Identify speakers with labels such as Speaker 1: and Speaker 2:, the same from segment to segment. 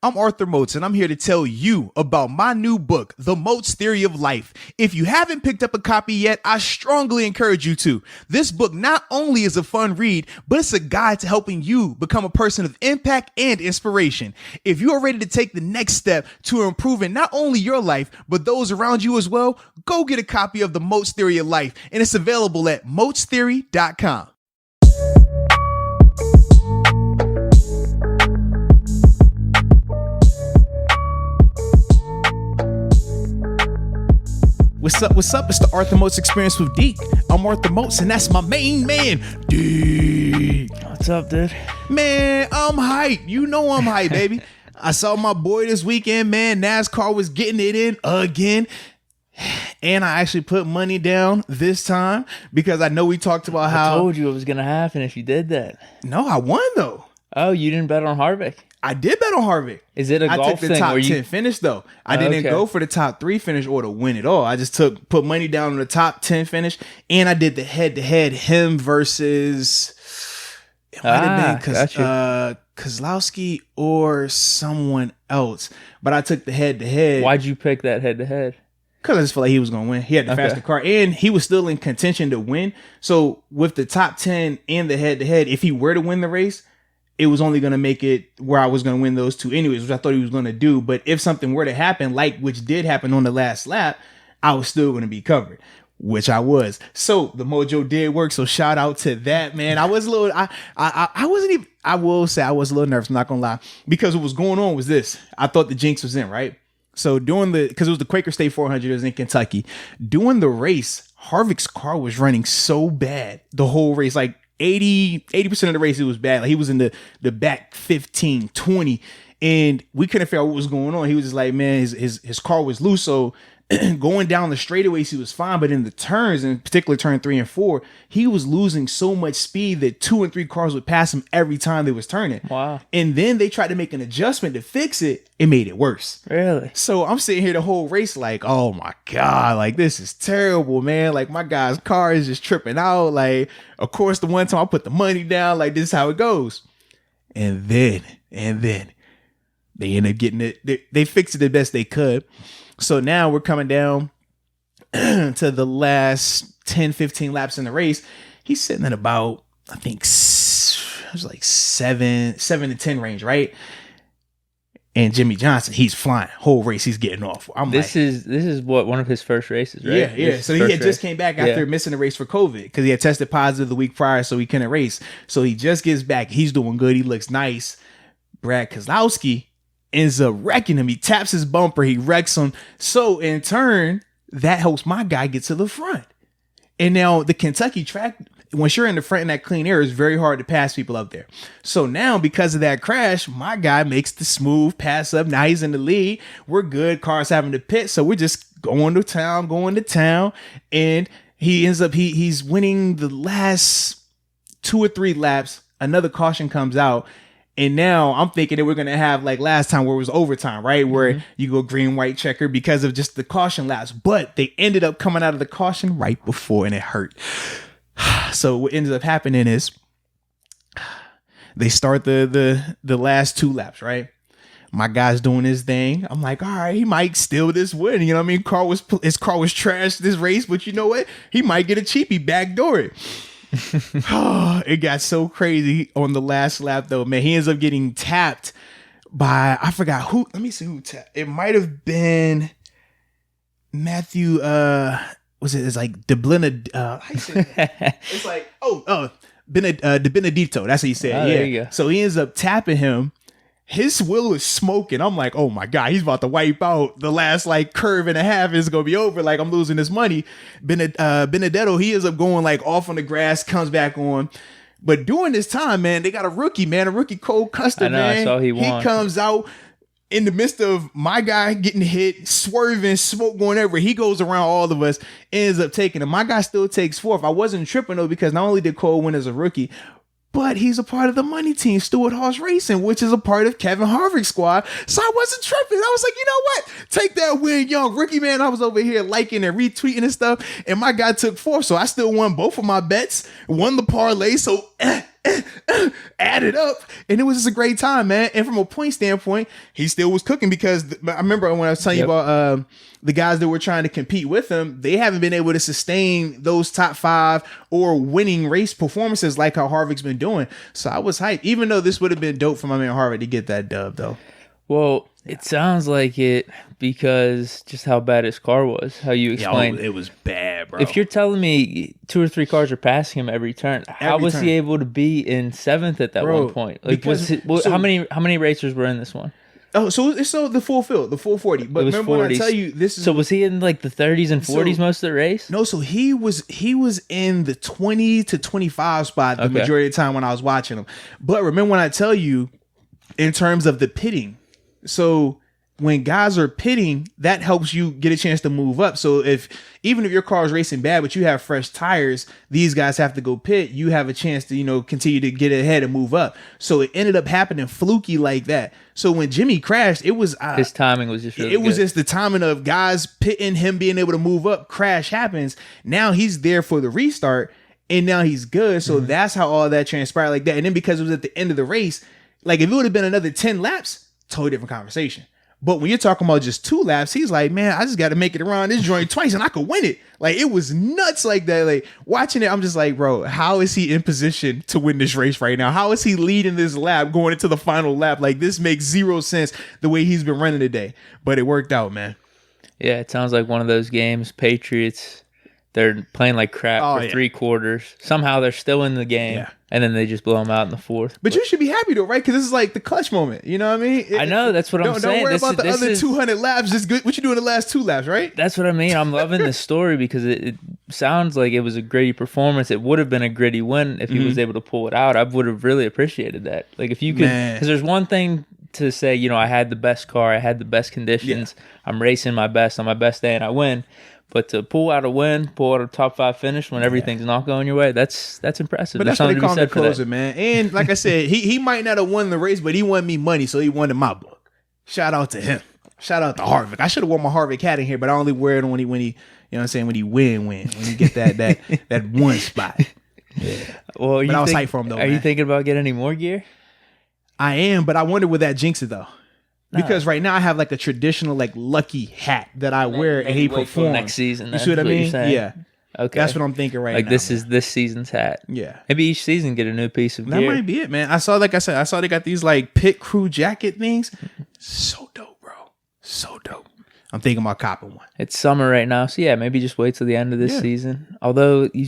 Speaker 1: I'm Arthur Moats, and I'm here to tell you about my new book, The Moats Theory of Life. If you haven't picked up a copy yet, I strongly encourage you to. This book not only is a fun read, but it's a guide to helping you become a person of impact and inspiration. If you are ready to take the next step to improving not only your life, but those around you as well, go get a copy of The Moats Theory of Life, and it's available at moatstheory.com. What's up? It's the Arthur Moats Experience with Deke. I'm Arthur Moats, and that's my main man, Deke.
Speaker 2: What's up, dude?
Speaker 1: Man, I'm hype. You know I'm hype, baby. I saw my boy this weekend, man. NASCAR was getting it in again. And I actually put money down this time because I know we talked about how...
Speaker 2: I told you it was going to happen if you did that.
Speaker 1: No, I won, though.
Speaker 2: Oh, you didn't bet on Harvick?
Speaker 1: I did bet on Harvick.
Speaker 2: Is it a golf thing?
Speaker 1: I took the top 10 finish, though. I didn't go for the top 3 finish or to win it all. I just put money down on the top 10 finish, and I did the head-to-head, him versus... It might have been Kozlowski or someone else. But I took the head-to-head.
Speaker 2: Why'd you pick that head-to-head?
Speaker 1: Because I just felt like he was going to win. He had the faster car, and he was still in contention to win. So with the top 10 and the head-to-head, if he were to win the race, it was only going to make it where I was going to win those two anyways, which I thought he was going to do. But if something were to happen, like which did happen on the last lap, I was still going to be covered, which I was. So the mojo did work. So shout out to that, man. I was a little, I wasn't even, I will say I was a little nervous, I'm not going to lie, because what was going on was this. I thought the jinx was in, right? So because it was the Quaker State 400, it was in Kentucky. During the race, Harvick's car was running so bad the whole race, like 80% of the race, it was bad. Like he was in the back 15, 20, and we couldn't figure out what was going on. He was just like, man, his car was loose. So going down the straightaways, he was fine. But in the turns, in particular turn 3 and 4, he was losing so much speed that 2 and 3 cars would pass him every time they was turning.
Speaker 2: Wow. And
Speaker 1: then they tried to make an adjustment to fix it. It made it worse.
Speaker 2: Really?
Speaker 1: So I'm sitting here the whole race like, oh my God, like this is terrible, man. Like my guy's car is just tripping out. Like, of course, the one time I put the money down, like this is how it goes. And then they end up getting it. They fixed it the best they could. So now we're coming down to the last 10, 15 laps in the race. He's sitting at about, I think, it was like 7 to 10 range, right? And Jimmy Johnson, he's flying. Whole race, he's getting off.
Speaker 2: This is what, one of his first races, right?
Speaker 1: Yeah. So he had just came back after missing the race for COVID because he had tested positive the week prior, so he couldn't race. So he just gets back. He's doing good. He looks nice. Brad Keselowski ends up wrecking him. He taps his bumper. He wrecks him. So in turn, that helps my guy get to the front. And now the Kentucky track, once you're in the front in that clean air, it's very hard to pass people up there. So now because of that crash, my guy makes the smooth pass up. Now he's in the lead. We're good. Cars having to pit. So we're just going to town. And he ends up, he's winning the last 2 or 3 laps. Another caution comes out. And now I'm thinking that we're going to have like last time where it was overtime, right? Where you go green, white checker because of just the caution laps. But they ended up coming out of the caution right before and it hurt. So what ends up happening is they start the last 2 laps, right? My guy's doing his thing. I'm like, all right, he might steal this win. You know what I mean? His car was trashed this race, but you know what? He might get a cheapie, backdoor it. It got so crazy on the last lap though, man. He ends up getting tapped by, I forgot who. Let me see who tapped. It might have been Matthew. It's like it's like Benedito. That's how you say it.
Speaker 2: There you go.
Speaker 1: So he ends up tapping him. His wheel is smoking. I'm like, oh my God, he's about to wipe out. The last like curve and a half is going to be over. Like I'm losing this money. Benedetto, he ends up going like off on the grass, comes back on. But during this time, man, they got a rookie Cole Custer, man.
Speaker 2: I saw he won.
Speaker 1: He comes out in the midst of my guy getting hit, swerving, smoke going everywhere. He goes around all of us, ends up taking him. My guy still takes 4th. I wasn't tripping though, because not only did Cole win as a rookie, but he's a part of the money team, Stewart Haas Racing, which is a part of Kevin Harvick's squad. So I wasn't tripping. I was like, you know what? Take that win, young rookie, man. I was over here liking and retweeting and stuff. And my guy took 4th. So I still won both of my bets, won the parlay. So added up, and it was just a great time, man. And from a point standpoint, he still was cooking because I remember when I was telling you about the guys that were trying to compete with him, they haven't been able to sustain those top 5 or winning race performances like how Harvick's been doing. So I was hyped, even though this would have been dope for my man Harvick to get that dub, though.
Speaker 2: Well, it sounds like it because just how bad his car was, how you explained.
Speaker 1: It was bad, bro.
Speaker 2: If you're telling me 2 or 3 cars are passing him every turn, how was he able to be in 7th at that one point? Like, how many racers were in this one?
Speaker 1: Oh, so the full field, the full 40. But remember 40s. When I tell you this is...
Speaker 2: So was he in like the 30s and 40s most of the race?
Speaker 1: No, so he was in the 20 to 25 spot the majority of the time when I was watching him. But remember when I tell you in terms of the pitting, so when guys are pitting, that helps you get a chance to move up. So even if your car is racing bad, but you have fresh tires, these guys have to go pit. You have a chance to, continue to get ahead and move up. So it ended up happening fluky like that. So when Jimmy crashed, it was
Speaker 2: his timing was just really
Speaker 1: it was just the timing of guys pitting, him being able to move up. Crash happens. Now he's there for the restart, and now he's good. So that's how all that transpired like that. And then because it was at the end of the race, like if it would have been another 10 laps, totally different conversation. But when you're talking about just 2 laps, he's like, man, I just got to make it around this joint twice and I could win it. Like, it was nuts like that. Like, watching it, I'm just like, bro, how is he in position to win this race right now? How is he leading this lap going into the final lap? Like, this makes zero sense the way he's been running today. But it worked out, man.
Speaker 2: Yeah, it sounds like one of those games, Patriots, they're playing like crap for 3 quarters. Somehow they're still in the game, and then they just blow them out in the 4th.
Speaker 1: But you should be happy though, right? Because this is like the clutch moment. You know what I mean?
Speaker 2: I know, that's what I'm saying.
Speaker 1: Don't worry about the other 200 laps. Just good. What you do in the last 2 laps, right?
Speaker 2: That's what I mean. I'm loving this story because it sounds like it was a gritty performance. It would have been a gritty win if he was able to pull it out. I would have really appreciated that. Like if you could, because there's one thing to say, I had the best car, I had the best conditions, I'm racing my best on my best day, and I win. But to pull out a win, pull out a top 5 finish when everything's not going your way, that's impressive.
Speaker 1: But that's what they call him the closer, man. And like I said, he might not have won the race, but he won me money, so he won in my book. Shout out to him. Shout out to Harvick. I should have worn my Harvick hat in here, but I only wear it when he you know what I'm saying, when he win. When you get that one spot. Yeah.
Speaker 2: Well,
Speaker 1: but I was hyped for him though.
Speaker 2: Are you thinking about getting any more gear?
Speaker 1: I am, but I wonder would that jinx it though. Because right now I have like a traditional like lucky hat that I wear and he performs
Speaker 2: next season.
Speaker 1: You see what I mean? Yeah.
Speaker 2: Okay.
Speaker 1: That's what I'm thinking right now.
Speaker 2: Like this is this season's hat.
Speaker 1: Yeah.
Speaker 2: Maybe each season get a new piece of gear.
Speaker 1: That might be it, man. I saw they got these like pit crew jacket things. So dope, bro. So dope. I'm thinking about copping one.
Speaker 2: It's summer right now, so yeah, maybe just wait till the end of this season. Although you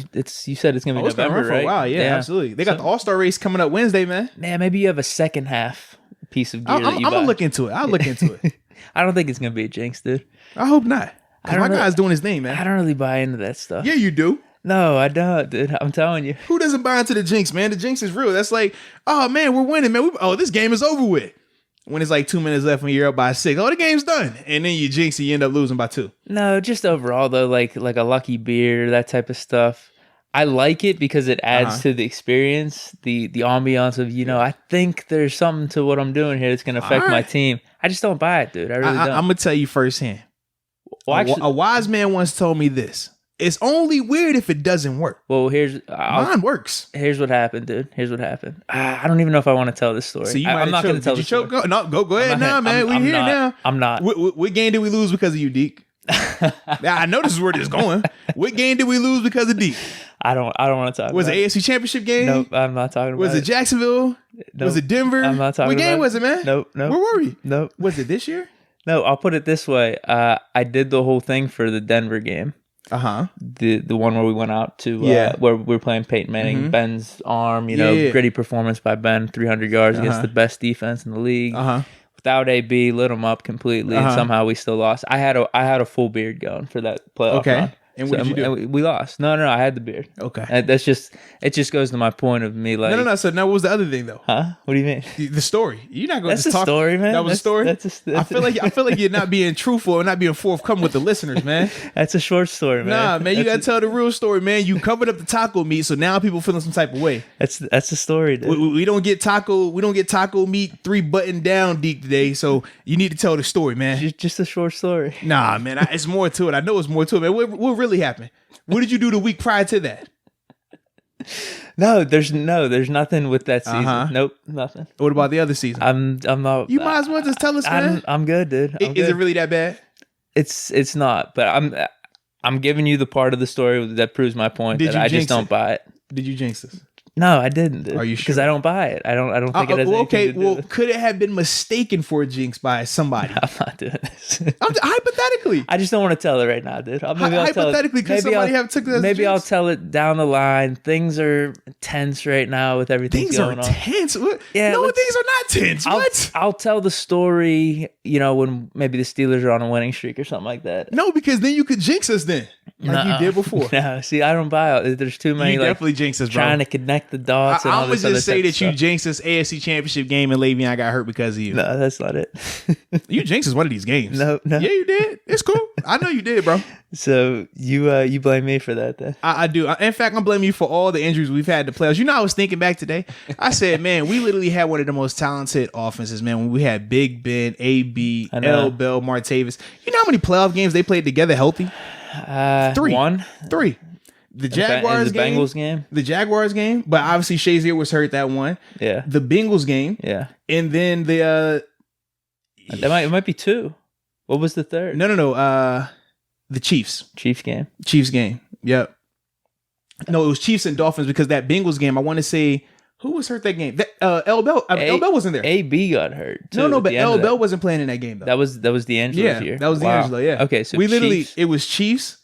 Speaker 2: said it's gonna be November, right? For a while,
Speaker 1: yeah, absolutely. They got the All-Star race coming up Wednesday, man.
Speaker 2: Yeah, maybe you have a second half piece of gear.
Speaker 1: I'm gonna look into it. I'll look into it.
Speaker 2: I don't think it's gonna be a jinx, dude.
Speaker 1: I hope not. My guy's doing his thing, man.
Speaker 2: I don't really buy into that stuff.
Speaker 1: Yeah, you do.
Speaker 2: No, I don't, dude. I'm telling you.
Speaker 1: Who doesn't buy into the jinx, man? The jinx is real. That's like, oh man, we're winning, man. This game is over with. When it's like 2 minutes left when you're up by 6. Oh, the game's done. And then you jinx and you end up losing by 2.
Speaker 2: No, just overall though, like a lucky beer, that type of stuff. I like it because it adds to the experience, the ambiance of, I think there's something to what I'm doing here that's going to affect my team. I just don't buy it, dude. I really don't.
Speaker 1: I'm going to tell you firsthand. Well, actually, a wise man once told me this. It's only weird if it doesn't work.
Speaker 2: Well,
Speaker 1: mine works.
Speaker 2: Here's what happened, dude. Here's what happened. I don't even know if I want to tell this story.
Speaker 1: So
Speaker 2: I'm not going to tell the story.
Speaker 1: Go ahead now, man. We're here now.
Speaker 2: I'm not.
Speaker 1: What game did we lose because of you, Deke? I know this is where this is going. What game did we lose because of Deke?
Speaker 2: I don't want to talk.
Speaker 1: Was it AFC Championship game?
Speaker 2: Nope, I'm not talking about it.
Speaker 1: Was it Jacksonville? Nope. Was it Denver?
Speaker 2: I'm not talking about it.
Speaker 1: What game was it, man?
Speaker 2: Nope.
Speaker 1: Where were we?
Speaker 2: Nope.
Speaker 1: Was it this year?
Speaker 2: No, I'll put it this way. I did the whole thing for the Denver game. The one where we went out to where we were playing Peyton Manning, Ben's arm, gritty performance by Ben, 300 yards against the best defense in the league. Without AB, lit him up completely, and somehow we still lost. I had a full beard going for that playoff run.
Speaker 1: And what did you do?
Speaker 2: We lost. No, I had the beard. Okay. And it just goes to my point of me like...
Speaker 1: No. So now what was the other thing though?
Speaker 2: Huh? What do you mean?
Speaker 1: The story. You're not going to
Speaker 2: talk... That's a story, man.
Speaker 1: That was a story? I feel like you're not being truthful and not being forthcoming with the listeners, man.
Speaker 2: That's a short story, man.
Speaker 1: Nah, man, you got to tell the real story, man. You covered up the taco meat, so now people feeling some type of way.
Speaker 2: That's the story, dude.
Speaker 1: We don't get taco meat 3 button down Deke today, so you need to tell the story, man.
Speaker 2: Just a short story.
Speaker 1: Nah, man, it's more to it. I know it's more to it, man. What really happened? What did you do the week prior to that?
Speaker 2: No, there's nothing with that season. Nope, nothing.
Speaker 1: What about the other season?
Speaker 2: I'm not.
Speaker 1: You might as well just tell us, man.
Speaker 2: I'm good, dude.
Speaker 1: Is it really that bad?
Speaker 2: It's not, but I'm giving you the part of the story that proves my point that I just don't buy it.
Speaker 1: Did you jinx this?
Speaker 2: No, I didn't. Dude.
Speaker 1: Are you sure?
Speaker 2: Because I don't buy it. I don't think it has anything to do with it.
Speaker 1: Could it have been mistaken for a jinx by somebody?
Speaker 2: I'm not doing this.
Speaker 1: Hypothetically.
Speaker 2: I just don't want to tell it right now, dude.
Speaker 1: Hypothetically, could somebody have took this?
Speaker 2: Maybe I'll tell it down the line. Things are tense right now with everything going on.
Speaker 1: Things are tense? What? Yeah, no, things are not tense. What?
Speaker 2: I'll tell the story, when maybe the Steelers are on a winning streak or something like that.
Speaker 1: No, because then you could jinx us then. Like you did before.
Speaker 2: No, see, I don't buy it. There's too many.
Speaker 1: You definitely jinx us, bro.
Speaker 2: Trying to connect the dots.
Speaker 1: I'm gonna just say that you jinxed us AFC Championship game and Le'Veon got hurt because of you.
Speaker 2: No, that's not it.
Speaker 1: You jinxed us one of these games.
Speaker 2: No.
Speaker 1: Yeah, you did. It's cool. I know you did, bro.
Speaker 2: So you blame me for that then?
Speaker 1: I do. In fact, I'm blaming you for all the injuries we've had in the playoffs. I was thinking back today. I said, man, we literally had one of the most talented offenses, man. When we had Big Ben, AB, L. Bell, Martavis. You know how many playoff games they played together healthy?
Speaker 2: 3.
Speaker 1: The Jaguars game.
Speaker 2: Bengals game.
Speaker 1: The Jaguars game. But obviously Shazier was hurt that one.
Speaker 2: Yeah.
Speaker 1: The Bengals game.
Speaker 2: Yeah.
Speaker 1: And then the
Speaker 2: it might be 2. What was the third?
Speaker 1: No. The Chiefs.
Speaker 2: Chiefs game.
Speaker 1: Yep. No, it was Chiefs and Dolphins because that Bengals game, I want to say, who was hurt that game? L. Bell. L. Bell wasn't there.
Speaker 2: AB got hurt. Too,
Speaker 1: no, but L. Bell wasn't playing in that game though.
Speaker 2: That was D'Angelo's year.
Speaker 1: That was D'Angelo. Yeah.
Speaker 2: Okay, so
Speaker 1: it was Chiefs,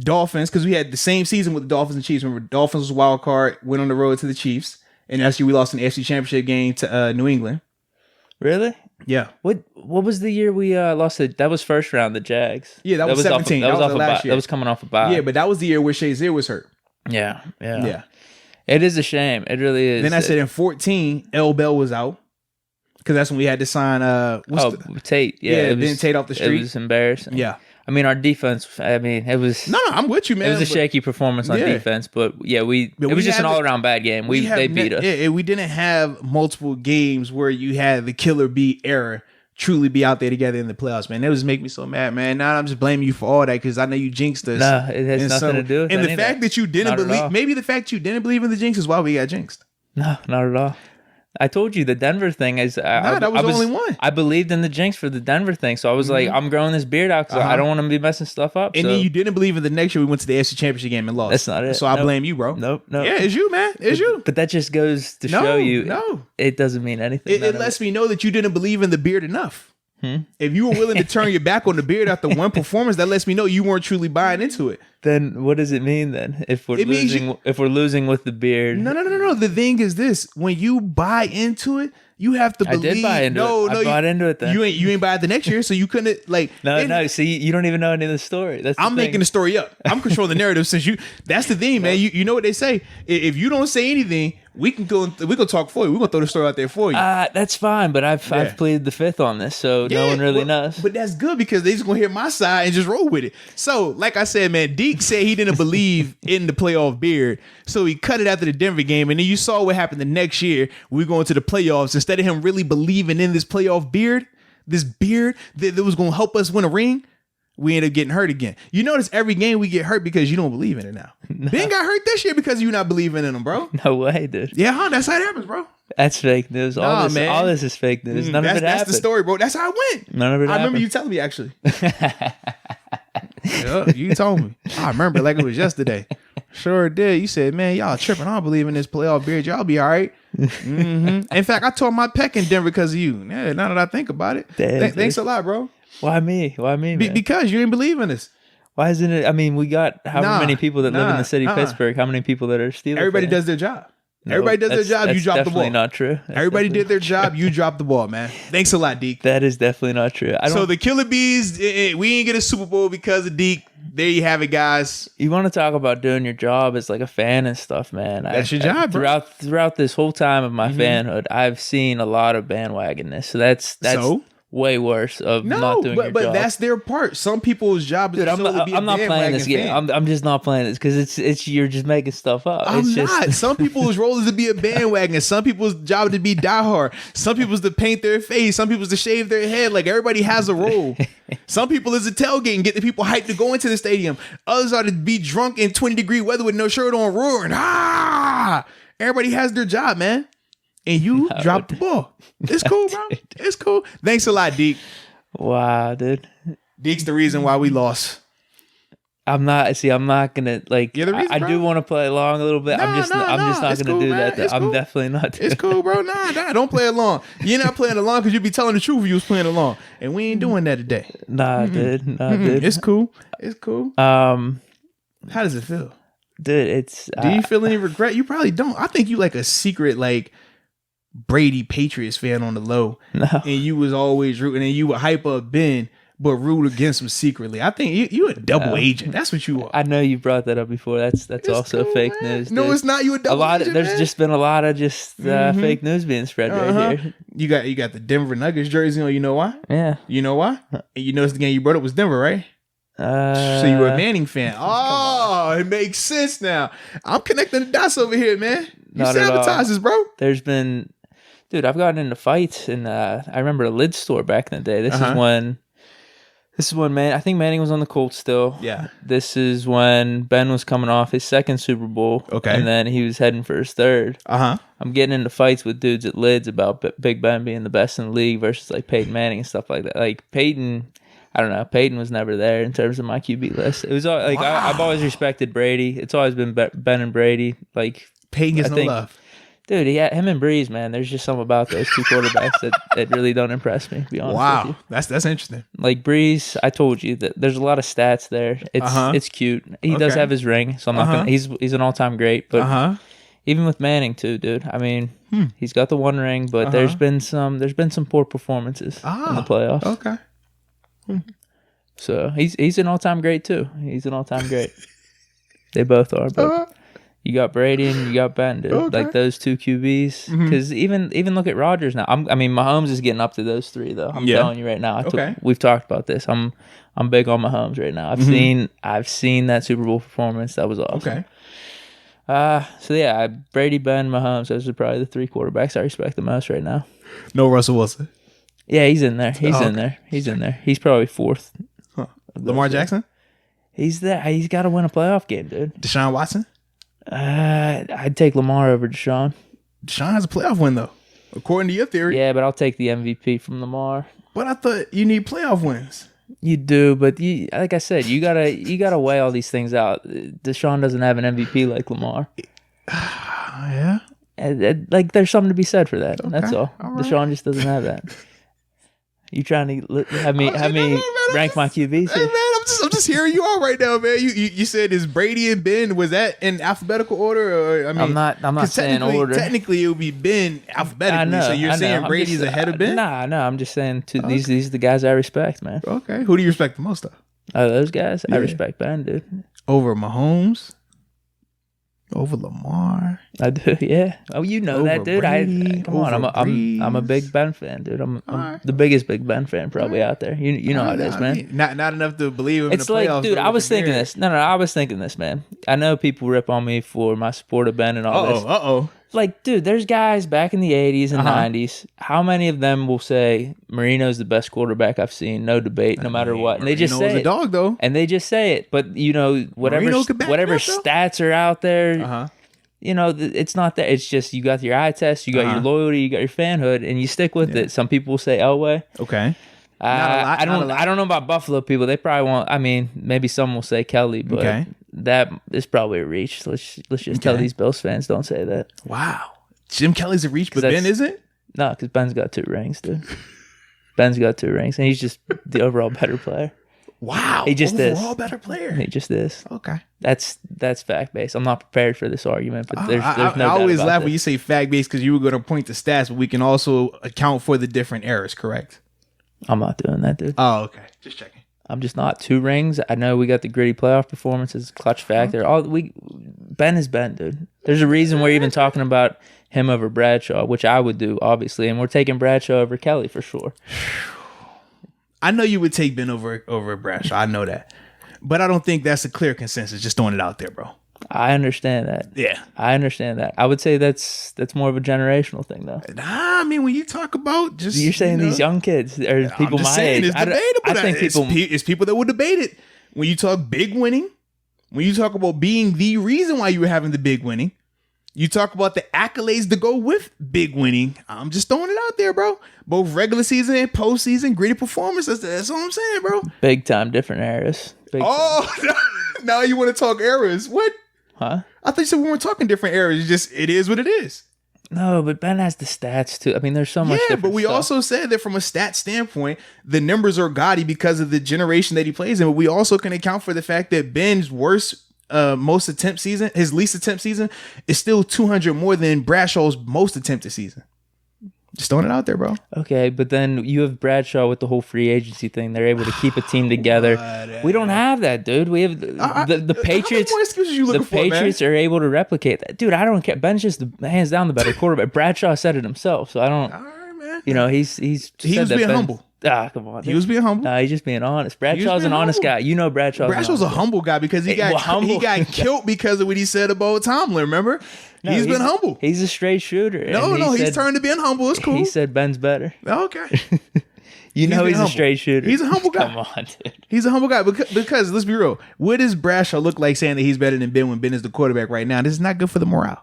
Speaker 1: Dolphins, because we had the same season with the Dolphins and Chiefs. Remember, Dolphins was wild card, went on the road to the Chiefs, and actually we lost an AFC Championship game to New England.
Speaker 2: Really?
Speaker 1: Yeah.
Speaker 2: What was the year we lost it? That was first round, the Jags.
Speaker 1: Yeah, that was 17. That was last year.
Speaker 2: That was coming off a bye.
Speaker 1: Yeah, but that was the year where Shazier was hurt.
Speaker 2: Yeah. It is a shame. It really is.
Speaker 1: Then I said in 14, L. Bell was out because that's when we had to sign.
Speaker 2: Tate. Yeah,
Speaker 1: then Tate off the street.
Speaker 2: It was embarrassing.
Speaker 1: Yeah.
Speaker 2: I mean, our defense. it was.
Speaker 1: No, I'm with you, man.
Speaker 2: It was a shaky performance on defense, but yeah, it was just an all around bad game. They beat us.
Speaker 1: Yeah, we didn't have multiple games where you had the killer bee era truly be out there together in the playoffs, man. That was make me so mad, man. Now I'm just blaming you for all that because I know you jinxed us.
Speaker 2: No, it has nothing to do with
Speaker 1: and the fact that you didn't believe, maybe the fact you didn't believe in the jinx is why we got jinxed.
Speaker 2: No, not at all. I told you the Denver thing is.
Speaker 1: That was the only one.
Speaker 2: I believed in the jinx for the Denver thing, so I was like, I'm growing this beard out because I don't want to be messing stuff up.
Speaker 1: And then you didn't believe in the next year we went to the AFC Championship game and lost.
Speaker 2: That's not it.
Speaker 1: So I blame you, bro.
Speaker 2: Nope.
Speaker 1: Yeah, it's you, man. It's you.
Speaker 2: But that just goes to show you.
Speaker 1: No,
Speaker 2: it doesn't mean anything.
Speaker 1: It lets me know that you didn't believe in the beard enough. If you were willing to turn your back on the beard after one performance, that lets me know you weren't truly buying into it.
Speaker 2: Then what does it mean then? If we're losing with the beard?
Speaker 1: No. The thing is this: when you buy into it, you have to believe.
Speaker 2: I did buy into it. I bought into it then.
Speaker 1: You ain't buy it the next year, so you couldn't
Speaker 2: No. See, you don't even know any of the story.
Speaker 1: I'm making the story up. I'm controlling the narrative since you. That's the thing, man. You know what they say. If you don't say anything, we can talk for you. We're gonna throw the story out there for you.
Speaker 2: That's fine, but I've pleaded the fifth on this, so no one really knows.
Speaker 1: But that's good because they just gonna hear my side and just roll with it. So, like I said, man, Deke said he didn't believe in the playoff beard, so he cut it after the Denver game, and then you saw what happened the next year. We going to the playoffs. Instead of him really believing in this playoff beard, this beard that was gonna help us win a ring, we end up getting hurt again. You notice every game we get hurt because you don't believe in it now. No. Ben got hurt this year because you not believing in him, bro.
Speaker 2: No way, dude.
Speaker 1: Yeah, that's how it happens, bro.
Speaker 2: That's fake news. All this is fake news. None of it happened. That's the story,
Speaker 1: bro. That's how it went.
Speaker 2: None of it happened.
Speaker 1: I remember you telling me, actually. Yeah, you told me. I remember like it was yesterday. Sure did. You said, man, y'all tripping. I don't believe in this playoff beard. Y'all be all right. In fact, I tore my pec in Denver because of you. Yeah, now that I think about it. Thanks a lot, bro.
Speaker 2: Why me? Man?
Speaker 1: Because you didn't believe in us.
Speaker 2: Why isn't it? I mean, we got however many people that live in the city of Pittsburgh. How many people that are Steelers?
Speaker 1: Everybody does their job. Everybody does their job. You drop the ball.
Speaker 2: Definitely not true.
Speaker 1: Everybody did their job. You dropped the ball, man. Thanks a lot, Deke.
Speaker 2: That is definitely not true.
Speaker 1: So the Killer Bees, we ain't get a Super Bowl because of Deke. There you have it, guys.
Speaker 2: You want to talk about doing your job as like a fan and stuff, man.
Speaker 1: That's your job,
Speaker 2: bro. Throughout this whole time of my fanhood, I've seen a lot of bandwagonness. So that's way worse of not doing your job.
Speaker 1: But that's their part. Some people's job is to be a
Speaker 2: I'm not playing this game. I'm just not playing this because it's you're just making stuff up.
Speaker 1: I'm not. Some people's role is to be a bandwagon. Some people's job is to be diehard. Some people's to paint their face. Some people's to shave their head. Like, everybody has a role. Some people is to tailgate and get the people hyped to go into the stadium. Others are to be drunk in 20-degree weather with no shirt on, roaring. Everybody has their job, man. And you dropped the ball. It's cool, bro. It's cool. Thanks a lot, Deke.
Speaker 2: Wow, dude.
Speaker 1: Deke's the reason why we lost.
Speaker 2: I'm not gonna like. I do want to play along a little bit. I'm just not gonna do that. I'm definitely not.
Speaker 1: It's cool, bro. Nah, don't play along. You're not playing along because you'd be telling the truth if you was playing along, and we ain't doing that today.
Speaker 2: Nah, dude. Dude.
Speaker 1: It's cool. How does it feel,
Speaker 2: dude? It's.
Speaker 1: Do you feel any regret? You probably don't. I think you like a secret like Brady Patriots fan on the low.
Speaker 2: No.
Speaker 1: And you was always rooting, and you would hype up Ben, but root against him secretly. I think you a double agent. That's what you are.
Speaker 2: I know you brought that up before. That's also cool, fake news.
Speaker 1: No, dude. It's not. You a double agent.
Speaker 2: There's just been a lot of fake news being spread right here.
Speaker 1: You got the Denver Nuggets jersey on. You know why?
Speaker 2: Yeah.
Speaker 1: You know why? And you noticed the game you brought up was Denver, right? So you were a Manning fan. Oh, it makes sense now. I'm connecting the dots over here, man. You sabotage this, bro.
Speaker 2: There's been. Dude, I've gotten into fights, and I remember a lid store back in the day. This is when I think Manning was on the Colts still.
Speaker 1: Yeah.
Speaker 2: This is when Ben was coming off his second Super Bowl.
Speaker 1: Okay.
Speaker 2: And then he was heading for his third. I'm getting into fights with dudes at lids about Big Ben being the best in the league versus like Peyton Manning and stuff like that. Like Peyton, I don't know. Peyton was never there in terms of my QB list. It was like I've always respected Brady. It's always been Ben and Brady. Like
Speaker 1: Peyton gets no love.
Speaker 2: Dude, him and Breeze, man. There's just something about those two quarterbacks that really don't impress me. To be honest with you.
Speaker 1: That's interesting.
Speaker 2: Like Breeze, I told you that there's a lot of stats there. It's cute. He does have his ring, so I'm not gonna. He's an all-time great, but even with Manning too, dude. I mean, he's got the one ring, but there's been some poor performances in the playoffs.
Speaker 1: Okay.
Speaker 2: So he's an all-time great too. He's an all-time great. They both are, but. You got Brady and you got Ben, dude.
Speaker 1: Okay.
Speaker 2: Like those two QBs. Because even look at Rodgers now. Mahomes is getting up to those three though. I'm telling you right now. We've talked about this. I'm big on Mahomes right now. I've seen that Super Bowl performance. That was awesome.
Speaker 1: Okay.
Speaker 2: So yeah, Brady, Ben, Mahomes. Those are probably the three quarterbacks I respect the most right now.
Speaker 1: No Russell Wilson.
Speaker 2: Yeah, he's in there. He's in there. He's probably fourth.
Speaker 1: Lamar Jackson.
Speaker 2: He's there. He's got to win a playoff game, dude.
Speaker 1: Deshaun Watson.
Speaker 2: I'd take Lamar over Deshaun.
Speaker 1: Deshaun has a playoff win though, according to your theory.
Speaker 2: Yeah, but I'll take the MVP from Lamar.
Speaker 1: But I thought you need playoff wins.
Speaker 2: You do, but like I said, you gotta weigh all these things out. Deshaun doesn't have an MVP like Lamar.
Speaker 1: Yeah.
Speaker 2: Like there's something to be said for that.
Speaker 1: Okay.
Speaker 2: That's all. Right. Deshaun just doesn't have that. You trying to have me rank my QBs?
Speaker 1: Hey, man, I'm just hearing you out right now, man. You said is Brady and Ben, was that in alphabetical order? Or, I mean,
Speaker 2: I'm not saying order.
Speaker 1: Technically, it would be Ben alphabetically. I know, so you're saying Brady's ahead of Ben?
Speaker 2: Nah, I'm just saying these are the guys I respect, man.
Speaker 1: Okay, who do you respect the most of?
Speaker 2: Those guys. Yeah. I respect Ben, dude.
Speaker 1: Over Mahomes. Over Lamar.
Speaker 2: I do, yeah. Oh, you know that, dude.
Speaker 1: Brady,
Speaker 2: come on, I'm a big Ben fan, dude. I'm the biggest Big Ben fan probably out there. You know how it is, man.
Speaker 1: Not enough to believe him.
Speaker 2: It's in the playoffs, like, dude, I was thinking this. No, I was thinking this, man. I know people rip on me for my support of Ben and all this. Like, dude, there's guys back in the 80s and 90s. How many of them will say Marino's the best quarterback I've seen? No debate, no matter what. And they just say
Speaker 1: a dog, though.
Speaker 2: And they just say it. But, whatever stats are out there, it's not that. It's just you got your eye test, you got your loyalty, you got your fanhood, and you stick with it. Some people will say Elway.
Speaker 1: Okay.
Speaker 2: I don't know about Buffalo people. They probably won't. I mean, maybe some will say Kelly, but that is probably a reach. Let's just tell these Bills fans don't say that.
Speaker 1: Wow, Jim Kelly's a reach, but Ben isn't.
Speaker 2: No, because Ben's got 2 rings, dude. Ben's got 2 rings, and he's just the overall better player.
Speaker 1: Wow,
Speaker 2: he just is
Speaker 1: overall better player.
Speaker 2: He just is.
Speaker 1: Okay,
Speaker 2: that's fact based. I'm not prepared for this argument, but there's no.
Speaker 1: I always laugh
Speaker 2: this.
Speaker 1: when you say fact based because you were going to point to stats, but we can also account for the different errors. Correct.
Speaker 2: I'm not doing that, dude.
Speaker 1: Oh, okay. Just checking.
Speaker 2: I'm just not. 2 rings. I know we got the gritty playoff performances, clutch factor. Ben is Ben, dude. There's a reason we're even talking about him over Bradshaw, which I would do, obviously, and we're taking Bradshaw over Kelly for sure.
Speaker 1: I know you would take Ben over Bradshaw. I know that. But I don't think that's a clear consensus. Just throwing it out there, bro.
Speaker 2: I understand that.
Speaker 1: Yeah.
Speaker 2: I understand that. I would say that's more of a generational thing, though.
Speaker 1: Nah, I mean, when you talk about just...
Speaker 2: You're saying these young kids or people my age.
Speaker 1: It's debatable.
Speaker 2: I think
Speaker 1: it's people that would debate it. When you talk big winning, when you talk about being the reason why you were having the big winning, you talk about the accolades to go with big winning. I'm just throwing it out there, bro. Both regular season and postseason, gritty performance. That's all I'm saying, bro.
Speaker 2: Big time different eras.
Speaker 1: Now you want to talk eras. What?
Speaker 2: Huh?
Speaker 1: I thought you said we weren't talking different eras. It is what it is.
Speaker 2: No, but Ben has the stats too. I mean, there's so much different
Speaker 1: but we also said that from a stat standpoint, the numbers are gaudy because of the generation that he plays in. But we also can account for the fact that Ben's worst most attempt season, his least attempt season, is still 200 more than Bradshaw's most attempted season. Just throwing it out there, bro.
Speaker 2: Okay, but then you have Bradshaw with the whole free agency thing. They're able to keep a team together. We don't have that, dude. We have the Patriots.
Speaker 1: How many more excuses you looking
Speaker 2: the Patriots
Speaker 1: for, man?
Speaker 2: are able to replicate that, dude. I don't care. Ben's just hands down the better quarterback. Bradshaw said it himself, so I don't.
Speaker 1: All right, man.
Speaker 2: You know, he was
Speaker 1: being humble.
Speaker 2: Come on.
Speaker 1: He was being humble.
Speaker 2: Nah, he's just being honest. Bradshaw's an honest guy. You know Bradshaw's
Speaker 1: a humble guy because he got killed because of what he said about Tomlin, remember? No, he's been humble.
Speaker 2: He's a straight shooter.
Speaker 1: He's turned to being humble. It's cool.
Speaker 2: He said Ben's better.
Speaker 1: Okay.
Speaker 2: He's a straight shooter.
Speaker 1: He's a humble guy.
Speaker 2: Come on, dude.
Speaker 1: He's a humble guy because let's be real. What does Bradshaw look like saying that he's better than Ben when Ben is the quarterback right now? This is not good for the morale.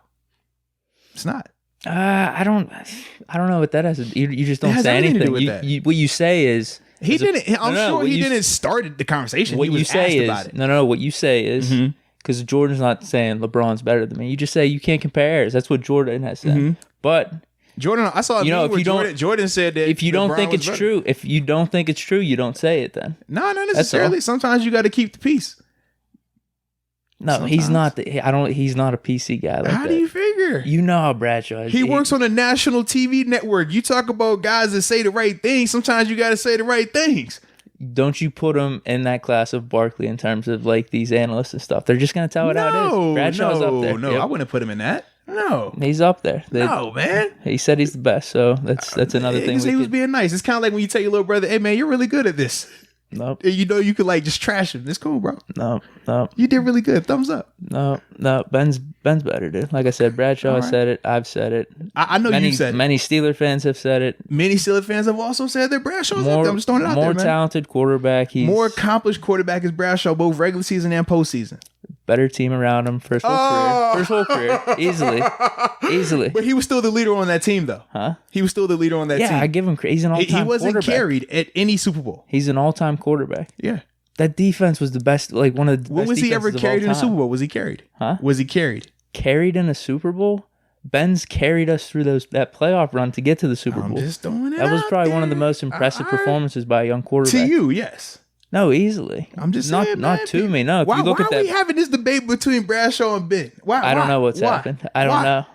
Speaker 1: It's not.
Speaker 2: I don't know what that has to do. You just don't say anything. What you say is
Speaker 1: he didn't. I'm sure he didn't start the conversation.
Speaker 2: What you say is
Speaker 1: about it.
Speaker 2: No. What you say is because Jordan's not saying LeBron's better than me. You just say you can't compare errors. That's what Jordan has said. But
Speaker 1: Jordan, I saw. Jordan said that
Speaker 2: if you don't think it's true, you don't say it. Then
Speaker 1: no, not necessarily. Sometimes you got to keep the peace.
Speaker 2: No, sometimes. He's not. He's not a PC guy. Like
Speaker 1: how do you figure?
Speaker 2: You know how Bradshaw is.
Speaker 1: He works on a national TV network. You talk about guys that say the right things. Sometimes you got to say the right things.
Speaker 2: Don't you put him in that class of Barkley in terms of like these analysts and stuff? They're just gonna tell it how it is. Bradshaw's up there.
Speaker 1: No, I wouldn't put him in that. No,
Speaker 2: he's up there.
Speaker 1: No, man.
Speaker 2: He said he's the best, so that's another thing.
Speaker 1: He was being nice. It's kind of like when you tell your little brother, "Hey, man, you're really good at this."
Speaker 2: Nope.
Speaker 1: You know you could like just trash him. It's cool, bro.
Speaker 2: No.
Speaker 1: You did really good. Thumbs up.
Speaker 2: No. Ben's better, dude. Like I said, Bradshaw has said it. I've said it.
Speaker 1: I know you said it.
Speaker 2: Many Steeler fans have said it.
Speaker 1: Many Steeler fans have also said that Bradshaw's up there. I'm just throwing it out there, man.
Speaker 2: More talented quarterback. He's
Speaker 1: more accomplished quarterback is Bradshaw, both regular season and postseason.
Speaker 2: Better team around him for his whole career. Easily.
Speaker 1: But he was still the leader on that team, though.
Speaker 2: Huh?
Speaker 1: He was still the leader on that team.
Speaker 2: Yeah, I give him credit. He's an all-time quarterback. He wasn't
Speaker 1: carried at any Super Bowl.
Speaker 2: He's an all-time quarterback.
Speaker 1: Yeah.
Speaker 2: That defense was the best, like one of the
Speaker 1: when
Speaker 2: best
Speaker 1: was he ever carried in a Super Bowl? Was he carried?
Speaker 2: Huh?
Speaker 1: Was he carried?
Speaker 2: Carried in a Super Bowl? Ben's carried us through that playoff run to get to the Super Bowl.
Speaker 1: Just throwing it
Speaker 2: that was probably one of the most impressive performances by a young quarterback.
Speaker 1: To you, yes.
Speaker 2: No, easily.
Speaker 1: I'm just saying,
Speaker 2: not to me. No, if
Speaker 1: why,
Speaker 2: you look
Speaker 1: why
Speaker 2: at that,
Speaker 1: are we having this debate between Bradshaw and Ben? Why?
Speaker 2: I don't know what's happened. I don't know.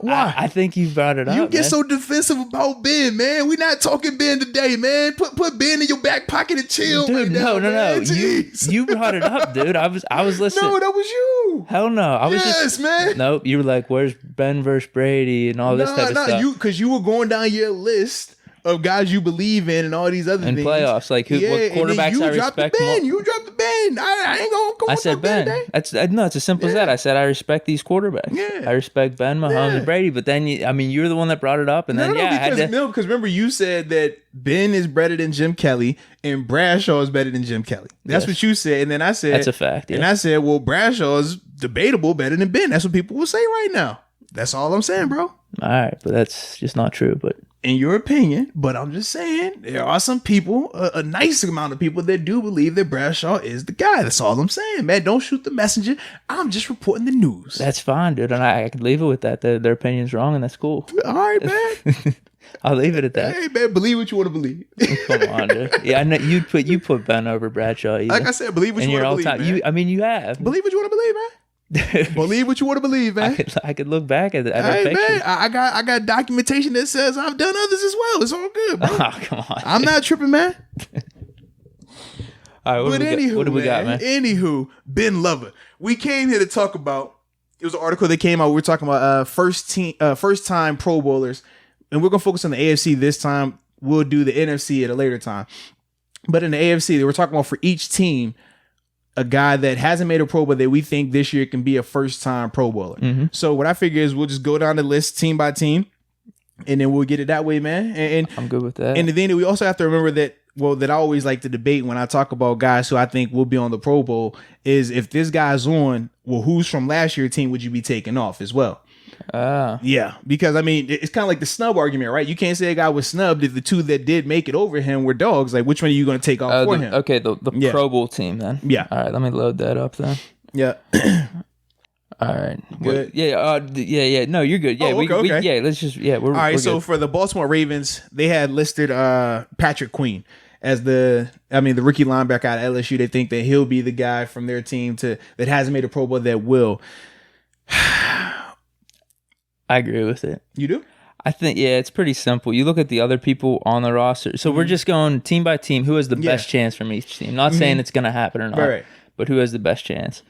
Speaker 1: Why?
Speaker 2: I think you brought it up.
Speaker 1: You get so defensive about Ben, man. We're not talking Ben today, man. Put Ben in your back pocket and chill.
Speaker 2: Dude,
Speaker 1: no.
Speaker 2: You brought it up, dude. I was listening.
Speaker 1: No, that was you.
Speaker 2: Hell no. I was
Speaker 1: man.
Speaker 2: Nope. You were like, "Where's Ben versus Brady?" and all this type of stuff.
Speaker 1: Because you were going down your list of guys you believe in and all these other things.
Speaker 2: In playoffs, like what quarterbacks I respect more.
Speaker 1: You dropped the Ben. I ain't gonna go.
Speaker 2: I said Ben. It's as simple as that. I said I respect these quarterbacks. Yeah. I respect Ben, Mahomes, and Brady. But then you're the one that brought it up, and
Speaker 1: because remember you said that Ben is better than Jim Kelly and Bradshaw is better than Jim Kelly. That's what you said, and then I said
Speaker 2: that's a fact.
Speaker 1: And I said, well, Bradshaw is debatable better than Ben. That's what people will say right now. That's all I'm saying, bro.
Speaker 2: All right, but that's just not true. But
Speaker 1: in your opinion, but I'm just saying there are some people, a nice amount of people that do believe that Bradshaw is the guy. That's all I'm saying, man. Don't shoot the messenger. I'm just reporting the news.
Speaker 2: That's fine, dude. And I could leave it with that. Their opinion's wrong, and that's cool.
Speaker 1: All right, man.
Speaker 2: I'll leave it at that.
Speaker 1: Hey, man, believe what you want to believe.
Speaker 2: Come on, dude. Yeah, I know you put Ben over Bradshaw. Either.
Speaker 1: Like I said, believe what you want to believe, man.
Speaker 2: You have.
Speaker 1: Believe what you want to believe, man. Believe what you want to believe, man.
Speaker 2: I could look back at that picture.
Speaker 1: Man, I got documentation that says I've done others as well. It's all good, bro.
Speaker 2: Oh, come on.
Speaker 1: I'm not tripping, man.
Speaker 2: All right, what do we got, man?
Speaker 1: Anywho, Ben Lover. We came here to talk about. It was an article that came out. We were talking about first time Pro Bowlers, and we're gonna focus on the AFC this time. We'll do the NFC at a later time. But in the AFC, they were talking about for each team, a guy that hasn't made a Pro Bowl that we think this year can be a first-time Pro Bowler. Mm-hmm. So what I figure is we'll just go down the list team by team, and then we'll get it that way, man. And
Speaker 2: I'm good with that.
Speaker 1: And then we also have to remember that, that I always like to debate when I talk about guys who I think will be on the Pro Bowl is if this guy's on, well, who's from last year's team would you be taking off as well? Yeah, because I mean, it's kind of like the snub argument, right? You can't say a guy was snubbed if the two that did make it over him were dogs. Like, which one are you going to take off for him?
Speaker 2: Okay, the Pro Bowl team then.
Speaker 1: Yeah.
Speaker 2: All right, let me load that up then.
Speaker 1: Yeah.
Speaker 2: All right.
Speaker 1: Good.
Speaker 2: Yeah. No, you're good. Yeah.
Speaker 1: Okay.
Speaker 2: Let's just. We're
Speaker 1: all right.
Speaker 2: We're
Speaker 1: so
Speaker 2: good.
Speaker 1: For the Baltimore Ravens, they had listed Patrick Queen as the rookie linebacker out of LSU. They think that he'll be the guy from their team that hasn't made a Pro Bowl that will.
Speaker 2: I agree with it.
Speaker 1: You do?
Speaker 2: I think, it's pretty simple. You look at the other people on the roster. So we're just going team by team. Who has the best chance from each team? Not saying it's going to happen or not,
Speaker 1: right.
Speaker 2: But who has the best chance?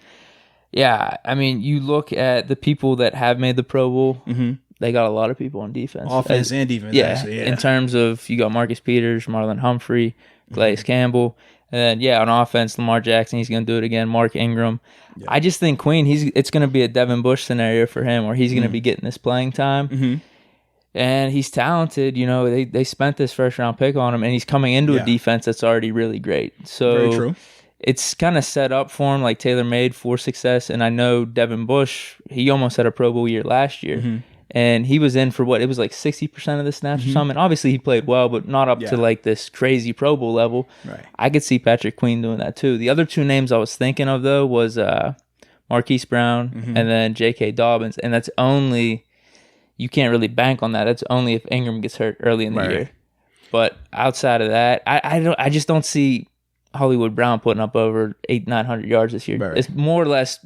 Speaker 2: Yeah, I mean, you look at the people that have made the Pro Bowl. Mm-hmm. They got a lot of people on defense.
Speaker 1: Offense and defense, actually,
Speaker 2: in terms of, you got Marcus Peters, Marlon Humphrey, Calais Campbell. And then, on offense, Lamar Jackson, he's going to do it again. Mark Ingram. Yeah. I just think Queen, it's going to be a Devin Bush scenario for him where he's going to be getting this playing time. Mm-hmm. And he's talented. They spent this first-round pick on him, and he's coming into a defense that's already really great. So
Speaker 1: very true.
Speaker 2: It's kind of set up for him, like tailor-made for success. And I know Devin Bush, he almost had a Pro Bowl year last year. Mm-hmm. And he was in for it was like 60% of the snaps or something. Obviously, he played well, but not up to like this crazy Pro Bowl level.
Speaker 1: Right.
Speaker 2: I could see Patrick Queen doing that too. The other two names I was thinking of, though, was Marquise Brown and then J.K. Dobbins. And that's only, you can't really bank on that. That's only if Ingram gets hurt early in the year. But outside of that, I just don't see Hollywood Brown putting up over 800-900 yards this year. Right. It's more or less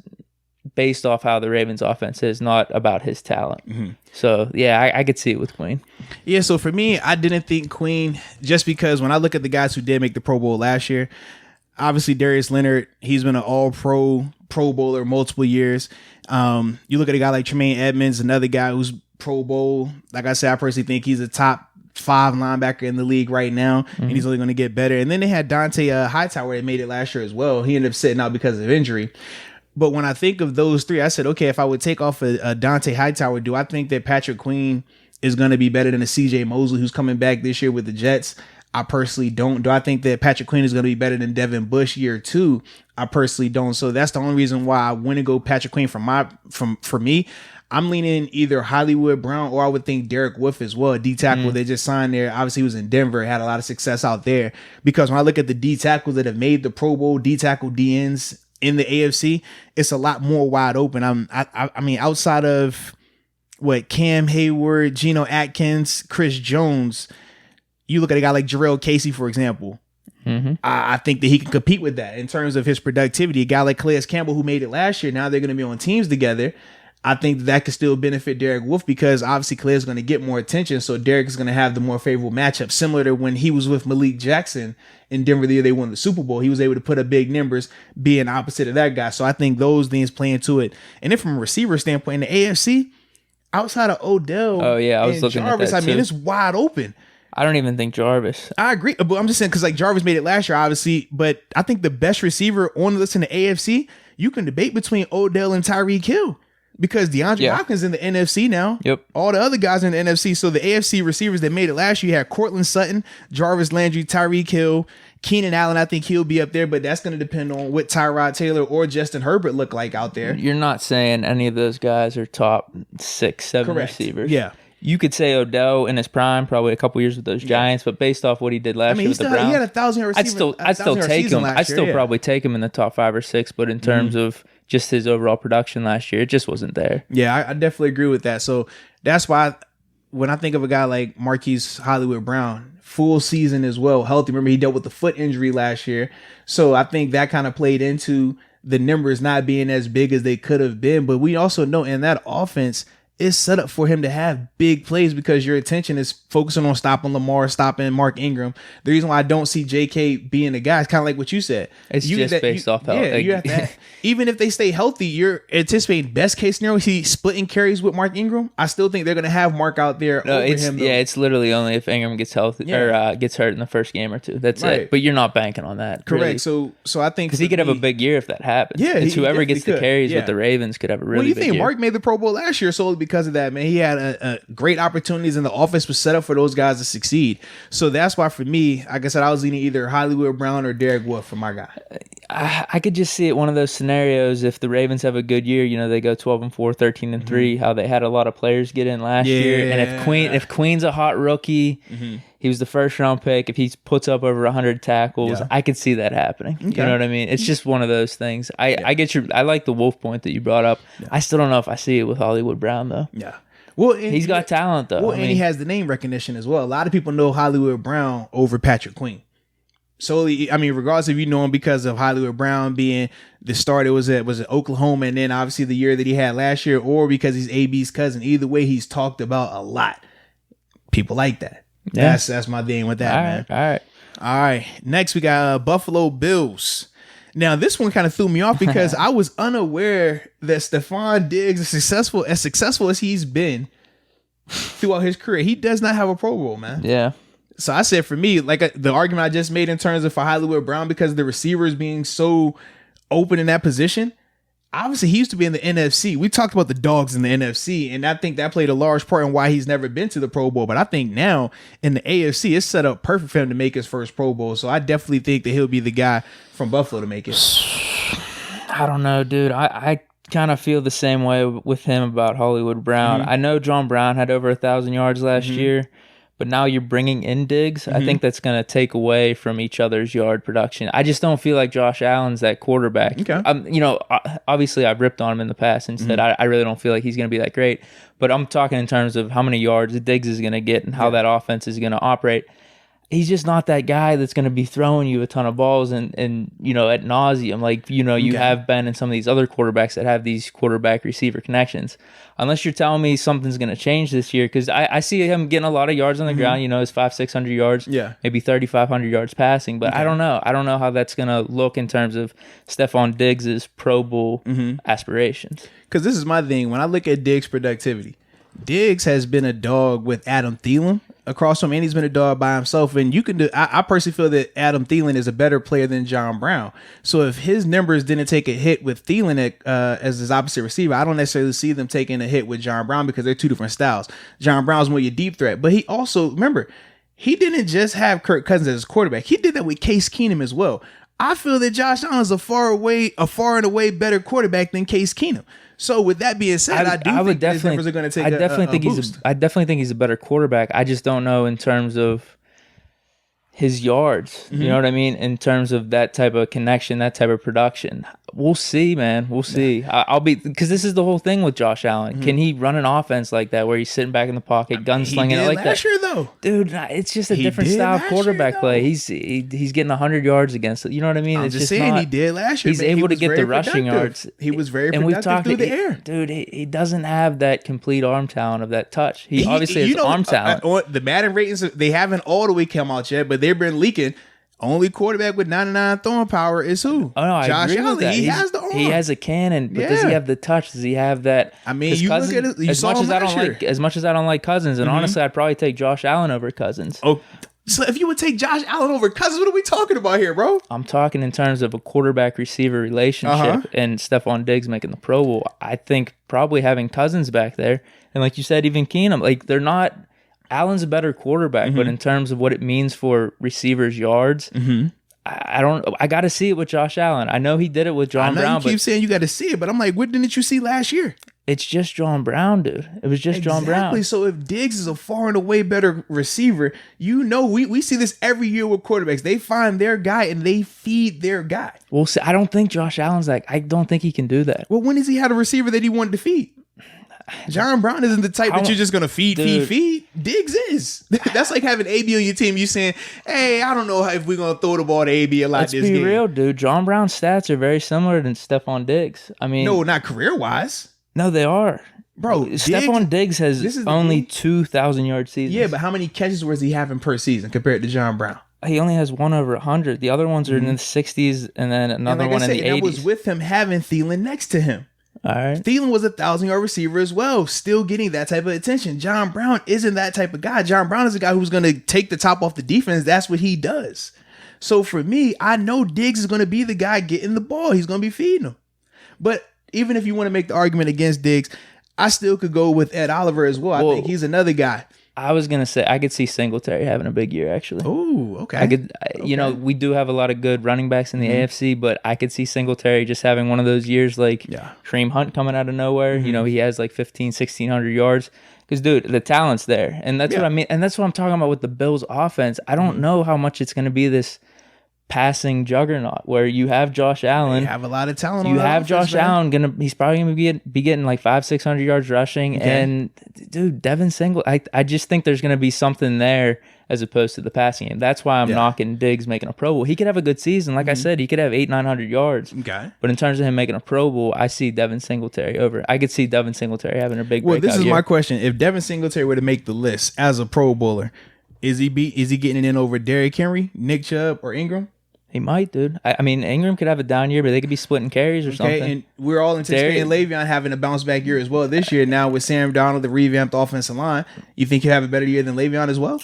Speaker 2: based off how the Ravens offense is, not about his talent. Mm-hmm. So, I could see it with Queen.
Speaker 1: Yeah, so for me, I didn't think Queen, just because when I look at the guys who did make the Pro Bowl last year, obviously Darius Leonard, he's been an all-pro Pro Bowler multiple years. You look at a guy like Tremaine Edmonds, another guy who's Pro Bowl. Like I said, I personally think he's a top 5 linebacker in the league right now, and he's only going to get better. And then they had Dante Hightower that made it last year as well. He ended up sitting out because of injury. But when I think of those three, I said, okay, if I would take off a Dante Hightower, do I think that Patrick Queen is going to be better than a CJ Mosley who's coming back this year with the Jets? I personally don't. Do I think that Patrick Queen is going to be better than Devin Bush year 2? I personally don't. So that's the only reason why I went to go Patrick Queen for me. I'm leaning either Hollywood Brown or I would think Derek Wolfe as well. D tackle they just signed there. Obviously, he was in Denver, had a lot of success out there. Because when I look at the D tackles that have made the Pro Bowl, D tackle DNs in the AFC, it's a lot more wide open. I mean, outside of Cam Hayward, Geno Atkins, Chris Jones, you look at a guy like Jarrell Casey, for example. Mm-hmm. I think that he can compete with that in terms of his productivity. A guy like Calais Campbell, who made it last year, now they're going to be on teams together. I think that could still benefit Derek Wolfe because obviously Calais is going to get more attention. So Derek is going to have the more favorable matchup, similar to when he was with Malik Jackson in Denver the year they won the Super Bowl. He was able to put up big numbers being opposite of that guy. So I think those things play into it. And then from a receiver standpoint, in the AFC, outside of Odell
Speaker 2: I was looking
Speaker 1: Jarvis,
Speaker 2: at that too.
Speaker 1: It's wide open.
Speaker 2: I don't even think Jarvis.
Speaker 1: I agree. But I'm just saying because Jarvis made it last year, obviously. But I think the best receiver on the list in the AFC, you can debate between Odell and Tyreek Hill. Because DeAndre Hopkins in the NFC now.
Speaker 2: Yep.
Speaker 1: All the other guys in the NFC. So the AFC receivers that made it last year, you had Cortland Sutton, Jarvis Landry, Tyreek Hill, Keenan Allen. I think he'll be up there, but that's going to depend on what Tyrod Taylor or Justin Herbert look like out there.
Speaker 2: You're not saying any of those guys are top 6, 7 receivers.
Speaker 1: Yeah.
Speaker 2: You could say Odell in his prime, probably a couple years with those Giants, but based off what he did last year with the Browns,
Speaker 1: he had 1,000 receivers.
Speaker 2: I'd still take him. I'd still probably take him in the top 5 or 6, but in terms of just his overall production last year, it just wasn't there.
Speaker 1: Yeah, I definitely agree with that. So that's why when I think of a guy like Marquise Hollywood Brown, full season as well, healthy. Remember, he dealt with the foot injury last year. So I think that kind of played into the numbers not being as big as they could have been. But we also know in that offense, is set up for him to have big plays because your attention is focusing on stopping Lamar, stopping Mark Ingram. The reason why I don't see JK being the guy is kind of like what you said.
Speaker 2: It's just based off health.
Speaker 1: Yeah, you have to even if they stay healthy, you're anticipating best case scenario, he's splitting carries with Mark Ingram. I still think they're going to have Mark out there over him. Though.
Speaker 2: Yeah, it's literally only if Ingram gets healthy or gets hurt in the first game or two. That's it. But you're not banking on that.
Speaker 1: Correct. Really. So I think
Speaker 2: because he could have a big year if that happens.
Speaker 1: Yeah,
Speaker 2: it's whoever gets the carries with the Ravens could have a really big year.
Speaker 1: Mark made the Pro Bowl last year solely because of that, man. He had a great opportunities and the offense was set up for those guys to succeed. So that's why for me, like I said, I was leaning either Hollywood Brown or Derek Wolfe for my guy.
Speaker 2: I could just see it one of those scenarios if the Ravens have a good year, they go 12-4, 13-3, how they had a lot of players get in last year. And if Queen's a hot rookie, he was the first round pick. If he puts up over 100 tackles, I could see that happening. Okay. You know what I mean? It's just one of those things. I get I like the Wolf point that you brought up. I still don't know if I see it with Hollywood Brown though.
Speaker 1: Yeah. Well,
Speaker 2: he's got talent though.
Speaker 1: Well, and he has the name recognition as well. A lot of people know Hollywood Brown over Patrick Queen. Solely, I mean, regardless if you know him because of Hollywood Brown being the starter was at Oklahoma, and then obviously the year that he had last year, or because he's AB's cousin. Either way, he's talked about a lot. People like that. Yeah. That's my thing with that, man. All right. Next, we got Buffalo Bills. Now, this one kind of threw me off because I was unaware that Stephon Diggs, as successful as he's been throughout his career, he does not have a Pro Bowl, man.
Speaker 2: Yeah.
Speaker 1: So I said for me, like the argument I just made in terms of for Hollywood Brown, because of the receivers being so open in that position, obviously he used to be in the NFC. We talked about the dogs in the NFC, and I think that played a large part in why he's never been to the Pro Bowl. But I think now in the AFC, it's set up perfect for him to make his first Pro Bowl. So I definitely think that he'll be the guy from Buffalo to make it.
Speaker 2: I don't know, dude. I kind of feel the same way with him about Hollywood Brown. I know John Brown had over 1,000 yards last year. But now you're bringing in Diggs. I think that's going to take away from each other's yard production. I just don't feel like Josh Allen's that quarterback. Okay. Obviously I've ripped on him in the past and said I really don't feel like he's going to be that great. But I'm talking in terms of how many yards Diggs is going to get and how that offense is going to operate. He's just not that guy that's going to be throwing you a ton of balls and ad nauseum. Like, you have been in some of these other quarterbacks that have these quarterback receiver connections. Unless you're telling me something's going to change this year, because I see him getting a lot of yards on the ground, his 500-600 yards, maybe 3,500 yards passing. But I don't know. I don't know how that's going to look in terms of Stephon Diggs' Pro Bowl aspirations. Because
Speaker 1: this is my thing. When I look at Diggs' productivity, Diggs has been a dog with Adam Thielen across from him, and he's been a dog by himself. And you can do. I personally feel that Adam Thielen is a better player than John Brown. So if his numbers didn't take a hit with Thielen as his opposite receiver, I don't necessarily see them taking a hit with John Brown because they're two different styles. John Brown's more your deep threat, but he also he didn't just have Kirk Cousins as his quarterback. He did that with Case Keenum as well. I feel that Josh Allen is a far and away better quarterback than Case Keenum. So with that being said, I think his numbers are going to take a boost.
Speaker 2: I definitely think he's a better quarterback. I just don't know in terms of his yards. You know what I mean? In terms of that type of connection, that type of production. We'll see, man. We'll see. I'll be, because this is the whole thing with Josh Allen. Can he run an offense like that where he's sitting back in the pocket, gunslinging it like that?
Speaker 1: Last year, though,
Speaker 2: dude, it's just a different style of quarterback play. He's getting 100 yards against it. You know what I mean?
Speaker 1: I'm just saying he did last year.
Speaker 2: He's able to get the rushing yards.
Speaker 1: He was very productive through the air,
Speaker 2: dude. He doesn't have that complete arm talent of that touch. He obviously has arm talent.
Speaker 1: The Madden ratings, they haven't all the way come out yet, but they've been leaking. Only quarterback with 99 throwing power is who?
Speaker 2: Oh no,
Speaker 1: Josh
Speaker 2: Allen.
Speaker 1: He has the arm.
Speaker 2: He has a cannon, but does he have the touch? Does he have that?
Speaker 1: I mean, you look at it. As much
Speaker 2: as I don't like Cousins, and honestly, I'd probably take Josh Allen over Cousins.
Speaker 1: Oh, so if you would take Josh Allen over Cousins, what are we talking about here, bro?
Speaker 2: I'm talking in terms of a quarterback-receiver relationship and Stephon Diggs making the Pro Bowl. I think probably having Cousins back there, and like you said, even Keenum, like they're not. Allen's a better quarterback, but in terms of what it means for receivers' yards. I got to see it with Josh Allen. I know he did it with John Brown.
Speaker 1: You keep saying you got to see it, but I'm like, what didn't you see last year?
Speaker 2: It's just John Brown, dude. It was just John Brown.
Speaker 1: Exactly. So if Diggs is a far and away better receiver, we see this every year with quarterbacks. They find their guy and they feed their guy.
Speaker 2: Well, see, I don't think Josh Allen's like, I don't think he can do that.
Speaker 1: Well, when has he had a receiver that he wanted to feed? John Brown isn't the type that you're just going to feed. Diggs is. That's like having AB on your team. You saying, hey, I don't know if we're going to throw the ball to AB a lot this game.
Speaker 2: Let's be real, dude. John Brown's stats are very similar to Stephon Diggs. I mean.
Speaker 1: No, not career-wise.
Speaker 2: No, they are.
Speaker 1: Bro,
Speaker 2: Stephon Diggs has only 2,000-yard seasons.
Speaker 1: Yeah, but how many catches was he having per season compared to John Brown?
Speaker 2: He only has one over 100. The other ones are in the 60s, and then another one in the 80s.
Speaker 1: That was with him having Thielen next to him.
Speaker 2: All right.
Speaker 1: Thielen was a 1,000-yard receiver as well, still getting that type of attention. John Brown isn't that type of guy. John Brown is a guy who's going to take the top off the defense. That's what he does. So for me, I know Diggs is going to be the guy getting the ball. He's going to be feeding him. But even if you want to make the argument against Diggs, I still could go with Ed Oliver as well. I think he's another guy.
Speaker 2: I was going to say, I could see Singletary having a big year, actually.
Speaker 1: Oh, okay.
Speaker 2: You know, we do have a lot of good running backs in the AFC, but I could see Singletary just having one of those years like Kareem Hunt coming out of nowhere. You know, he has like 1,600 yards. Because, dude, the talent's there. And that's what I mean. And that's what I'm talking about with the Bills offense. I don't know how much it's going to be this passing juggernaut where you have Josh Allen.
Speaker 1: You have a lot of talent.
Speaker 2: You have Josh Allen he's probably gonna be getting like 500-600 yards rushing. And dude, Devin I just think there's gonna be something there as opposed to the passing game. That's why I'm knocking Diggs making a Pro Bowl. He could have a good season, like I said, he could have 800-900 yards.
Speaker 1: Okay,
Speaker 2: but in terms of him making a Pro Bowl, I see Devin Singletary over. I could see Devin Singletary having a big.
Speaker 1: Well, this is my question: if Devin Singletary were to make the list as a Pro Bowler, is he getting it in over Derrick Henry, Nick Chubb, or Ingram?
Speaker 2: He might, dude. I mean, Ingram could have a down year, but they could be splitting carries or something.
Speaker 1: And we're all anticipating Le'Veon having a bounce back year as well this year. Now with Sam Darnold, the revamped offensive line, you think he'll have a better year than Le'Veon as well?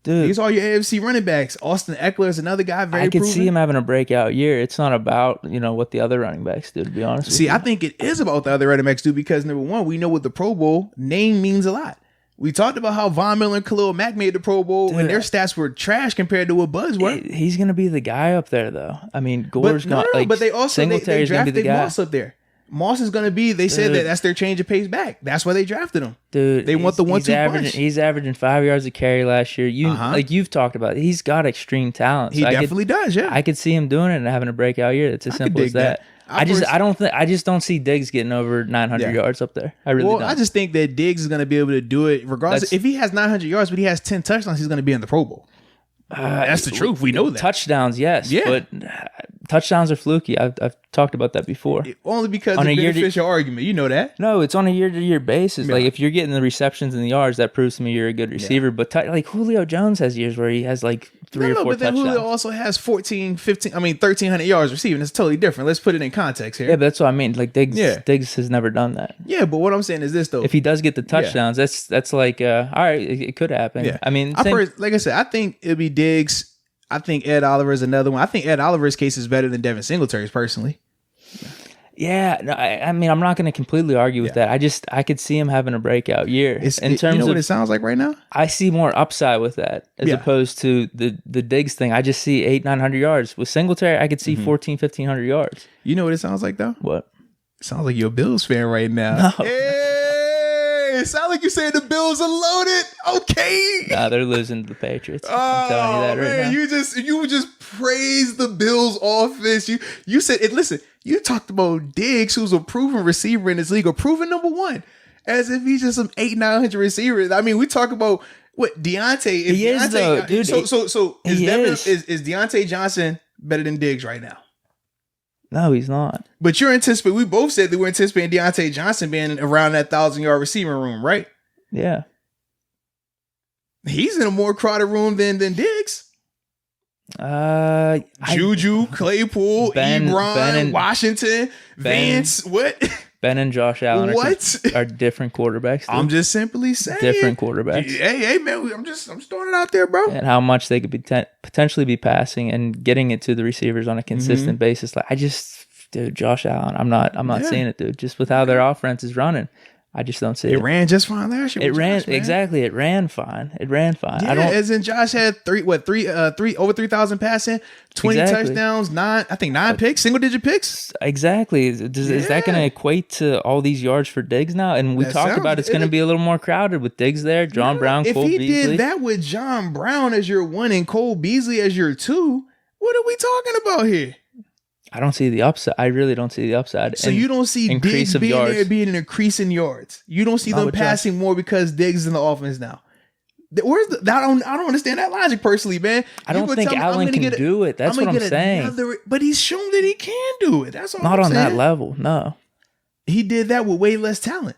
Speaker 2: Dude,
Speaker 1: these are your AFC running backs. Austin Eckler is another guy. I could
Speaker 2: see him having a breakout year. It's not about what the other running backs do. To be honest, with you.
Speaker 1: I think it is about the other running backs do because number one, we know what the Pro Bowl name means a lot. We talked about how Von Miller and Khalil Mack made the Pro Bowl and their stats were trash compared to what Buzz were.
Speaker 2: He's going to be the guy up there, though. I mean, Gore's not.
Speaker 1: But they also they drafted Moss up there. Moss is going to be. They said that's their change of pace back. That's why they drafted him.
Speaker 2: Dude,
Speaker 1: they want the 1-2 punch.
Speaker 2: He's averaging 5 yards a carry last year. You've talked about it. He's got extreme talent.
Speaker 1: He definitely does. Yeah,
Speaker 2: I could see him doing it and having a breakout year. It's as simple as that. I just don't see Diggs getting over 900 yards up there. I really don't.
Speaker 1: I just think that Diggs is going to be able to do it regardless. If he has 900 yards, but he has 10 touchdowns, he's going to be in the Pro Bowl. That's the truth. We know that.
Speaker 2: Touchdowns, yes. Yeah. But touchdowns are fluky. I've talked about that before.
Speaker 1: Only because of the beneficial argument. You know that.
Speaker 2: No, it's on a year-to-year basis. Yeah. Like, if you're getting the receptions and the yards, that proves to me you're a good receiver. Yeah. But like Julio Jones has years where he has like 3 or 4 touchdowns. But then Julio
Speaker 1: also has 1,300 yards receiving. It's totally different. Let's put it in context here.
Speaker 2: Yeah, but that's what I mean. Like, Diggs has never done that.
Speaker 1: Yeah, but what I'm saying is this, though.
Speaker 2: If he does get the touchdowns, that's like, all right, it could happen. Yeah. I mean,
Speaker 1: like I said, I think it'll be Diggs. I think Ed Oliver is another one. I think Ed Oliver's case is better than Devin Singletary's personally.
Speaker 2: Yeah, no, I mean, I'm not going to completely argue with that. I could see him having a breakout year.
Speaker 1: You know what it sounds like right now?
Speaker 2: I see more upside with that as opposed to the Diggs thing. I just see 800-900 yards. With Singletary, I could see 1,400-1,500 yards.
Speaker 1: You know what it sounds like though?
Speaker 2: What?
Speaker 1: It sounds like you're a Bills fan right now.
Speaker 2: No.
Speaker 1: It sounds like you saying the Bills are loaded. Okay.
Speaker 2: Nah, they're losing to the Patriots. I'm telling you that right now.
Speaker 1: You just praised the Bills offense. You said it. Listen, you talked about Diggs, who's a proven receiver in this league, a proven number one, as if he's just some 800-900 receivers. I mean, we talk about what Deontay.
Speaker 2: He is though, dude.
Speaker 1: So is Deontay Johnson better than Diggs right now?
Speaker 2: No, he's not.
Speaker 1: But we both said that we're anticipating Deontay Johnson being around that 1,000-yard receiving room, right?
Speaker 2: Yeah.
Speaker 1: He's in a more crowded room than Diggs. Juju, Claypool, Ebron, Washington, Vance, what?
Speaker 2: Ben and Josh Allen are different quarterbacks. Dude.
Speaker 1: I'm just simply saying.
Speaker 2: Different quarterbacks.
Speaker 1: Hey, man, I'm throwing it out there, bro.
Speaker 2: And how much they could potentially be passing and getting it to the receivers on a consistent basis. Like, dude, Josh Allen, I'm not seeing it, dude. Just with how their offense is running. I just don't see it.
Speaker 1: It ran just fine last year.
Speaker 2: Exactly. It ran fine.
Speaker 1: Yeah, as in Josh had over 3,000 passing, 20 touchdowns, 9 picks, single-digit picks.
Speaker 2: Exactly. Is that going to equate to all these yards for Diggs now? And we talked about it's going to be a little more crowded with Diggs there, John Brown, Cole Beasley.
Speaker 1: If he did that with John Brown as your 1 and Cole Beasley as your 2, what are we talking about here?
Speaker 2: I don't see the upside. I really don't see the upside.
Speaker 1: So you don't see Diggs being an increase in yards. You don't see them passing more because Diggs is in the offense now. I don't understand that logic personally, man.
Speaker 2: I don't think Allen can do it. That's what I'm saying.
Speaker 1: But he's shown that he can do it. That's all.
Speaker 2: Not on that level. No.
Speaker 1: He did that with way less talent.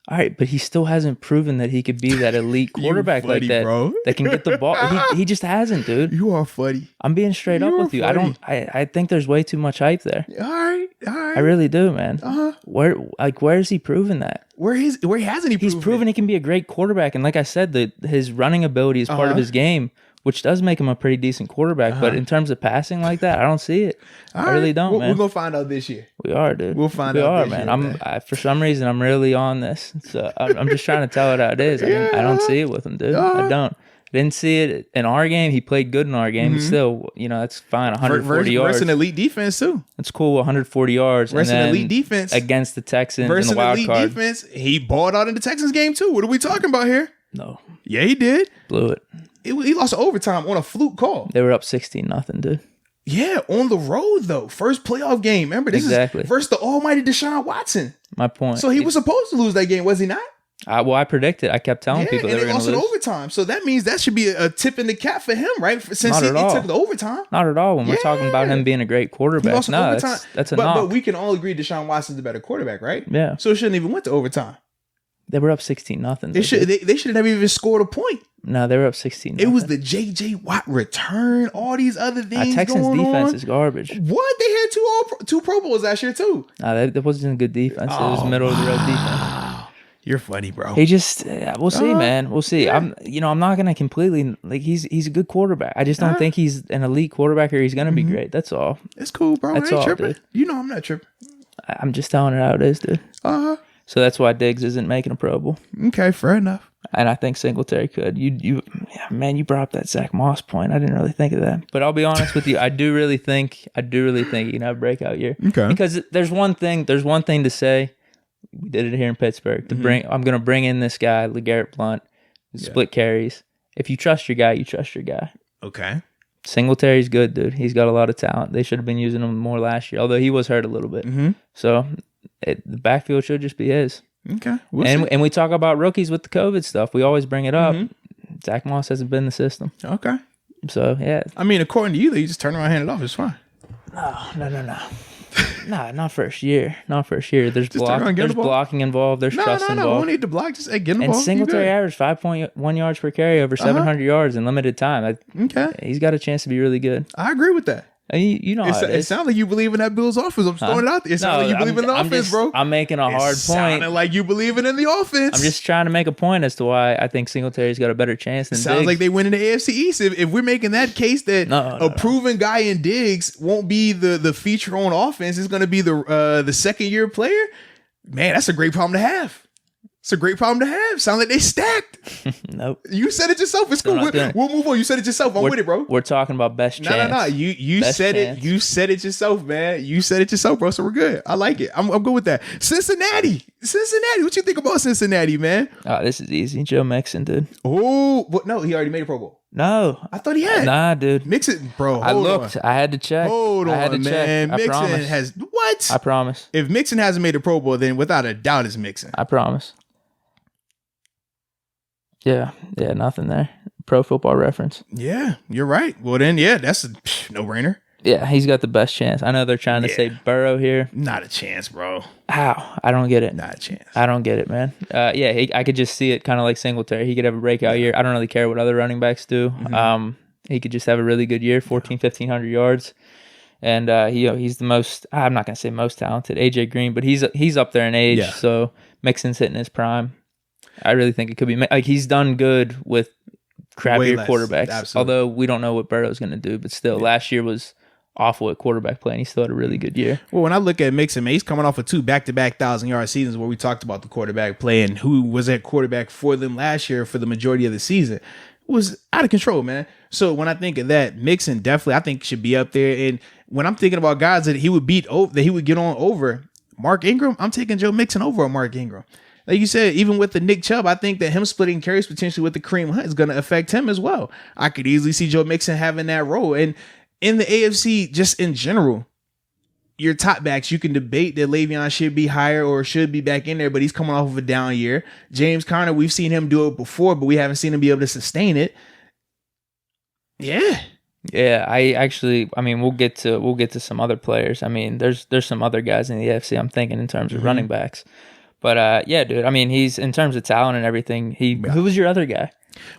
Speaker 2: All right, but he still hasn't proven that he could be that elite quarterback
Speaker 1: funny,
Speaker 2: like that,
Speaker 1: bro.
Speaker 2: that can get the ball. He just hasn't, dude.
Speaker 1: You are funny.
Speaker 2: I'm being straight up with you.
Speaker 1: Funny.
Speaker 2: I think there's way too much hype there.
Speaker 1: All right.
Speaker 2: I really do, man. Where is he proving that?
Speaker 1: Where hasn't he proven?
Speaker 2: He's proven he can be a great quarterback, and like I said, his running ability is part of his game, which does make him a pretty decent quarterback. But in terms of passing like that, I don't see it. I really don't, man.
Speaker 1: We're gonna find out this year.
Speaker 2: We are, dude.
Speaker 1: We'll find out.
Speaker 2: We are, man. For some reason, I'm really on this. So I'm just trying to tell it how it is. I don't see it with him, dude. I don't. Didn't see it in our game. He played good in our game. But still, that's fine. 140 yards.
Speaker 1: Versus an elite defense, too.
Speaker 2: That's cool. 140 yards.
Speaker 1: Versus an elite defense.
Speaker 2: Against the Texans in the wild
Speaker 1: elite
Speaker 2: card.
Speaker 1: Defense, he balled out in the Texans game, too. What are we talking about here?
Speaker 2: No.
Speaker 1: Yeah, he did.
Speaker 2: Blew it.
Speaker 1: He lost overtime on a fluke call.
Speaker 2: They were up 16-0, dude.
Speaker 1: Yeah, on the road, though. First playoff game. Remember, this is versus the almighty Deshaun Watson.
Speaker 2: My point.
Speaker 1: So he was supposed to lose that game, was he not?
Speaker 2: I predicted. I kept telling people they were going to lose.
Speaker 1: And they lost in overtime. So that means that should be a tip in the cap for him, right? Since he took the overtime.
Speaker 2: Not at all. When we're talking about him being a great quarterback. No, that's a knock.
Speaker 1: But we can all agree Deshaun Watson's the better quarterback, right?
Speaker 2: Yeah.
Speaker 1: So it shouldn't even went to overtime.
Speaker 2: They were up 16-0.
Speaker 1: They should have even scored a point.
Speaker 2: No, they were up 16-0.
Speaker 1: It was the J.J. Watt return, all these other things
Speaker 2: Texans
Speaker 1: going
Speaker 2: defense
Speaker 1: on.
Speaker 2: Is garbage.
Speaker 1: What? They had two Pro Bowls last year, too.
Speaker 2: No, that wasn't a good defense. It was middle of the road defense.
Speaker 1: You're funny, bro.
Speaker 2: He just, we'll see, man. We'll see. Yeah. I'm not going to completely, he's a good quarterback. I just don't think he's an elite quarterback or he's going to be great. That's all.
Speaker 1: It's cool, bro.
Speaker 2: That's
Speaker 1: I ain't
Speaker 2: all,
Speaker 1: tripping.
Speaker 2: Dude.
Speaker 1: I'm not tripping.
Speaker 2: I'm just telling it how it is, dude. So that's why Diggs isn't making a Pro Bowl.
Speaker 1: Okay, fair enough.
Speaker 2: And I think Singletary could. You brought up that Zach Moss point. I didn't really think of that. But I'll be honest with you. I do really think he can have a breakout year.
Speaker 1: Okay.
Speaker 2: Because there's one thing to say. We did it here in Pittsburgh. I'm going to bring in this guy, LeGarrette Blount, split carries. If you trust your guy, you trust your guy.
Speaker 1: Okay.
Speaker 2: Singletary's good, dude. He's got a lot of talent. They should have been using him more last year, although he was hurt a little bit. So the backfield should just be his.
Speaker 1: Okay.
Speaker 2: And we talk about rookies with the COVID stuff. We always bring it up. Zach Moss hasn't been in the system.
Speaker 1: Okay.
Speaker 2: So, yeah.
Speaker 1: I mean, according to you, you just turn around and hand it off. It's fine.
Speaker 2: No. Nah, not first year. There's blocking involved. There's trust involved.
Speaker 1: No. We don't need to block. Just get involved.
Speaker 2: And Singletary averaged 5.1 yards per carry over 700 yards in limited time. He's got a chance to be really good.
Speaker 1: I agree with that.
Speaker 2: You know how
Speaker 1: it sounds like you believe in that Bills offense. I'm throwing it out there. It sounds like you believe in the offense, bro.
Speaker 2: I'm making a hard point.
Speaker 1: Sounded like you believe in the offense.
Speaker 2: I'm just trying to make a point as to why I think Singletary's got a better chance than
Speaker 1: Sounds
Speaker 2: Diggs.
Speaker 1: like they win in the AFC East. If we're making that case that a proven guy in Diggs won't be the feature on offense, it's going to be the second year player. Man, that's a great problem to have. It's a great problem to have. Sound like they stacked.
Speaker 2: Nope.
Speaker 1: You said it yourself. It's cool. We'll move on. You said it yourself. I'm with it, bro.
Speaker 2: We're talking about best chance.
Speaker 1: No. You said it. You said it yourself, man. You said it yourself, bro. So we're good. I like it. I'm good with that. Cincinnati. What you think about Cincinnati, man?
Speaker 2: Oh, this is easy. Joe Mixon, dude.
Speaker 1: Oh, but no, he already made a Pro Bowl.
Speaker 2: No.
Speaker 1: I thought he had.
Speaker 2: Nah, dude.
Speaker 1: Mixon, bro.
Speaker 2: I looked. I had to check.
Speaker 1: Hold on, man. Mixon has what?
Speaker 2: I promise.
Speaker 1: If Mixon hasn't made a Pro Bowl, then without a doubt it's Mixon.
Speaker 2: I promise. Yeah, nothing there. Pro Football Reference.
Speaker 1: Yeah, you're right. Well, then, that's a no-brainer.
Speaker 2: Yeah, he's got the best chance. I know they're trying to say Burrow here.
Speaker 1: Not a chance, bro.
Speaker 2: How? I don't get it.
Speaker 1: Not a chance.
Speaker 2: I don't get it, man. I could just see it kind of like Singletary. He could have a breakout year. I don't really care what other running backs do. He could just have a really good year, 1,500 yards. And he's the most, I'm not going to say most talented, AJ Green, but he's up there in age. So Mixon's hitting his prime. I really think it could be like he's done good with crappier quarterbacks. Absolutely. Although we don't know what Burrow's going to do, but still, last year was awful at quarterback play, and he still had a really good year.
Speaker 1: Well, when I look at Mixon, he's coming off of 2 back-to-back 1,000-yard seasons where we talked about the quarterback play and who was at quarterback for them last year for the majority of the season. It was out of control, man. So when I think of that, Mixon definitely I think should be up there. And when I'm thinking about guys that he would beat over, that he would get on over Mark Ingram, I'm taking Joe Mixon over on Mark Ingram. Like you said, even with the Nick Chubb, I think that him splitting carries potentially with the Kareem Hunt is going to affect him as well. I could easily see Joe Mixon having that role. And in the AFC, just in general, your top backs, you can debate that Le'Veon should be higher or should be back in there, but he's coming off of a down year. James Conner, we've seen him do it before, but we haven't seen him be able to sustain it. Yeah.
Speaker 2: Yeah, we'll get to some other players. I mean, there's some other guys in the AFC I'm thinking in terms of running backs. But yeah, dude. I mean, he's in terms of talent and everything. Who was your other guy?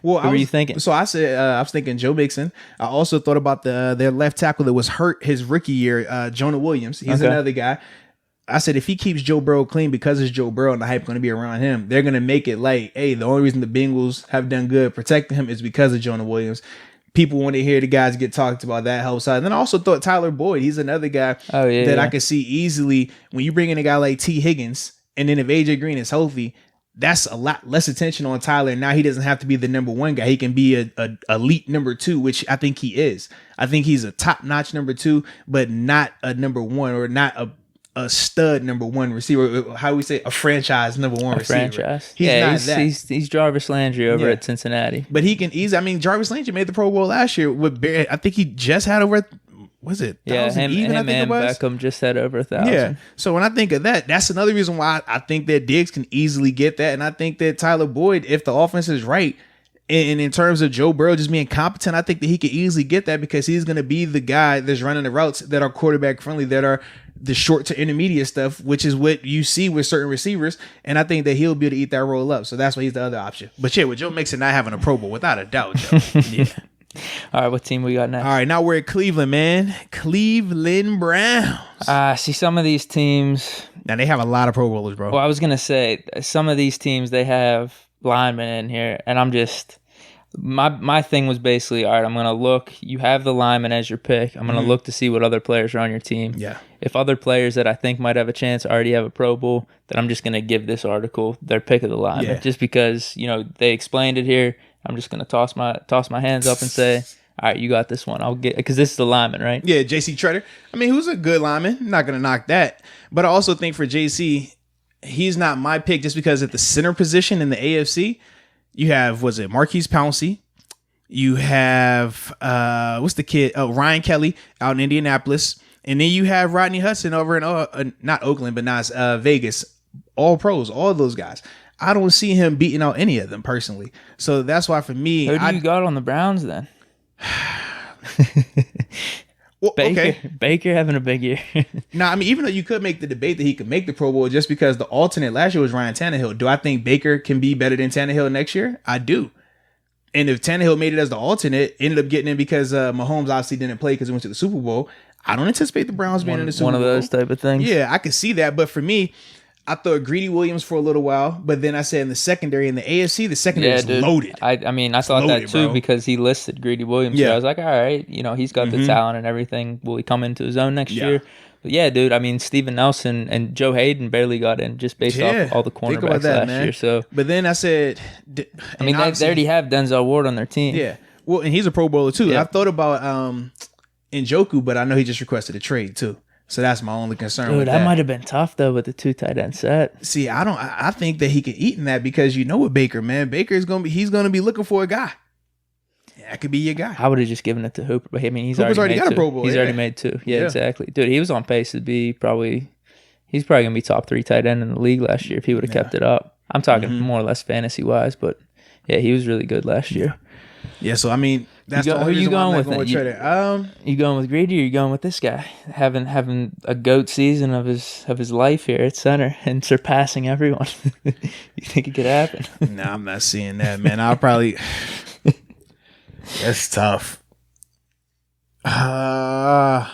Speaker 1: Well,
Speaker 2: who were you thinking?
Speaker 1: So I said I was thinking Joe Mixon. I also thought about their left tackle that was hurt his rookie year, Jonah Williams. He's another guy. I said if he keeps Joe Burrow clean, because it's Joe Burrow and the hype going to be around him, they're going to make it like, hey, the only reason the Bengals have done good protecting him is because of Jonah Williams. People want to hear the guys get talked about. That helps out. And then I also thought Tyler Boyd, he's another guy I could see easily when you bring in a guy like T. Higgins, and then if AJ Green is healthy, that's a lot less attention on Tyler. Now he doesn't have to be the number one guy. He can be a elite number two, which I think he is. I think he's a top-notch number two, but not a number one, or not a stud number one receiver. How we say a franchise number one receiver.
Speaker 2: Franchise.
Speaker 1: He's not that.
Speaker 2: He's Jarvis Landry over at Cincinnati.
Speaker 1: But he can easily. I mean, Jarvis Landry made the Pro Bowl last year with Barry. I think he just had over. Was it?
Speaker 2: Him and Beckham just had over 1,000.
Speaker 1: Yeah. So when I think of that, that's another reason why I think that Diggs can easily get that, and I think that Tyler Boyd, if the offense is right, and in terms of Joe Burrow just being competent, I think that he could easily get that, because he's going to be the guy that's running the routes that are quarterback friendly, that are the short to intermediate stuff, which is what you see with certain receivers. And I think that he'll be able to eat that role up. So that's why he's the other option. But yeah, with Joe Mixon not having a Pro Bowl, without a doubt, Joe. Yeah.
Speaker 2: All right, what team we got next?
Speaker 1: All right, now we're at Cleveland, man. Cleveland Browns.
Speaker 2: See, some of these teams.
Speaker 1: Now they have a lot of Pro Bowlers, bro.
Speaker 2: Well, I was gonna say some of these teams, they have linemen in here, and I'm just. My thing was basically, all right, I'm going to look. You have the lineman as your pick. I'm going to look to see what other players are on your team.
Speaker 1: Yeah.
Speaker 2: If other players that I think might have a chance already have a Pro Bowl, then I'm just going to give this article their pick of the lineman. Yeah. Just because, they explained it here. I'm just going to toss my hands up and say, all right, you got this one. I'll get, because this is the lineman, right?
Speaker 1: Yeah, J.C. Treader. I mean, who's a good lineman. I'm not going to knock that. But I also think for J.C., he's not my pick just because at the center position in the AFC, you have, Marquise Pouncey. You have, what's the kid? Oh, Ryan Kelly out in Indianapolis. And then you have Rodney Hudson over in, not Oakland, but not Vegas. All pros, all of those guys. I don't see him beating out any of them personally. So that's why for me.
Speaker 2: Who do you got on the Browns then?
Speaker 1: Well,
Speaker 2: Baker having a big year.
Speaker 1: I mean, even though you could make the debate that he could make the Pro Bowl just because the alternate last year was Ryan Tannehill. Do I think Baker can be better than Tannehill next year? I do. And if Tannehill made it as the alternate, ended up getting in because Mahomes obviously didn't play because he went to the Super Bowl, I don't anticipate the Browns being in the Super Bowl.
Speaker 2: One of those type of things.
Speaker 1: Yeah, I could see that. But for me, I thought Greedy Williams for a little while, but then I said in the secondary, in the AFC, the secondary is loaded.
Speaker 2: I thought that too, bro. Because he listed Greedy Williams. Yeah. So I was like, all right, he's got the talent and everything. Will he come into his own next year? But yeah, dude, I mean, Steven Nelson and Joe Hayden barely got in just based off all the cornerbacks last year. So,
Speaker 1: but then I said,
Speaker 2: they already have Denzel Ward on their team.
Speaker 1: Yeah. Well, and he's a Pro Bowler too. Yeah. I thought about Njoku, but I know he just requested a trade too. So that's my only concern.
Speaker 2: Dude, that might have been tough though with the 2 tight end set.
Speaker 1: See, I think that he can eat in that because with Baker, man, Baker he's gonna be looking for a guy. That could be your guy.
Speaker 2: I would have just given it to Hooper, but I mean,
Speaker 1: Hooper's already got a Pro Bowl.
Speaker 2: He's already made 2. Yeah, exactly. Dude, he was on pace to be he's probably gonna be top 3 tight end in the league last year if he would have kept it up. I'm talking more or less fantasy wise, but yeah, he was really good last year.
Speaker 1: Yeah, so I mean, that's the only reason why I'm not going with Trader.
Speaker 2: You going with Greedy or you going with this guy having a GOAT season of his life here at center and surpassing everyone? You think it could happen?
Speaker 1: Nah, I'm not seeing that, man. I'll probably. That's tough. I'll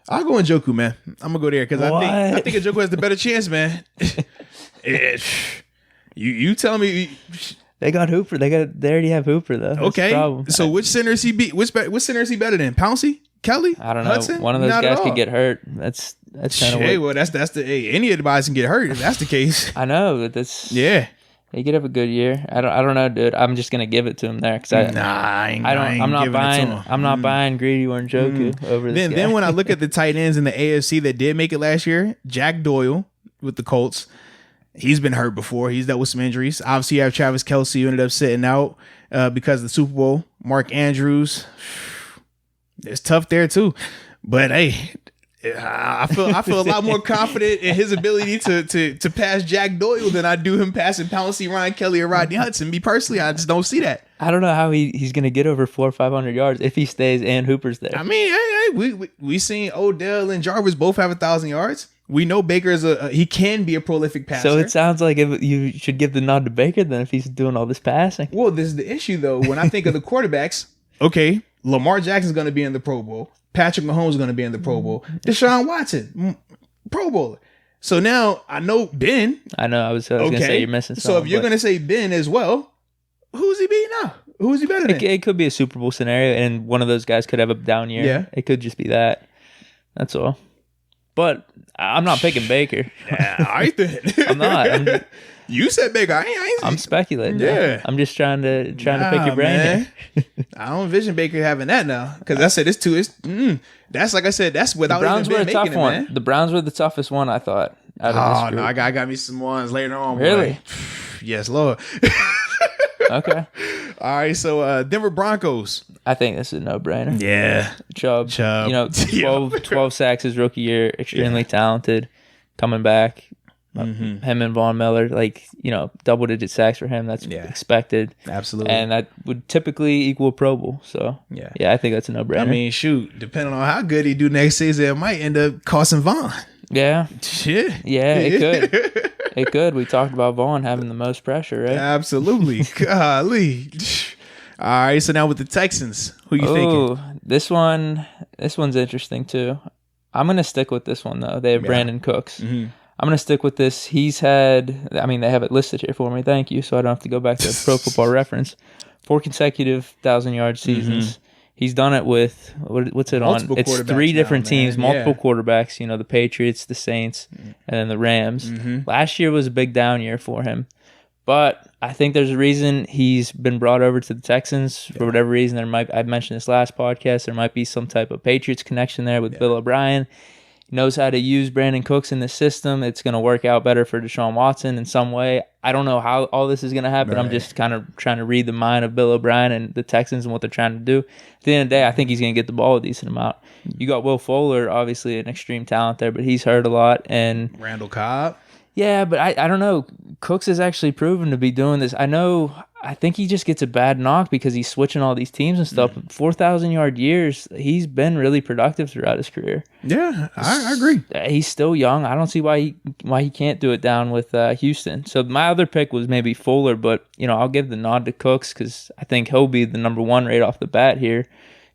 Speaker 1: go Njoku, man. I'm gonna go there because I think Njoku has the better chance, man. You tell me.
Speaker 2: They got Hooper. They already have Hooper though. That's
Speaker 1: okay. So which center is he which center is he better than? Pouncey? Kelly?
Speaker 2: I don't know.
Speaker 1: Hudson?
Speaker 2: One of those guys could get hurt. That's kind of
Speaker 1: any of the guys can get hurt if that's the case.
Speaker 2: I know that's He could have a good year. I don't know, dude. I'm just gonna give it to him there because I'm not buying Greedy or Njoku over this guy.
Speaker 1: Then when I look at the tight ends in the AFC that did make it last year, Jack Doyle with the Colts, he's been hurt before. He's dealt with some injuries. Obviously, you have Travis Kelce, who ended up sitting out because of the Super Bowl. Mark Andrews, it's tough there too. But hey, I feel a lot more confident in his ability to pass Jack Doyle than I do him passing Pouncey, Ryan Kelly, or Rodney Hudson. Me personally, I just don't see that.
Speaker 2: I don't know how he's going to get over 400 or 500 yards if he stays and Hooper's there.
Speaker 1: I mean, we seen Odell and Jarvis both have 1,000 yards. We know Baker he can be a prolific passer.
Speaker 2: So it sounds like you should give the nod to Baker then if he's doing all this passing.
Speaker 1: Well, this is the issue though. When I think of the quarterbacks, okay, Lamar Jackson's going to be in the Pro Bowl. Patrick Mahomes is going to be in the Pro Bowl. Deshaun Watson, Pro Bowler. So now I know Ben.
Speaker 2: I know. I was going to say you're missing something.
Speaker 1: So if you're going to say Ben as well, who's he beating now? Who's he better than?
Speaker 2: It could be a Super Bowl scenario, and one of those guys could have a down year. Yeah. It could just be that. That's all. But I'm not picking Baker.
Speaker 1: Yeah, all right then.
Speaker 2: I'm not.
Speaker 1: You said Baker.
Speaker 2: I'm speculating. Yeah. I'm just trying to pick your brain.
Speaker 1: I don't envision Baker having that now. Because I said it's two. That's like I said, that's without
Speaker 2: even
Speaker 1: Ben making
Speaker 2: tough one.
Speaker 1: Man.
Speaker 2: The Browns were the toughest one, I thought. Out of
Speaker 1: no, I got me some ones later on.
Speaker 2: Really?
Speaker 1: Boy. Yes, Lord.
Speaker 2: Okay.
Speaker 1: All right, so Denver Broncos.
Speaker 2: I think this is a no-brainer.
Speaker 1: Yeah.
Speaker 2: Chubb. You know, 12 sacks his rookie year. Extremely talented. Coming back. Him and Von Miller, double-digit sacks for him. That's expected.
Speaker 1: Absolutely.
Speaker 2: And that would typically equal Pro Bowl. So, I think that's a no-brainer.
Speaker 1: I mean, shoot, depending on how good he do next season, it might end up costing Von.
Speaker 2: Yeah.
Speaker 1: Shit.
Speaker 2: Yeah, it could. It could. We talked about Vaughn having the most pressure, right?
Speaker 1: Absolutely. Golly. All right, so now with the Texans, who you thinking?
Speaker 2: This one's interesting too. I'm going to stick with this one, though. They have Brandon Cooks. Mm-hmm. I'm going to stick with this. They have it listed here for me. Thank you. So I don't have to go back to Pro Football Reference. 4 consecutive 1,000-yard seasons. Mm-hmm. He's done it with, what's it multiple on? It's 3 different teams, multiple quarterbacks, the Patriots, the Saints, and then the Rams. Mm-hmm. Last year was a big down year for him. But I think there's a reason he's been brought over to the Texans. For whatever reason, I mentioned this last podcast, there might be some type of Patriots connection there with Bill O'Brien. He knows how to use Brandon Cooks in the system. It's going to work out better for Deshaun Watson in some way. I don't know how all this is going to happen. Right. I'm just kind of trying to read the mind of Bill O'Brien and the Texans and what they're trying to do. At the end of the day, I think he's going to get the ball a decent amount. You got Will Fuller, obviously an extreme talent there, but he's hurt a lot. And
Speaker 1: Randall Cobb.
Speaker 2: Yeah, but I don't know. Cooks has actually proven to be doing this. I think he just gets a bad knock because he's switching all these teams and stuff. 4,000-yard years, he's been really productive throughout his career.
Speaker 1: Yeah, I agree.
Speaker 2: He's still young. I don't see why he can't do it down with Houston. So my other pick was maybe Fuller, but I'll give the nod to Cooks because I think he'll be the number one right off the bat here,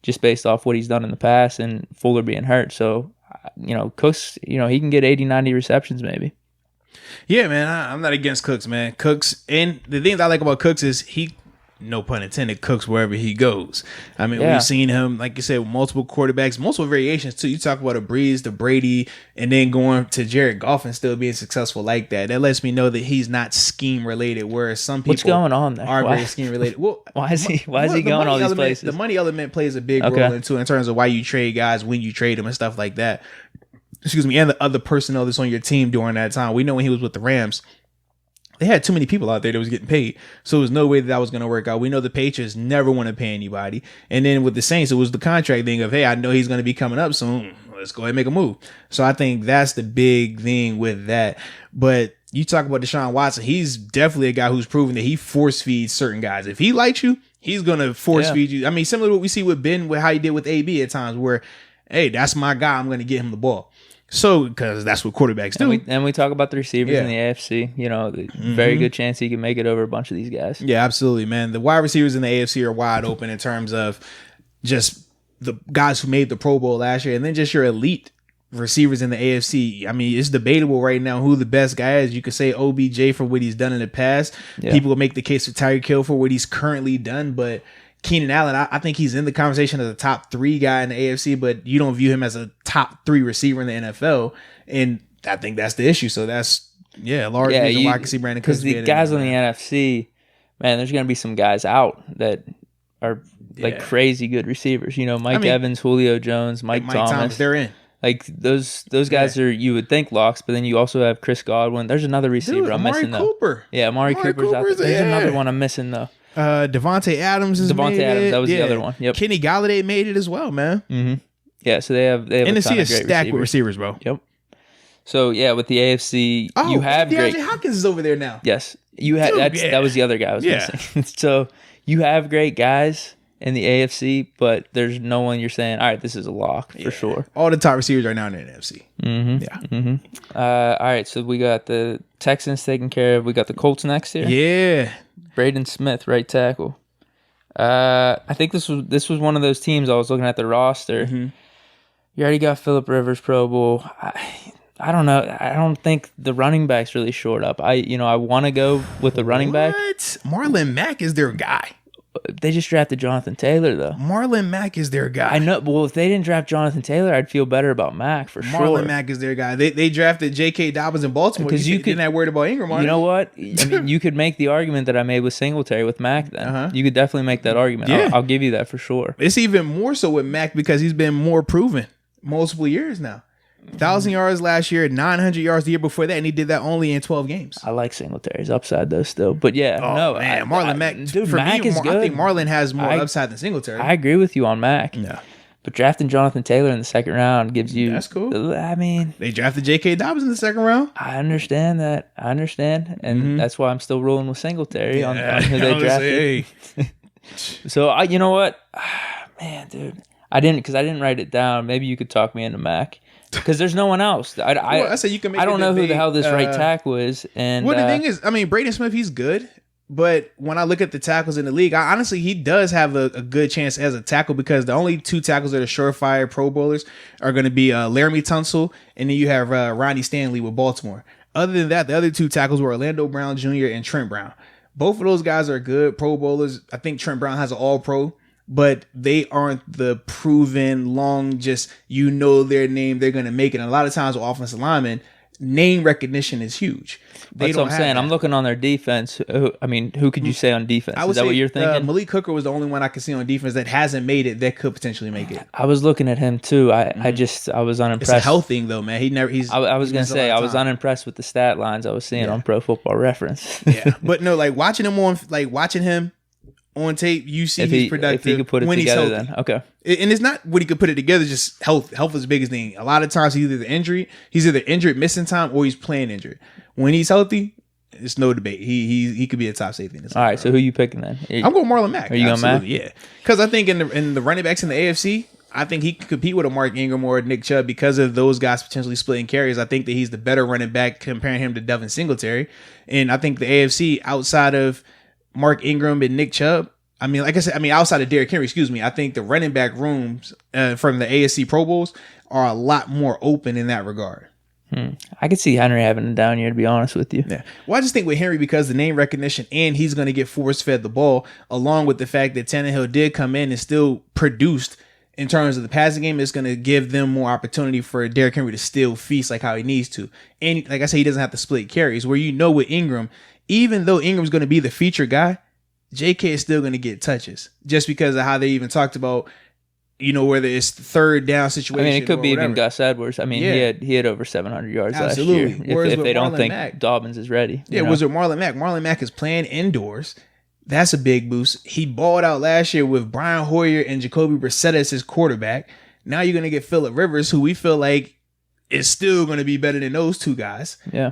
Speaker 2: just based off what he's done in the past and Fuller being hurt. So, Cooks, he can get 80, 90 receptions maybe.
Speaker 1: Yeah, man, I'm not against Cooks, man. Cooks, and the thing that I like about Cooks is he, no pun intended, cooks wherever he goes. I mean, we've seen him, like you said, with multiple quarterbacks, multiple variations too. You talk about a Breeze, the Brady, and then going to Jared Goff and still being successful like that. That lets me know that he's not scheme related, whereas some people
Speaker 2: what's going on there?
Speaker 1: Are very scheme related. Well,
Speaker 2: why is he going all these places?
Speaker 1: The money element plays a big role into in terms of why you trade guys, when you trade them, and stuff like that. Excuse me, and the other personnel that's on your team during that time. We know when he was with the Rams, they had too many people out there that was getting paid. So there was no way that was going to work out. We know the Patriots never want to pay anybody. And then with the Saints, it was the contract thing of, hey, I know he's going to be coming up soon. Let's go ahead and make a move. So I think that's the big thing with that. But you talk about Deshaun Watson, he's definitely a guy who's proven that he force feeds certain guys. If he likes you, he's going to force feed you. I mean, similar to what we see with Ben, with how he did with AB at times where, hey, that's my guy. I'm going to get him the ball. So, because that's what quarterbacks do.
Speaker 2: And we talk about the receivers in the AFC. Very good chance he can make it over a bunch of these guys.
Speaker 1: Yeah, absolutely, man. The wide receivers in the AFC are wide open in terms of just the guys who made the Pro Bowl last year, and then just your elite receivers in the AFC. I mean, it's debatable right now who the best guy is. You could say OBJ for what he's done in the past. Yeah. People will make the case for Tyreek Hill for what he's currently done, but Keenan Allen, I think he's in the conversation as a top 3 guy in the AFC, but you don't view him as a top 3 receiver in the NFL. And I think that's the issue. So that's, a large reason why I can see Brandon Cooks.
Speaker 2: Because the guys on the NFC, man, there's going to be some guys out that are crazy good receivers. Mike Evans, Julio Jones, Mike Thomas.
Speaker 1: They're in.
Speaker 2: Like those guys are, you would think, locks, but then you also have Chris Godwin. There's another receiver I'm missing though.
Speaker 1: Cooper.
Speaker 2: Yeah, Amari Cooper's out there. There's another one I'm missing though.
Speaker 1: Devontae Adams made it.
Speaker 2: That was the other one. Yep.
Speaker 1: Kenny Galladay made it as well, man.
Speaker 2: Mm-hmm. Yeah, so they have
Speaker 1: NFC is stacked with receivers, bro.
Speaker 2: Yep. So yeah, with the AFC, you have
Speaker 1: DeAndre Hopkins is over there now.
Speaker 2: Yes, you had. That was the other guy I was missing. So you have great guys in the AFC, but there's no one you're saying, all right, this is a lock for sure.
Speaker 1: All the top receivers right now in the NFC.
Speaker 2: Mm-hmm. Yeah. Mm-hmm. All right, so we got the Texans taken care of. We got the Colts next here.
Speaker 1: Yeah.
Speaker 2: Braden Smith, right tackle. I think this was one of those teams I was looking at the roster.
Speaker 1: Mm-hmm.
Speaker 2: You already got Phillip Rivers, Pro Bowl. I don't know. I don't think the running back's really short up. I want to go with the running back.
Speaker 1: Marlon Mack is their guy.
Speaker 2: They just drafted Jonathan Taylor, though.
Speaker 1: Marlon Mack is their guy.
Speaker 2: I know. Well, if they didn't draft Jonathan Taylor, I'd feel better about Mack for sure.
Speaker 1: Marlon Mack is their guy. They drafted J.K. Dobbins in Baltimore because you didn't have worried about Ingram.
Speaker 2: You know what? I mean, you could make the argument that I made with Singletary with Mack. Then you could definitely make that argument. Yeah. I'll give you that for sure.
Speaker 1: It's even more so with Mack because he's been more proven multiple years now. 1,000 yards last year, 900 yards the year before that, and he did that only in 12 games.
Speaker 2: I like Singletary's upside though still, but
Speaker 1: Marlon Mack.
Speaker 2: Dude, Mack is good.
Speaker 1: I think Marlon has more upside than Singletary.
Speaker 2: I agree with you on Mack.
Speaker 1: Yeah,
Speaker 2: but drafting Jonathan Taylor in the second round gives you.
Speaker 1: That's cool.
Speaker 2: I mean,
Speaker 1: they drafted J.K. Dobbins in the second round.
Speaker 2: I understand that. And that's why I'm still rolling with Singletary on who they drafted. So you know what, man, dude, I didn't write it down. Maybe you could talk me into Mack. Because there's no one else. I say you can make I don't know who the hell this right tackle is. And
Speaker 1: well, the thing is, I mean, Braden Smith, he's good. But when I look at the tackles in the league, honestly, he does have a good chance as a tackle because the only two tackles that are surefire Pro Bowlers are going to be Laramie Tunsil, and then you have Ronnie Stanley with Baltimore. Other than that, the other two tackles were Orlando Brown Jr. and Trent Brown. Both of those guys are good Pro Bowlers. I think Trent Brown has an All-Pro. But they aren't the proven long, just their name, they're going to make it. And a lot of times with offensive linemen, name recognition is huge.
Speaker 2: That's what I'm saying. I'm looking on their defense. Who could you say on defense? Is that what you're thinking?
Speaker 1: Malik Hooker was the only one I could see on defense that hasn't made it that could potentially make it.
Speaker 2: I was looking at him too. I was unimpressed.
Speaker 1: It's a health thing though, man.
Speaker 2: I was going to say I was unimpressed with the stat lines I was seeing on Pro Football Reference.
Speaker 1: Yeah, but no, watching him on tape, you see he's productive.
Speaker 2: If he could put it together, then okay.
Speaker 1: And it's not what he could put it together; just health. Health is the biggest thing. A lot of times, he's either injured, missing time, or he's playing injured. When he's healthy, it's no debate. He could be a top safety.
Speaker 2: All right, so who you picking then?
Speaker 1: I'm going Marlon Mack.
Speaker 2: Are you going Mack?
Speaker 1: Yeah, because I think in the running backs in the AFC, I think he could compete with a Mark Ingram or a Nick Chubb because of those guys potentially splitting carries. I think that he's the better running back comparing him to Devin Singletary, and I think the AFC outside of Mark Ingram and Nick Chubb. I mean, like I said, outside of Derrick Henry, I think the running back rooms from the AFC Pro Bowls are a lot more open in that regard.
Speaker 2: I could see Henry having a down year, to be honest with you.
Speaker 1: Yeah. Well, I just think with Henry, because the name recognition and he's going to get force-fed the ball, along with the fact that Tannehill did come in and still produced in terms of the passing game, it's going to give them more opportunity for Derrick Henry to still feast like how he needs to. And like I said, he doesn't have to split carries, where with Ingram, even though Ingram's going to be the feature guy, JK is still going to get touches just because of how they even talked about, whether it's third down situation.
Speaker 2: It could be even Gus Edwards. He had over 700 yards last year. If they don't think Dobbins is ready.
Speaker 1: Yeah, it was with Marlon Mack. Marlon Mack is playing indoors. That's a big boost. He balled out last year with Brian Hoyer and Jacoby Brissett as his quarterback. Now you're going to get Phillip Rivers, who we feel like is still going to be better than those two guys.
Speaker 2: Yeah.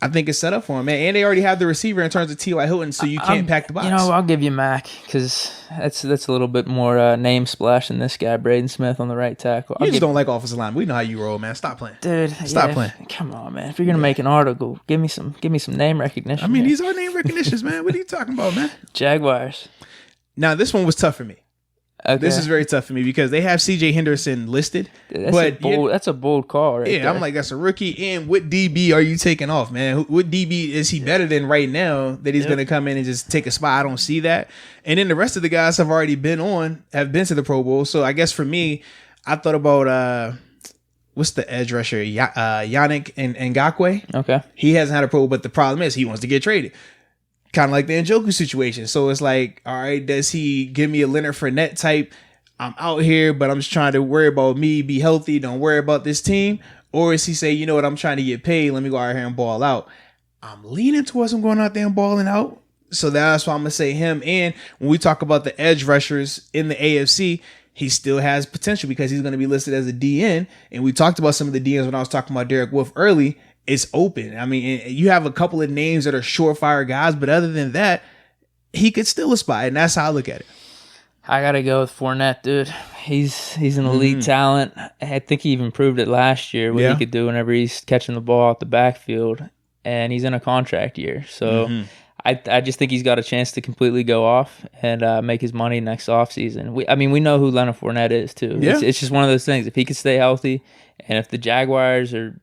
Speaker 1: I think it's set up for him, man. And they already have the receiver in terms of T.Y. Hilton, so you can't pack the box.
Speaker 2: I'll give you Mack because that's a little bit more name splash than this guy, Braden Smith, on the right tackle.
Speaker 1: You just don't like offensive line. We know how you roll, man. Stop playing.
Speaker 2: Dude.
Speaker 1: Stop playing.
Speaker 2: Come on, man. If you're going to make an article, give me some name recognition.
Speaker 1: These are name recognitions, man. What are you talking about, man?
Speaker 2: Jaguars.
Speaker 1: Now, this one was tough for me. Okay. This is very tough for me because they have C.J. Henderson listed.
Speaker 2: That's a bold call right there.
Speaker 1: I'm like, that's a rookie. And what DB are you taking off, man? What DB is he better than right now that he's going to come in and just take a spot? I don't see that. And then the rest of the guys have already been to the Pro Bowl. So I guess for me, I thought about what's the edge rusher? Yannick Ngakoue.
Speaker 2: Okay.
Speaker 1: He hasn't had a Pro Bowl, but the problem is he wants to get traded. Kind of like the Njoku situation. So it's like, all right, does he give me a Leonard Fournette type? I'm out here, but I'm just trying to worry about me, be healthy, don't worry about this team. Or is he say, you know what, I'm trying to get paid. Let me go out here and ball out. I'm leaning towards him going out there and balling out. So that's why I'm going to say him. And when we talk about the edge rushers in the AFC, he still has potential because he's going to be listed as a DN. And we talked about some of the DNs when I was talking about Derek Wolfe early. It's open. I mean, you have a couple of names that are surefire guys, but other than that, he could still aspire, and that's how I look at it.
Speaker 2: I gotta go with Fournette, dude. He's an elite talent. I think he even proved it last year what he could do whenever he's catching the ball out the backfield, and he's in a contract year. So I just think he's got a chance to completely go off and make his money next offseason. We know who Leonard Fournette is too. Yeah. It's just one of those things. If he could stay healthy, and if the Jaguars are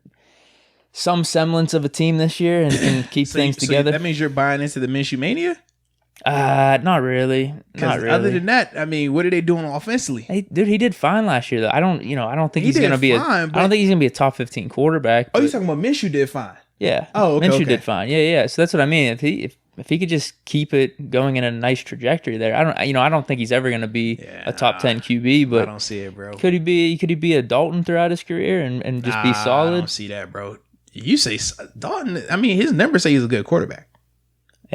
Speaker 2: some semblance of a team this year and keep things together.
Speaker 1: That means you're buying into the Minshew mania?
Speaker 2: Not really. Not really.
Speaker 1: Other than that, I mean, what are they doing offensively?
Speaker 2: Hey, dude, he did fine last year though. I don't think he's gonna be I don't think he's gonna be a top 15 quarterback.
Speaker 1: Oh, you're talking about Minshew did fine.
Speaker 2: Yeah.
Speaker 1: Oh, okay.
Speaker 2: Minshew did fine. Yeah. So that's what I mean. If he could just keep it going in a nice trajectory there, I don't think he's ever gonna be a top 10 QB, but
Speaker 1: I don't see it, bro.
Speaker 2: Could he be a Dalton throughout his career and just be solid?
Speaker 1: I don't see that, bro. You say Dalton, I mean, his numbers say he's a good quarterback.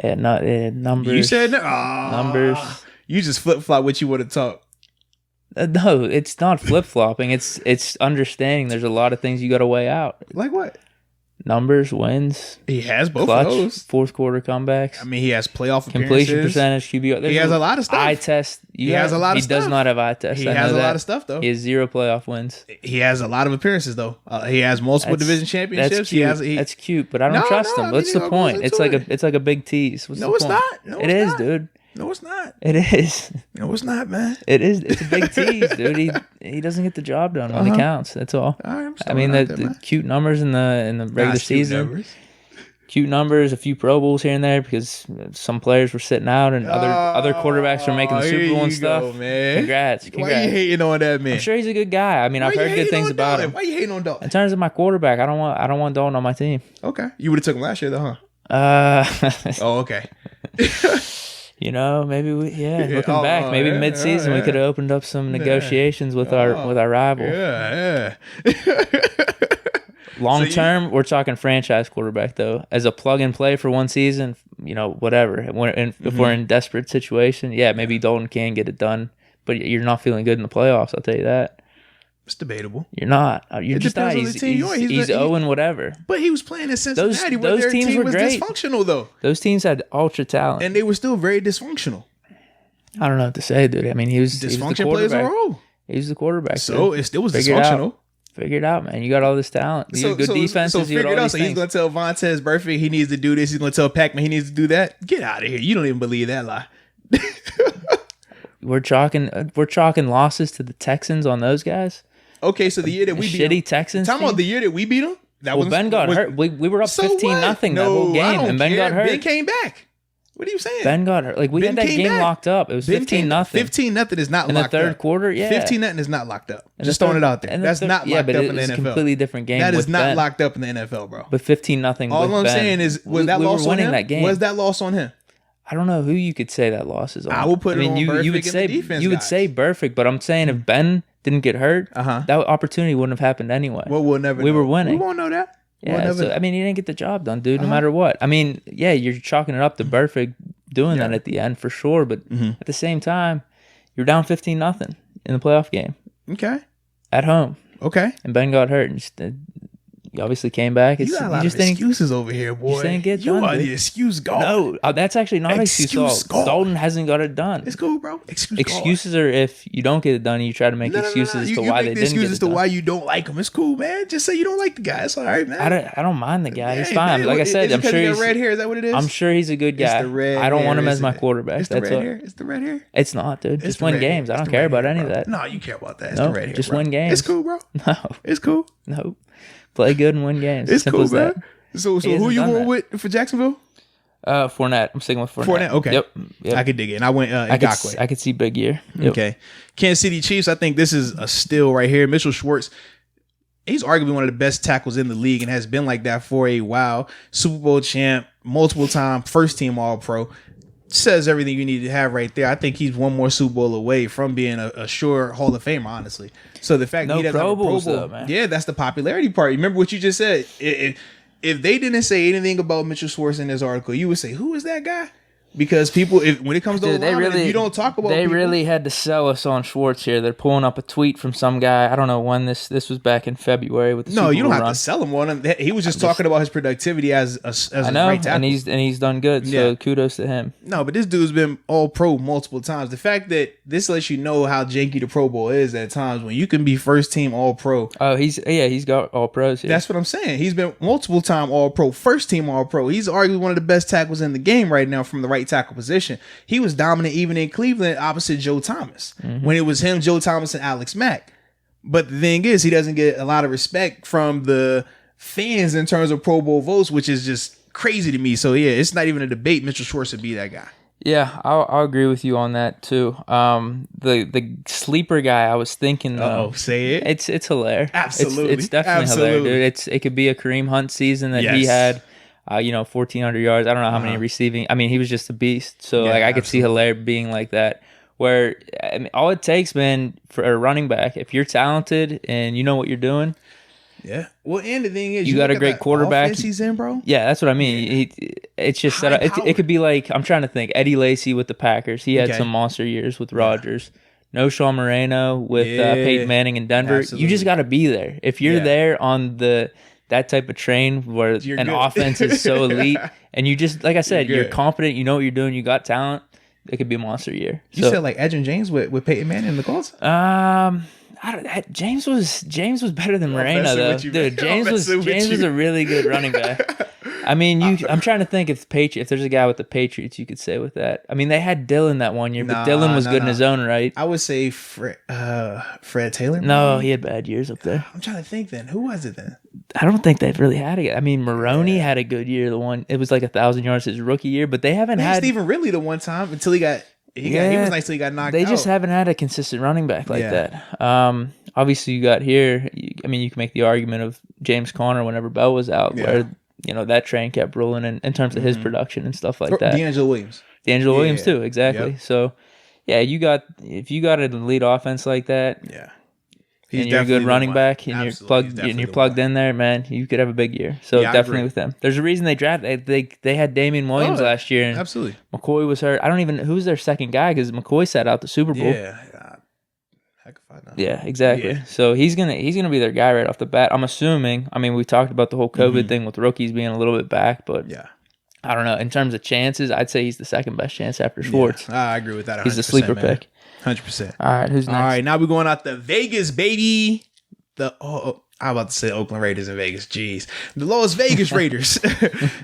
Speaker 2: Yeah, numbers.
Speaker 1: You said numbers. You just flip-flop what you would have talked.
Speaker 2: No, it's not flip-flopping. It's understanding there's a lot of things you got to weigh out.
Speaker 1: Like what?
Speaker 2: Numbers, wins.
Speaker 1: He has both
Speaker 2: clutch,
Speaker 1: of those.
Speaker 2: Fourth quarter comebacks.
Speaker 1: I mean, he has playoff
Speaker 2: completion
Speaker 1: appearances.
Speaker 2: percentage, QB.
Speaker 1: He has a lot of stuff.
Speaker 2: Eye test.
Speaker 1: He has a lot of stuff.
Speaker 2: He does not have eye test.
Speaker 1: He has a lot of stuff, though.
Speaker 2: He has 0 playoff wins.
Speaker 1: He has a lot of appearances, though. He has multiple division championships.
Speaker 2: That's cute. That's cute, but I don't trust him. What's the point? It's like a big tease. What's the point?
Speaker 1: No,
Speaker 2: it is, dude.
Speaker 1: No, it's not.
Speaker 2: It is.
Speaker 1: No, it's not, man.
Speaker 2: It is. It's a big tease, dude. He doesn't get the job done when it counts. That's all. I mean, the cute numbers in the regular season. Cute numbers, a few Pro Bowls here and there because some players were sitting out and other quarterbacks were making the Super Bowl and stuff.
Speaker 1: Go, man.
Speaker 2: Congrats.
Speaker 1: Why are you hating on that man?
Speaker 2: I'm sure he's a good guy. I mean, I've heard good things about him.
Speaker 1: Why are you hating on Dalton?
Speaker 2: In terms of my quarterback, I don't want Dalton on my team.
Speaker 1: Okay, you would have took him last year though,
Speaker 2: huh?
Speaker 1: Oh, okay.
Speaker 2: Maybe looking back, maybe mid-season we could have opened up some negotiations with our rival.
Speaker 1: Yeah.
Speaker 2: Long term, we're talking franchise quarterback though. As a plug and play for one season, whatever. If we're in desperate situation, maybe Dalton can get it done, but you're not feeling good in the playoffs. I'll tell you that.
Speaker 1: It's debatable.
Speaker 2: You're not. You're just not. He's 0 and whatever.
Speaker 1: But he was playing in Cincinnati where
Speaker 2: those
Speaker 1: their
Speaker 2: teams
Speaker 1: team
Speaker 2: were
Speaker 1: was
Speaker 2: great.
Speaker 1: Dysfunctional though.
Speaker 2: Those teams had ultra talent,
Speaker 1: and they were still very dysfunctional.
Speaker 2: I don't know what to say, dude. I mean,
Speaker 1: dysfunction plays a role.
Speaker 2: He was the quarterback.
Speaker 1: So it still was dysfunctional.
Speaker 2: Figure it out, man. You got all this talent. You got good defenses.
Speaker 1: So figure it out. So he's going to tell Vontaze Burfict he needs to do this. He's going to tell Pac-Man he needs to do that. Get out of here. You don't even believe that lie.
Speaker 2: We're chalking losses to the Texans on those guys.
Speaker 1: Okay, so the year that we beat
Speaker 2: shitty Texans.
Speaker 1: Talking about the year that we beat them.
Speaker 2: Ben got hurt. We were up 15-0 that whole game, and Ben got hurt.
Speaker 1: Ben came back. What are you saying?
Speaker 2: Ben got hurt. We had that game locked up. It was 15-0.
Speaker 1: 15-0 is not locked up.
Speaker 2: In the third quarter,
Speaker 1: 15-0 is not locked up. Just throwing it out there. That's not locked up in the NFL.
Speaker 2: It's a completely different game.
Speaker 1: That is not locked up in the NFL, bro.
Speaker 2: But 15-0.
Speaker 1: All I'm saying is, was that loss on him?
Speaker 2: That game.
Speaker 1: Was that loss on him?
Speaker 2: I don't know who you could say that loss is on.
Speaker 1: I will put it on Burfict and the defense.
Speaker 2: You would say Burfict, but I'm saying if Ben didn't get hurt, that opportunity wouldn't have happened anyway.
Speaker 1: Well, we'll never.
Speaker 2: We were winning.
Speaker 1: We won't know that.
Speaker 2: Yeah, so, I mean, he didn't get the job done, dude, no matter what. I mean, you're chalking it up to Burfict doing that at the end for sure, but at the same time, you're down 15-0 in the playoff game.
Speaker 1: Okay.
Speaker 2: At home.
Speaker 1: Okay.
Speaker 2: And Ben got hurt, and you obviously came back.
Speaker 1: You got a lot of excuses over here, boy.
Speaker 2: You just didn't get
Speaker 1: you
Speaker 2: done,
Speaker 1: are the excuse god.
Speaker 2: No, that's actually not excuse god. Dalton hasn't got it done.
Speaker 1: It's cool, bro.
Speaker 2: Excuses are if you don't get it done, you try to make excuses as to why they didn't get it done.
Speaker 1: Excuses to why you don't like him. It's cool, man. Just say you don't like the guy. It's all right, man.
Speaker 2: I don't mind the guy. He's fine. Man, like I said, I'm sure he's
Speaker 1: red hair. Is that what it is?
Speaker 2: I'm sure he's a good guy.
Speaker 1: It's the red
Speaker 2: I don't want him as my
Speaker 1: hair,
Speaker 2: quarterback.
Speaker 1: It's the red hair. It's the red hair.
Speaker 2: It's not, dude. Just win games. I don't care about any of that.
Speaker 1: No, you care about that. It's the red hair.
Speaker 2: Just win games.
Speaker 1: It's cool, bro.
Speaker 2: No,
Speaker 1: it's cool.
Speaker 2: No. Play good and win games.
Speaker 1: It's cool, man. So who you going with for Jacksonville?
Speaker 2: Fournette. I'm sticking with Fournette.
Speaker 1: Okay.
Speaker 2: Yep.
Speaker 1: I could dig it. And I went Ngakwe.
Speaker 2: I could see big year. Yep.
Speaker 1: Okay. Kansas City Chiefs. I think this is a steal right here. Mitchell Schwartz. He's arguably one of the best tackles in the league and has been like that for a while. Super Bowl champ, multiple time, first team All-Pro. Says everything you need to have right there. I think he's one more Super Bowl away from being a sure Hall of Famer, honestly. So the fact that he doesn't have a Pro Bowl, though, man. Yeah, that's the popularity part. Remember what you just said. If they didn't say anything about Mitchell Schwartz in this article, you would say, who is that guy? Because people, when it comes to linemen, you don't talk about.
Speaker 2: They
Speaker 1: people.
Speaker 2: really had to sell us on Schwartz here. They're pulling up a tweet from some guy. I don't know when this was back in February with the Super
Speaker 1: you don't
Speaker 2: Bowl
Speaker 1: have
Speaker 2: run.
Speaker 1: to sell him on him. He was just talking about his productivity as a right tackle.
Speaker 2: and he's done good. So kudos to him.
Speaker 1: No, but this dude's been all pro multiple times. The fact that this lets you know how janky the Pro Bowl is at times when you can be first team all pro.
Speaker 2: Oh, he's got all pros here.
Speaker 1: That's what I'm saying. He's been multiple time all pro, first team all pro. He's arguably one of the best tackles in the game right now from the right tackle position. He was dominant even in Cleveland opposite Joe Thomas when it was him, Joe Thomas, and Alex Mack. But the thing is, he doesn't get a lot of respect from the fans in terms of Pro Bowl votes, which is just crazy to me. So yeah, it's not even a debate. Mitchell Schwartz would be that guy.
Speaker 2: Yeah, I'll agree with you on that too. The sleeper guy I was thinking though.
Speaker 1: Say it.
Speaker 2: It's hilarious.
Speaker 1: Absolutely,
Speaker 2: it's definitely hilarious, dude. It could be a Kareem Hunt season that he had. 1,400 yards. I don't know how many receiving. I mean, he was just a beast. So I could see Hilaire being like that. Where all it takes, man, for a running back, if you're talented and you know what you're doing.
Speaker 1: Yeah. Well, and the thing is,
Speaker 2: you got a great quarterback.
Speaker 1: He's in, bro.
Speaker 2: Yeah, that's what I mean. It's just set up. It could be like, I'm trying to think. Eddie Lacy with the Packers. He had some monster years with Rodgers. No Sean Moreno with Peyton Manning in Denver. Absolutely. You just got to be there. If you're there on that type of train where an offense is so elite, and you just, like I said, you're confident, you know what you're doing, you got talent, it could be a monster year.
Speaker 1: You said like Edgerrin James with Peyton Manning in the Colts?
Speaker 2: James was better than Moreno though. Dude, James was a really good running back. I mean, I'm trying to think if there's a guy with the Patriots you could say with that. I mean, they had Dylan that one year, but Dylan was good in his own right.
Speaker 1: I would say Fred Taylor.
Speaker 2: No, he had bad years up there.
Speaker 1: I'm trying to think then. Who was it then?
Speaker 2: I don't think they've really had it. I mean, Maroney had a good year. It was like 1,000 yards his rookie year, but they haven't had
Speaker 1: Stephen Ridley the one time until he was nice till he got knocked out.
Speaker 2: They just haven't had a consistent running back like that. Obviously, you got here. You can make the argument of James Conner whenever Bell was out, where that train kept rolling in terms of his production and stuff like that.
Speaker 1: D'Angelo Williams
Speaker 2: too, exactly. Yep. So, if you got an elite offense like that, and you're a good running back, and you're plugged in there, man, you could have a big year. So definitely with them. There's a reason they drafted. They had Damian Williams last year, and
Speaker 1: absolutely
Speaker 2: McCoy was hurt. I don't even who's their second guy because McCoy sat out the Super Bowl.
Speaker 1: Heck if I know.
Speaker 2: Yeah, exactly. Yeah. So he's gonna be their guy right off the bat. I'm assuming. I mean, we talked about the whole COVID thing with rookies being a little bit back, but I don't know. In terms of chances, I'd say he's the second best chance after Schwartz.
Speaker 1: I agree with that.
Speaker 2: He's the sleeper pick.
Speaker 1: 100%.
Speaker 2: All right, who's next?
Speaker 1: All right, now we're going out to Vegas, baby. I'm about to say Oakland Raiders in Vegas. Jeez. The Las Vegas Raiders.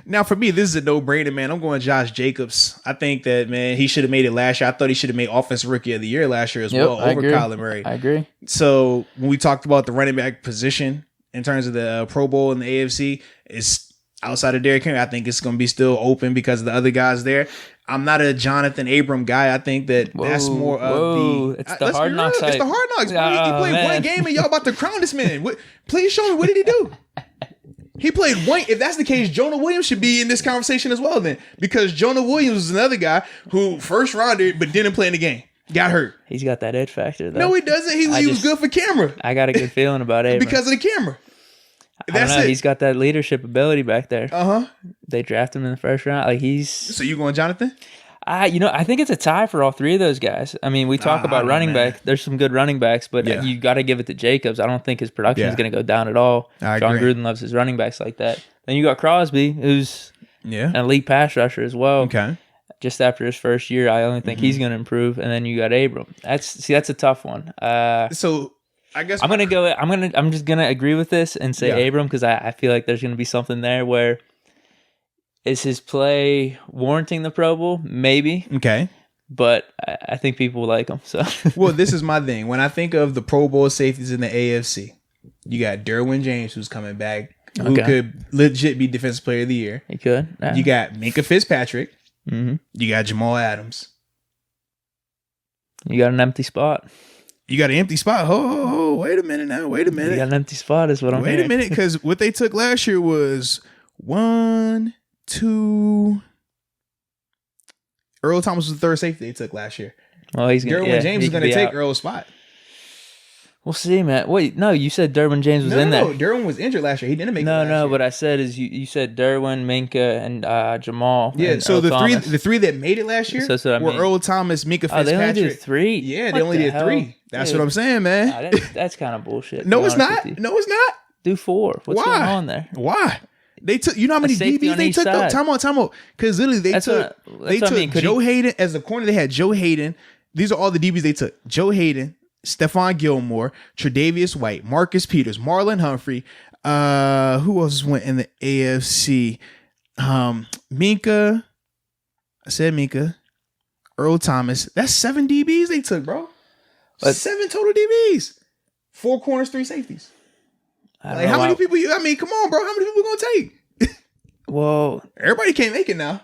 Speaker 1: Now, for me, this is a no-brainer, man. I'm going Josh Jacobs. I think that, man, he should have made it last year. I thought he should have made Offensive Rookie of the Year last year as well over Kyler Murray.
Speaker 2: I agree.
Speaker 1: So, when we talked about the running back position in terms of the Pro Bowl and the AFC, it's outside of Derrick Henry. I think it's going to be still open because of the other guys there. I'm not a Jonathan Abram guy. I think that that's more of the...
Speaker 2: It's the Hard Knocks hype.
Speaker 1: It's the Hard Knocks. He played one game and y'all about to crown this man. Please show me, what did he do? He played one. If that's the case, Jonah Williams should be in this conversation as well then. Because Jonah Williams is another guy who first rounder but didn't play in the game. Got hurt.
Speaker 2: He's got that edge factor though.
Speaker 1: No, he doesn't. He was good for camera.
Speaker 2: I got a good feeling about Abram.
Speaker 1: Because of the camera.
Speaker 2: That's it. He's got that leadership ability back there.
Speaker 1: Uh-huh.
Speaker 2: They draft him in the first round.
Speaker 1: So you going Jonathan?
Speaker 2: I think it's a tie for all three of those guys. I mean, we talk about running back. There's some good running backs, but you got to give it to Jacobs. I don't think his production is going to go down at all. John Gruden loves his running backs like that. Then you got Crosby, who's an elite pass rusher as well.
Speaker 1: Okay.
Speaker 2: Just after his first year, I only think he's going to improve. And then you got Abram. That's a tough one.
Speaker 1: So I guess
Speaker 2: I'm just gonna agree with this and say Abram because I feel like there's gonna be something there where is his play warranting the Pro Bowl? Maybe.
Speaker 1: Okay.
Speaker 2: But I think people like him. So
Speaker 1: well, this is my thing. When I think of the Pro Bowl safeties in the AFC, you got Derwin James who's coming back, who could legit be Defensive Player of the Year.
Speaker 2: He could. Yeah.
Speaker 1: You got Minkah Fitzpatrick. Mm-hmm. You got Jamal Adams.
Speaker 2: You got an empty spot.
Speaker 1: You got an empty spot. Oh, wait a minute now. Wait a minute.
Speaker 2: You got an empty spot is what I'm hearing.
Speaker 1: Wait a minute, because what they took last year was 1, 2. Earl Thomas was the third safety they took last year.
Speaker 2: Well, he's going
Speaker 1: Derwin James is going to take Earl's spot.
Speaker 2: We'll see, man. Wait, no, you said Derwin James was in there. No,
Speaker 1: Derwin was injured last year. He didn't make it last year.
Speaker 2: What I said is you said Derwin, Minka, and Jamal.
Speaker 1: Yeah,
Speaker 2: and
Speaker 1: so
Speaker 2: Earl
Speaker 1: the
Speaker 2: Thomas.
Speaker 1: three that made it last year were Earl Thomas, Minka Fitzpatrick.
Speaker 2: They only did 3?
Speaker 1: Yeah, they only did 3. That's what I'm saying, man.
Speaker 2: That's kind of bullshit.
Speaker 1: No, it's not. No, it's not.
Speaker 2: Do 4. What's going on there?
Speaker 1: Why? They took, you know how many DBs they took? Time out. Because literally they took Joe Hayden as the corner. They had Joe Hayden. These are all the DBs they took. Joe Hayden, Stephon Gilmore, Tre'Davious White, Marcus Peters, Marlon Humphrey. Who else went in the AFC? Minka. I said Minka. Earl Thomas. That's 7 DBs they took, bro. 7 total DBs. 4 corners, 3 safeties. How many people come on, bro. How many people gonna take?
Speaker 2: Well,
Speaker 1: everybody can't make it now.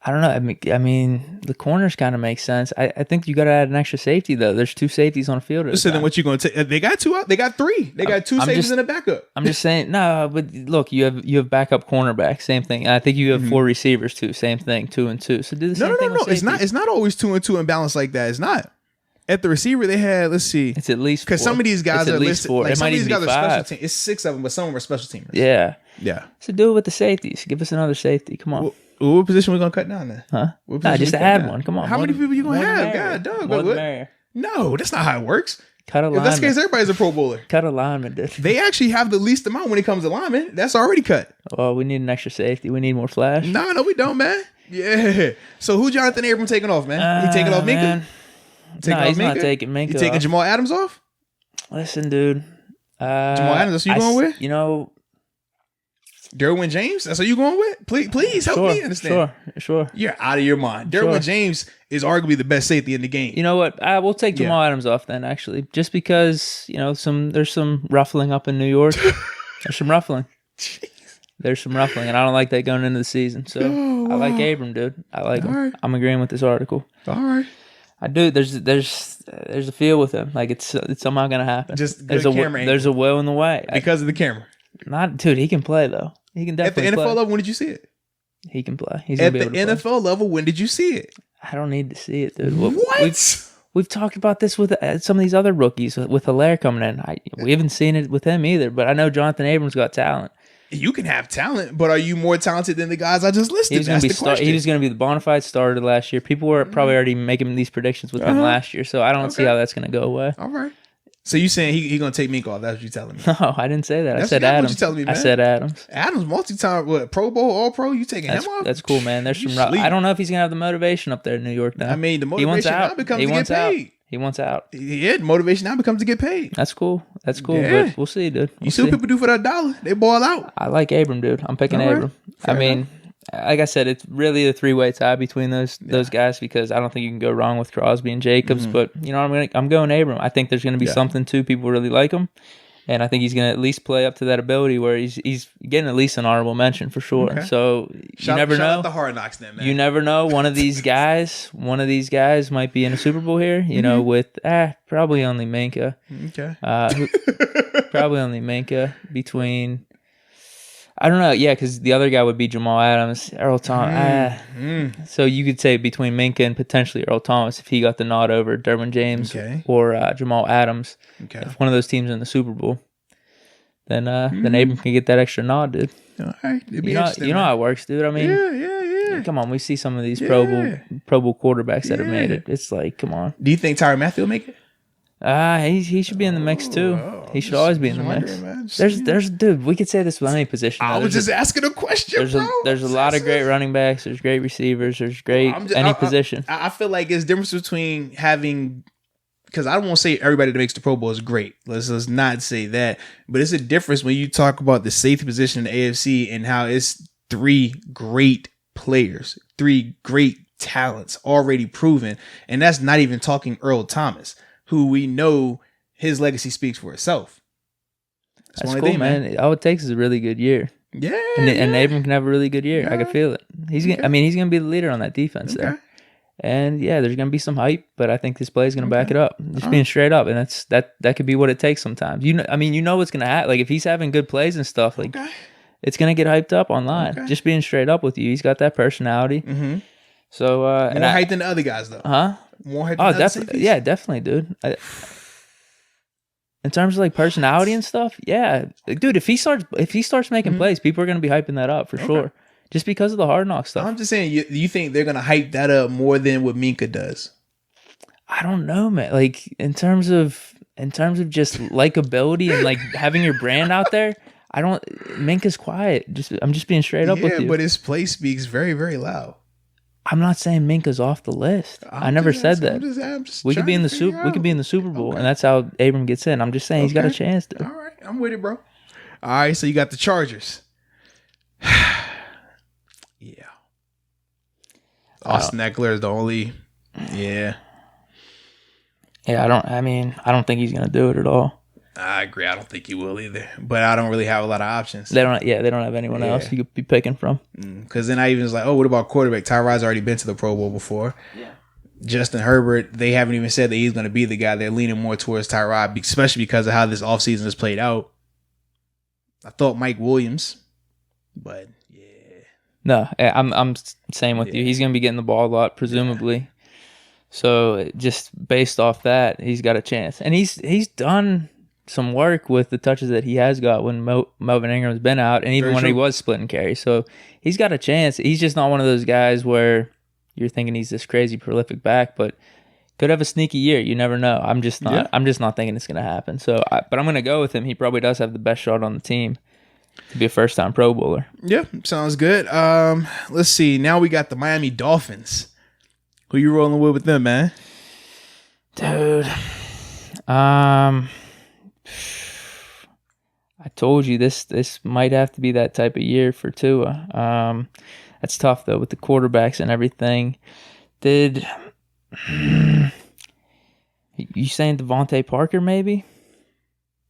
Speaker 2: I don't know. I mean, the corners kind of make sense. I think you got to add an extra safety though. There's 2 safeties on the field.
Speaker 1: So then, what you going to take? They got 2 out. They got 3. They got 2 safeties in the backup.
Speaker 2: I'm just saying. No, but look, you have backup cornerback. Same thing. I think you have 4 receivers too. Same thing. 2 and 2. So do the same thing. No.
Speaker 1: It's not always 2 and 2 and balanced like that. It's not. At the receiver, they had, let's see.
Speaker 2: It's at least 4.
Speaker 1: Because some of these guys are listed.
Speaker 2: 4.
Speaker 1: Like some of these guys are special teams. It's 6 of them, but some of them are special teamers.
Speaker 2: Yeah.
Speaker 1: Yeah.
Speaker 2: So do it with the safeties. Give us another safety. Come on.
Speaker 1: What position we going to cut down then?
Speaker 2: Huh? Just add one. Come on.
Speaker 1: How many people you going to have? God, dog. No, that's not how it works.
Speaker 2: Cut a lineman.
Speaker 1: If that's the case, everybody's a Pro Bowler.
Speaker 2: Cut a lineman, dude.
Speaker 1: They actually have the least amount when it comes to linemen. That's already cut.
Speaker 2: Oh, we need an extra safety. We need more flash.
Speaker 1: No, we don't, man. Yeah. So who Jonathan Abram taking off, man? He taking off Minka?
Speaker 2: Man. He's not taking Minka.
Speaker 1: You taking Jamal Adams off?
Speaker 2: Listen, dude.
Speaker 1: Jamal Adams, that's who you going with?
Speaker 2: You know,
Speaker 1: Derwin James, that's who you going with? Please help me understand.
Speaker 2: Sure.
Speaker 1: You're out of your mind. Derwin James is arguably the best safety in the game.
Speaker 2: You know what? We'll take Jamal Adams off then, actually. Just because, there's some ruffling up in New York. There's some ruffling. Jeez. There's some ruffling, and I don't like that going into the season. So I like Abram, dude. I like him. Right. I'm agreeing with this article.
Speaker 1: All right.
Speaker 2: I do. There's a feel with him. Like it's somehow gonna happen.
Speaker 1: Just there's a
Speaker 2: will in the way
Speaker 1: because of the camera.
Speaker 2: Dude. He can play though. He can definitely.
Speaker 1: At the NFL
Speaker 2: play.
Speaker 1: level, when did you see it?
Speaker 2: He can play. He's gonna be able to play.
Speaker 1: NFL level. When did you see it?
Speaker 2: I don't need to see it, dude.
Speaker 1: What?
Speaker 2: We've talked about this with some of these other rookies with Hilaire coming in. We haven't seen it with him either. But I know Jonathan Abrams got talent.
Speaker 1: You can have talent, but are you more talented than the guys I just listed? He was going
Speaker 2: to be the bona fide starter last year. People were probably already making these predictions with him last year, so I don't see how that's going to go away.
Speaker 1: All right. So you saying he going to take Minka off? That's what you telling me?
Speaker 2: No, I didn't say that. I said Adams. What you telling me, man? I said Adams.
Speaker 1: Adams, multi-time, Pro Bowl, All Pro. You taking him off?
Speaker 2: That's cool, man. There's some. I don't know if he's going to have the motivation up there in New York now.
Speaker 1: I mean, the motivation now becomes to get paid.
Speaker 2: He wants out.
Speaker 1: Yeah, the motivation now becomes to get paid.
Speaker 2: That's cool. Yeah. But we'll see, dude.
Speaker 1: You see what people do for that $1? They ball out.
Speaker 2: I like Abram, dude. I'm picking Abram. I mean, like I said, it's really a 3-way tie between those guys because I don't think you can go wrong with Crosby and Jacobs. But I'm going Abram. I think there's going to be something too. People really like him. And I think he's going to at least play up to that ability where he's getting at least an honorable mention for sure. Okay. So you never know.
Speaker 1: Shout out the Hard Knocks then, man.
Speaker 2: You never know. One of these guys might be in a Super Bowl here, with probably only Minka.
Speaker 1: Okay.
Speaker 2: Probably only Minka between, I don't know. Yeah, because the other guy would be Jamal Adams, Earl Thomas. So you could say between Minka and potentially Earl Thomas if he got the nod over Derwin James or Jamal Adams. Okay. If one of those teams in the Super Bowl, then Abram can get that extra nod, dude.
Speaker 1: All right.
Speaker 2: You know how it works, dude. I mean, yeah. Come on, we see some of these Pro Bowl quarterbacks that have made it. It's like, come on.
Speaker 1: Do you think Tyrann Mathieu will make it?
Speaker 2: He should be in the mix too. He should always be in the mix. There's dude. We could say this with any position.
Speaker 1: I was just asking a question.
Speaker 2: There's a lot of great running backs. There's great receivers. There's great any position.
Speaker 1: I feel like it's difference between having, because I don't want to say everybody that makes the Pro Bowl is great. Let's not say that. But it's a difference when you talk about the safety position in the AFC and how it's 3 great players, 3 great talents already proven, and that's not even talking Earl Thomas, who we know his legacy speaks for itself.
Speaker 2: That's cool, man. All it takes is a really good year.
Speaker 1: Yeah.
Speaker 2: And Abram can have a really good year. Yeah. I can feel it. He's gonna be the leader on that defense there. And there's gonna be some hype, but I think this play is gonna back it up. Just being straight up, and that could be what it takes sometimes. What's gonna happen. Like if he's having good plays and stuff, like it's gonna get hyped up online. Just being straight up with you, he's got that personality.
Speaker 1: Mm-hmm.
Speaker 2: So
Speaker 1: more hype than the other guys, though.
Speaker 2: Huh?
Speaker 1: More hype than the other safeties?
Speaker 2: Yeah, definitely, dude. in terms of like personality and stuff, yeah, dude. If he starts making plays, people are gonna be hyping that up for sure, just because of the Hard Knock stuff.
Speaker 1: I'm just saying, you think they're gonna hype that up more than what Minka does?
Speaker 2: I don't know, man. Like in terms of just likability and like having your brand out there, Minka's quiet. I'm just being straight up with you.
Speaker 1: But his play speaks very, very loud.
Speaker 2: I'm not saying Minka's off the list. I never said that.
Speaker 1: I'm just
Speaker 2: we could be in the Super Bowl, and that's how Abram gets in. I'm just saying he's got a chance. Dude.
Speaker 1: All right, I'm with it, bro. All right, so you got the Chargers. Yeah. Austin Eckler is the only. Yeah.
Speaker 2: Yeah, I don't think he's gonna do it at all.
Speaker 1: I agree. I don't think he will either. But I don't really have a lot of options.
Speaker 2: They don't have anyone else you could be picking from.
Speaker 1: Because then I even was like, oh, what about quarterback? Tyrod's already been to the Pro Bowl before. Yeah. Justin Herbert, they haven't even said that he's going to be the guy. They're leaning more towards Tyrod, especially because of how this offseason has played out. I thought Mike Williams, but yeah.
Speaker 2: No, I'm same with you. He's going to be getting the ball a lot, presumably. Yeah. So just based off that, he's got a chance. And he's done some work with the touches that he has got when Melvin Ingram's been out, and even when he was splitting carries. So he's got a chance. He's just not one of those guys where you're thinking he's this crazy prolific back, but could have a sneaky year. You never know. I'm just not thinking it's going to happen. So, but I'm going to go with him. He probably does have the best shot on the team to be a first-time Pro Bowler. Yeah,
Speaker 1: sounds good. Let's see. Now we got the Miami Dolphins. Who you rolling with them, man?
Speaker 2: Dude, I told you this might have to be that type of year for Tua. That's tough though with the quarterbacks and everything. You saying Devontae Parker maybe?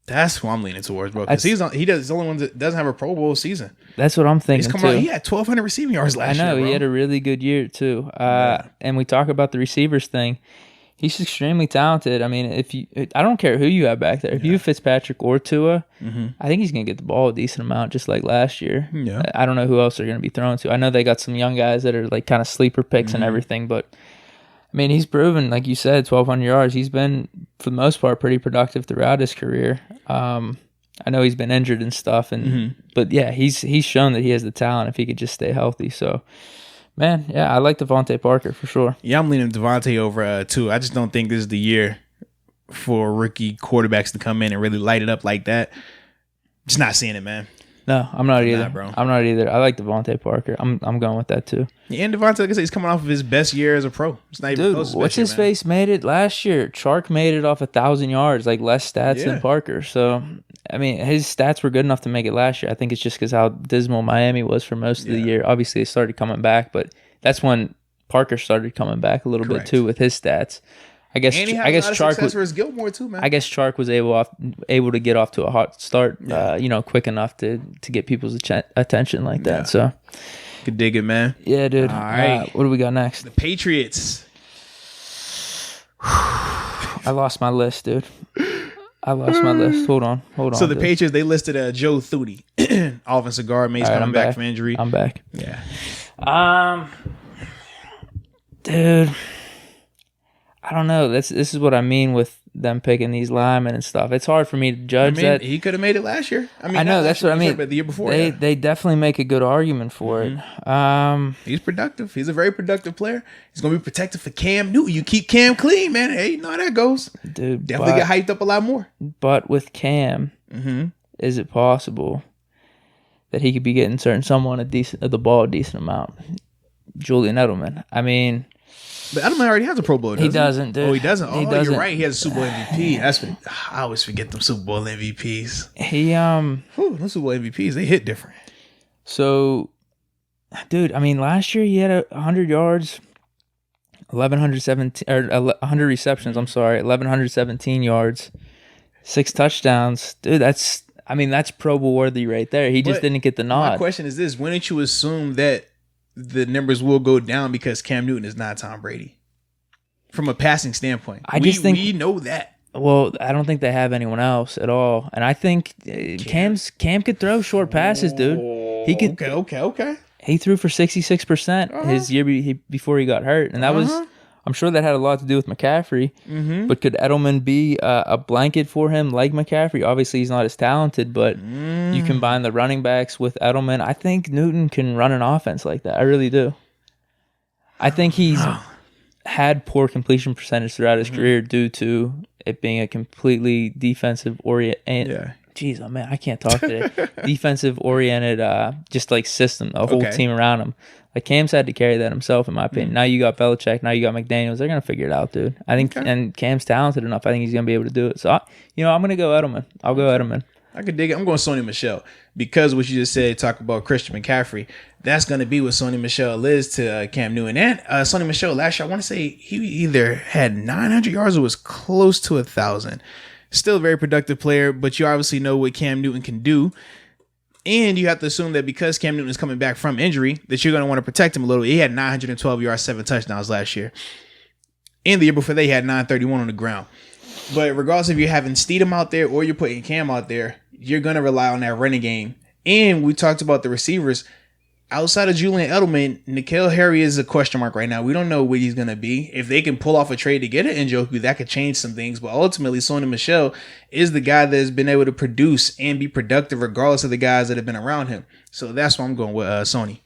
Speaker 1: That's who I'm leaning towards, bro. Because he's the only one that doesn't have a Pro Bowl season.
Speaker 2: That's what I'm thinking too.
Speaker 1: He had 1,200 receiving yards last year.
Speaker 2: I know he had a really good year too. And we talk about the receivers thing. He's extremely talented. I mean, I don't care who you have back there. If you have Fitzpatrick or Tua, I think he's going to get the ball a decent amount, just like last year. Yeah. I don't know who else they're going to be throwing to. I know they got some young guys that are like kind of sleeper picks and everything, but I mean, he's proven, like you said, 1,200 yards. He's been, for the most part, pretty productive throughout his career. I know he's been injured and stuff, but yeah, he's shown that he has the talent if he could just stay healthy. So. Man, yeah, I like Devontae Parker for sure.
Speaker 1: Yeah, I'm leaning Devontae over too. I just don't think this is the year for rookie quarterbacks to come in and really light it up like that. Just not seeing it, man.
Speaker 2: No, I'm not either. Bro. I'm not either. I like Devontae Parker. I'm going with that too.
Speaker 1: Yeah, and Devontae, like I said, he's coming off of his best year as a pro. It's not even close to
Speaker 2: what's his face made it last year? Chark made it off 1,000 yards, like less stats than Parker. So, I mean, his stats were good enough to make it last year. I think it's just because how dismal Miami was for most of the year. Obviously, they started coming back, but that's when Parker started coming back a little bit too with his stats. I guess Chark was his Gilmore too, man. I guess Chark was able to get off to a hot start, quick enough to get people's attention like that. So,
Speaker 1: could dig it, man.
Speaker 2: Yeah, dude. All right, what do we got next?
Speaker 1: The Patriots.
Speaker 2: I lost my list, dude. Hold on.
Speaker 1: So the Patriots, they listed Joe Thuney, offensive guard. He's coming back from injury.
Speaker 2: I'm back.
Speaker 1: Yeah.
Speaker 2: Dude, I don't know. This is what I mean with them picking these linemen and stuff. It's hard for me to judge that.
Speaker 1: He could have made it last year.
Speaker 2: I know that's what I mean.
Speaker 1: But the year before,
Speaker 2: they definitely make a good argument for it.
Speaker 1: He's productive. He's a very productive player. He's gonna be protected for Cam Newton. You keep Cam clean, man. Hey, you know how that goes.
Speaker 2: Dude,
Speaker 1: definitely get hyped up a lot more.
Speaker 2: But with Cam, is it possible that he could be getting someone the ball a decent amount? Julian Edelman. I mean.
Speaker 1: But Edelman already has a Pro Bowl,
Speaker 2: doesn't he? Doesn't, dude.
Speaker 1: Oh, he doesn't? You're right. He has a Super Bowl MVP. That's what, I always forget them Super Bowl MVPs. Those Super Bowl MVPs, they hit different.
Speaker 2: So, dude, I mean, last year he had 100 yards, 100 receptions, 1,117 yards, 6 touchdowns. Dude, that's Pro Bowl worthy right there. He just didn't get the nod.
Speaker 1: My question is this. Wouldn't you assume that the numbers will go down because Cam Newton is not Tom Brady from a passing standpoint? We know that.
Speaker 2: Well, I don't think they have anyone else at all, and I think Cam could throw short passes, dude. He could.
Speaker 1: Okay.
Speaker 2: He threw for 66% his year before he got hurt, and that was I'm sure that had a lot to do with McCaffrey. But could Edelman be a blanket for him like McCaffrey? Obviously, he's not as talented, but you combine the running backs with Edelman. I think Newton can run an offense like that. I really do. I think he's had poor completion percentage throughout his career due to it being a completely defensive oriented.
Speaker 1: Yeah.
Speaker 2: Jeez, oh man, I can't talk today. Defensive oriented, just like system, the whole team around him. Like Cam's had to carry that himself, in my opinion. Now you got Belichick, now you got McDaniels. They're gonna figure it out, dude. I think, and Cam's talented enough. I think he's gonna be able to do it. So, I'm gonna go Edelman. I'll go Edelman.
Speaker 1: I could dig it. I'm going Sony Michel because what you just said, talk about Christian McCaffrey. That's going to be what Sony Michel is to Cam Newton. And Sony Michel last year, I want to say he either had 900 yards or was close to 1,000. Still a very productive player, but you obviously know what Cam Newton can do. And you have to assume that because Cam Newton is coming back from injury, that you're going to want to protect him a little bit. He had 912 yards, 7 touchdowns last year. And the year before that, he had 931 on the ground. But regardless if you're having Steedham out there or you're putting Cam out there, you're going to rely on that running game. And we talked about the receivers. Outside of Julian Edelman, N'Keal Harry is a question mark right now. We don't know what he's going to be. If they can pull off a trade to get an Njoku, that could change some things. But ultimately, Sony Michel is the guy that has been able to produce and be productive regardless of the guys that have been around him. So that's why I'm going with Sony.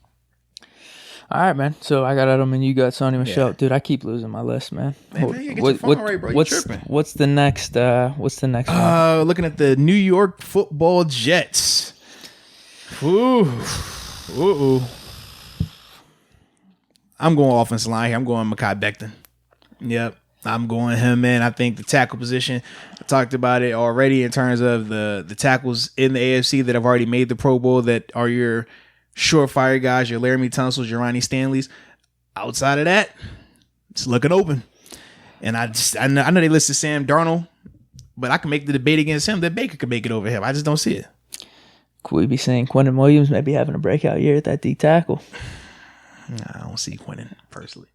Speaker 2: All right, man. So I got Edelman, you got Sony Michel. Yeah. Dude, I keep losing my list, man. What's the next one?
Speaker 1: Looking at the New York Football Jets. Ooh. I'm going offensive line here. I'm going Mekhi Becton. Yep. I'm going him, man. I think the tackle position, I talked about it already in terms of the tackles in the AFC that have already made the Pro Bowl that are your surefire guys, your Laramie Tunsil's, your Ronnie Stanleys. Outside of that, it's looking open. And I know they listed Sam Darnold, but I can make the debate against him that Baker could make it over him. I just don't see it.
Speaker 2: Could we be saying Quinnen Williams maybe having a breakout year at that D tackle?
Speaker 1: I don't see Quinnen personally.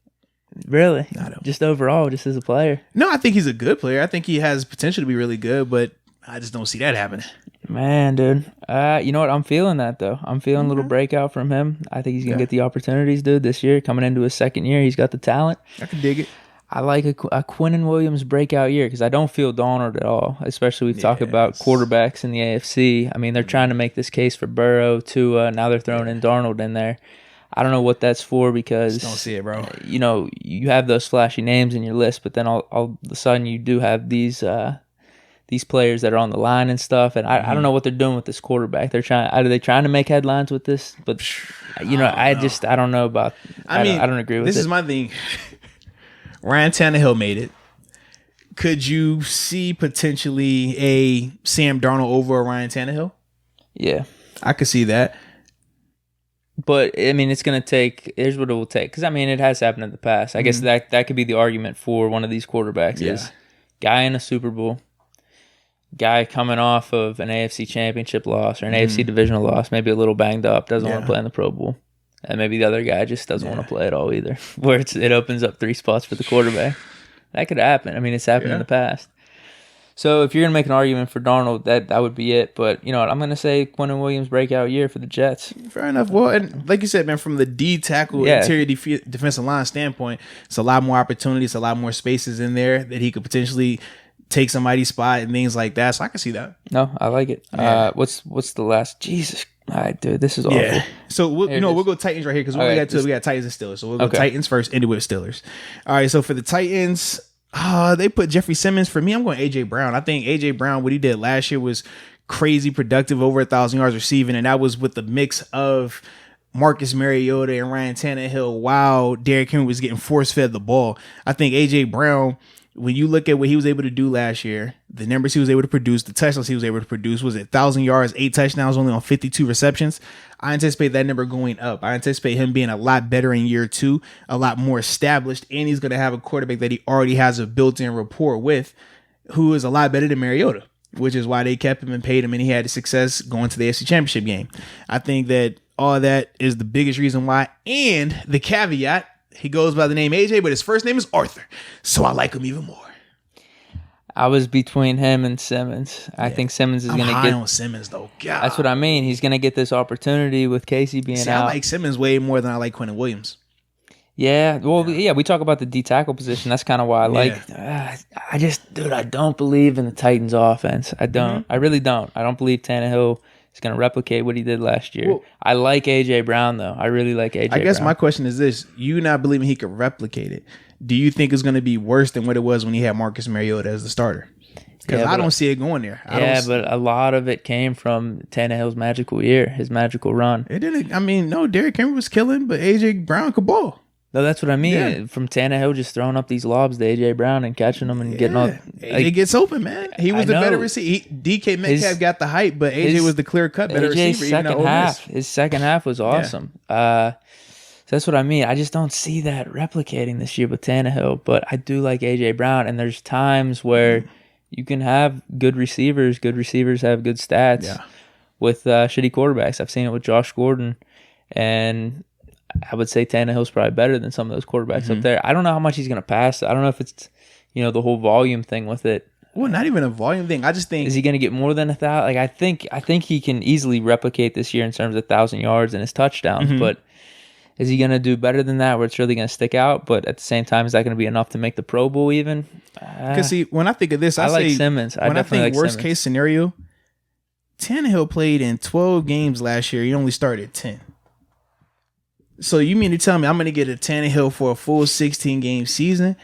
Speaker 2: Really? Just overall, just as a player?
Speaker 1: No, I think he's a good player. I think he has potential to be really good, but I just don't see that happening.
Speaker 2: Man, dude. You know what? I'm feeling that, though. I'm feeling a little breakout from him. I think he's going to get the opportunities, dude, this year. Coming into his second year, he's got the talent.
Speaker 1: I can dig it.
Speaker 2: I like a Quinnen Williams breakout year because I don't feel Darnold at all, especially we've talked about quarterbacks in the AFC. I mean, they're trying to make this case for Burrow, Tua. Now they're throwing in Darnold in there. I don't know what that's for because
Speaker 1: just don't see it, bro.
Speaker 2: You have those flashy names in your list, but then all of a sudden you do have these players that are on the line and stuff, and I don't know what they're doing with this quarterback. Are they trying to make headlines with this? But I don't know about. I don't agree with
Speaker 1: this.
Speaker 2: This
Speaker 1: is my thing. Ryan Tannehill made it. Could you see potentially a Sam Darnold over a Ryan Tannehill?
Speaker 2: Yeah,
Speaker 1: I could see that.
Speaker 2: But I mean, it's going to take. Here's what it will take, because I mean, it has happened in the past. I guess that could be the argument for one of these quarterbacks is guy in a Super Bowl, guy coming off of an AFC Championship loss or an AFC divisional loss, maybe a little banged up, doesn't want to play in the Pro Bowl. And maybe the other guy just doesn't want to play at all either, where it opens up 3 spots for the quarterback. That could happen. I mean, it's happened in the past. So if you're going to make an argument for Darnold, that would be it. But you know what? I'm going to say Quinnen Williams breakout year for the Jets.
Speaker 1: Fair enough. Well, and like you said, man, from the D tackle interior defensive line standpoint, it's a lot more opportunities, a lot more spaces in there that he could potentially take somebody's spot and things like that. So I can see that.
Speaker 2: No, I like it. Yeah. What's the last? Jesus. All right, dude, this is awful. Yeah.
Speaker 1: So we'll go Titans right here because we got Titans and Steelers. So we'll go Titans first, ended with Steelers. All right, so for the Titans, they put Jeffrey Simmons. For me, I'm going AJ Brown. I think AJ Brown, what he did last year was crazy productive, over 1,000 yards receiving, and that was with the mix of Marcus Mariota and Ryan Tannehill while Derrick Henry was getting force-fed the ball. I think AJ Brown, when you look at what he was able to do last year, the numbers he was able to produce, the touchdowns he was able to produce, was it 1,000 yards, 8 touchdowns, only on 52 receptions? I anticipate that number going up. I anticipate him being a lot better in year 2, a lot more established, and he's going to have a quarterback that he already has a built-in rapport with, who is a lot better than Mariota, which is why they kept him and paid him, and he had success going to the AFC Championship game. I think that all that is the biggest reason why, and the caveat, he goes by the name AJ, but his first name is Arthur. So I like him even more.
Speaker 2: I was between him and Simmons. I think Simmons is going to get
Speaker 1: on Simmons though. God.
Speaker 2: That's what I mean. He's going to get this opportunity with Casey being out.
Speaker 1: I like Simmons way more than I like Quinnen Williams.
Speaker 2: Yeah, well, yeah, we talk about the D tackle position. That's kind of why I don't believe in the Titans offense. I don't. I really don't. I don't believe Tannehill is going to replicate what he did last year. Well, I like AJ Brown though. I really like AJ.
Speaker 1: I guess my question is this: you not believing he could replicate it? Do you think it's going to be worse than what it was when he had Marcus Mariota as the starter? Because I don't see it going there.
Speaker 2: But a lot of it came from Tannehill's magical year, his magical run.
Speaker 1: It didn't. I mean, no, Derrick Henry was killing, but AJ Brown could ball.
Speaker 2: No, that's what I mean. Yeah. From Tannehill just throwing up these lobs to AJ Brown and catching them and getting all.
Speaker 1: AJ gets open, man. He was the better receiver. DK Metcalf got the hype, but AJ was the clear cut better receiver.
Speaker 2: His second half was awesome. So that's what I mean. I just don't see that replicating this year with Tannehill, but I do like AJ Brown, and there's times where you can have good receivers. Good receivers have good stats with shitty quarterbacks. I've seen it with Josh Gordon, and I would say Tannehill's probably better than some of those quarterbacks up there. I don't know how much he's going to pass. I don't know if it's, the whole volume thing with it.
Speaker 1: Well, not even a volume thing. I just think,
Speaker 2: is he going to get more than 1,000? Like I think he can easily replicate this year in terms of 1,000 yards and his touchdowns. But is he going to do better than that, where it's really going to stick out? But at the same time, is that going to be enough to make the Pro Bowl even?
Speaker 1: Because see, when I think of this, I
Speaker 2: like
Speaker 1: say
Speaker 2: Simmons.
Speaker 1: I think worst case scenario, Tannehill played in 12 games last year. He only started 10. So you mean to tell me I'm going to get a Tannehill for a full 16-game season?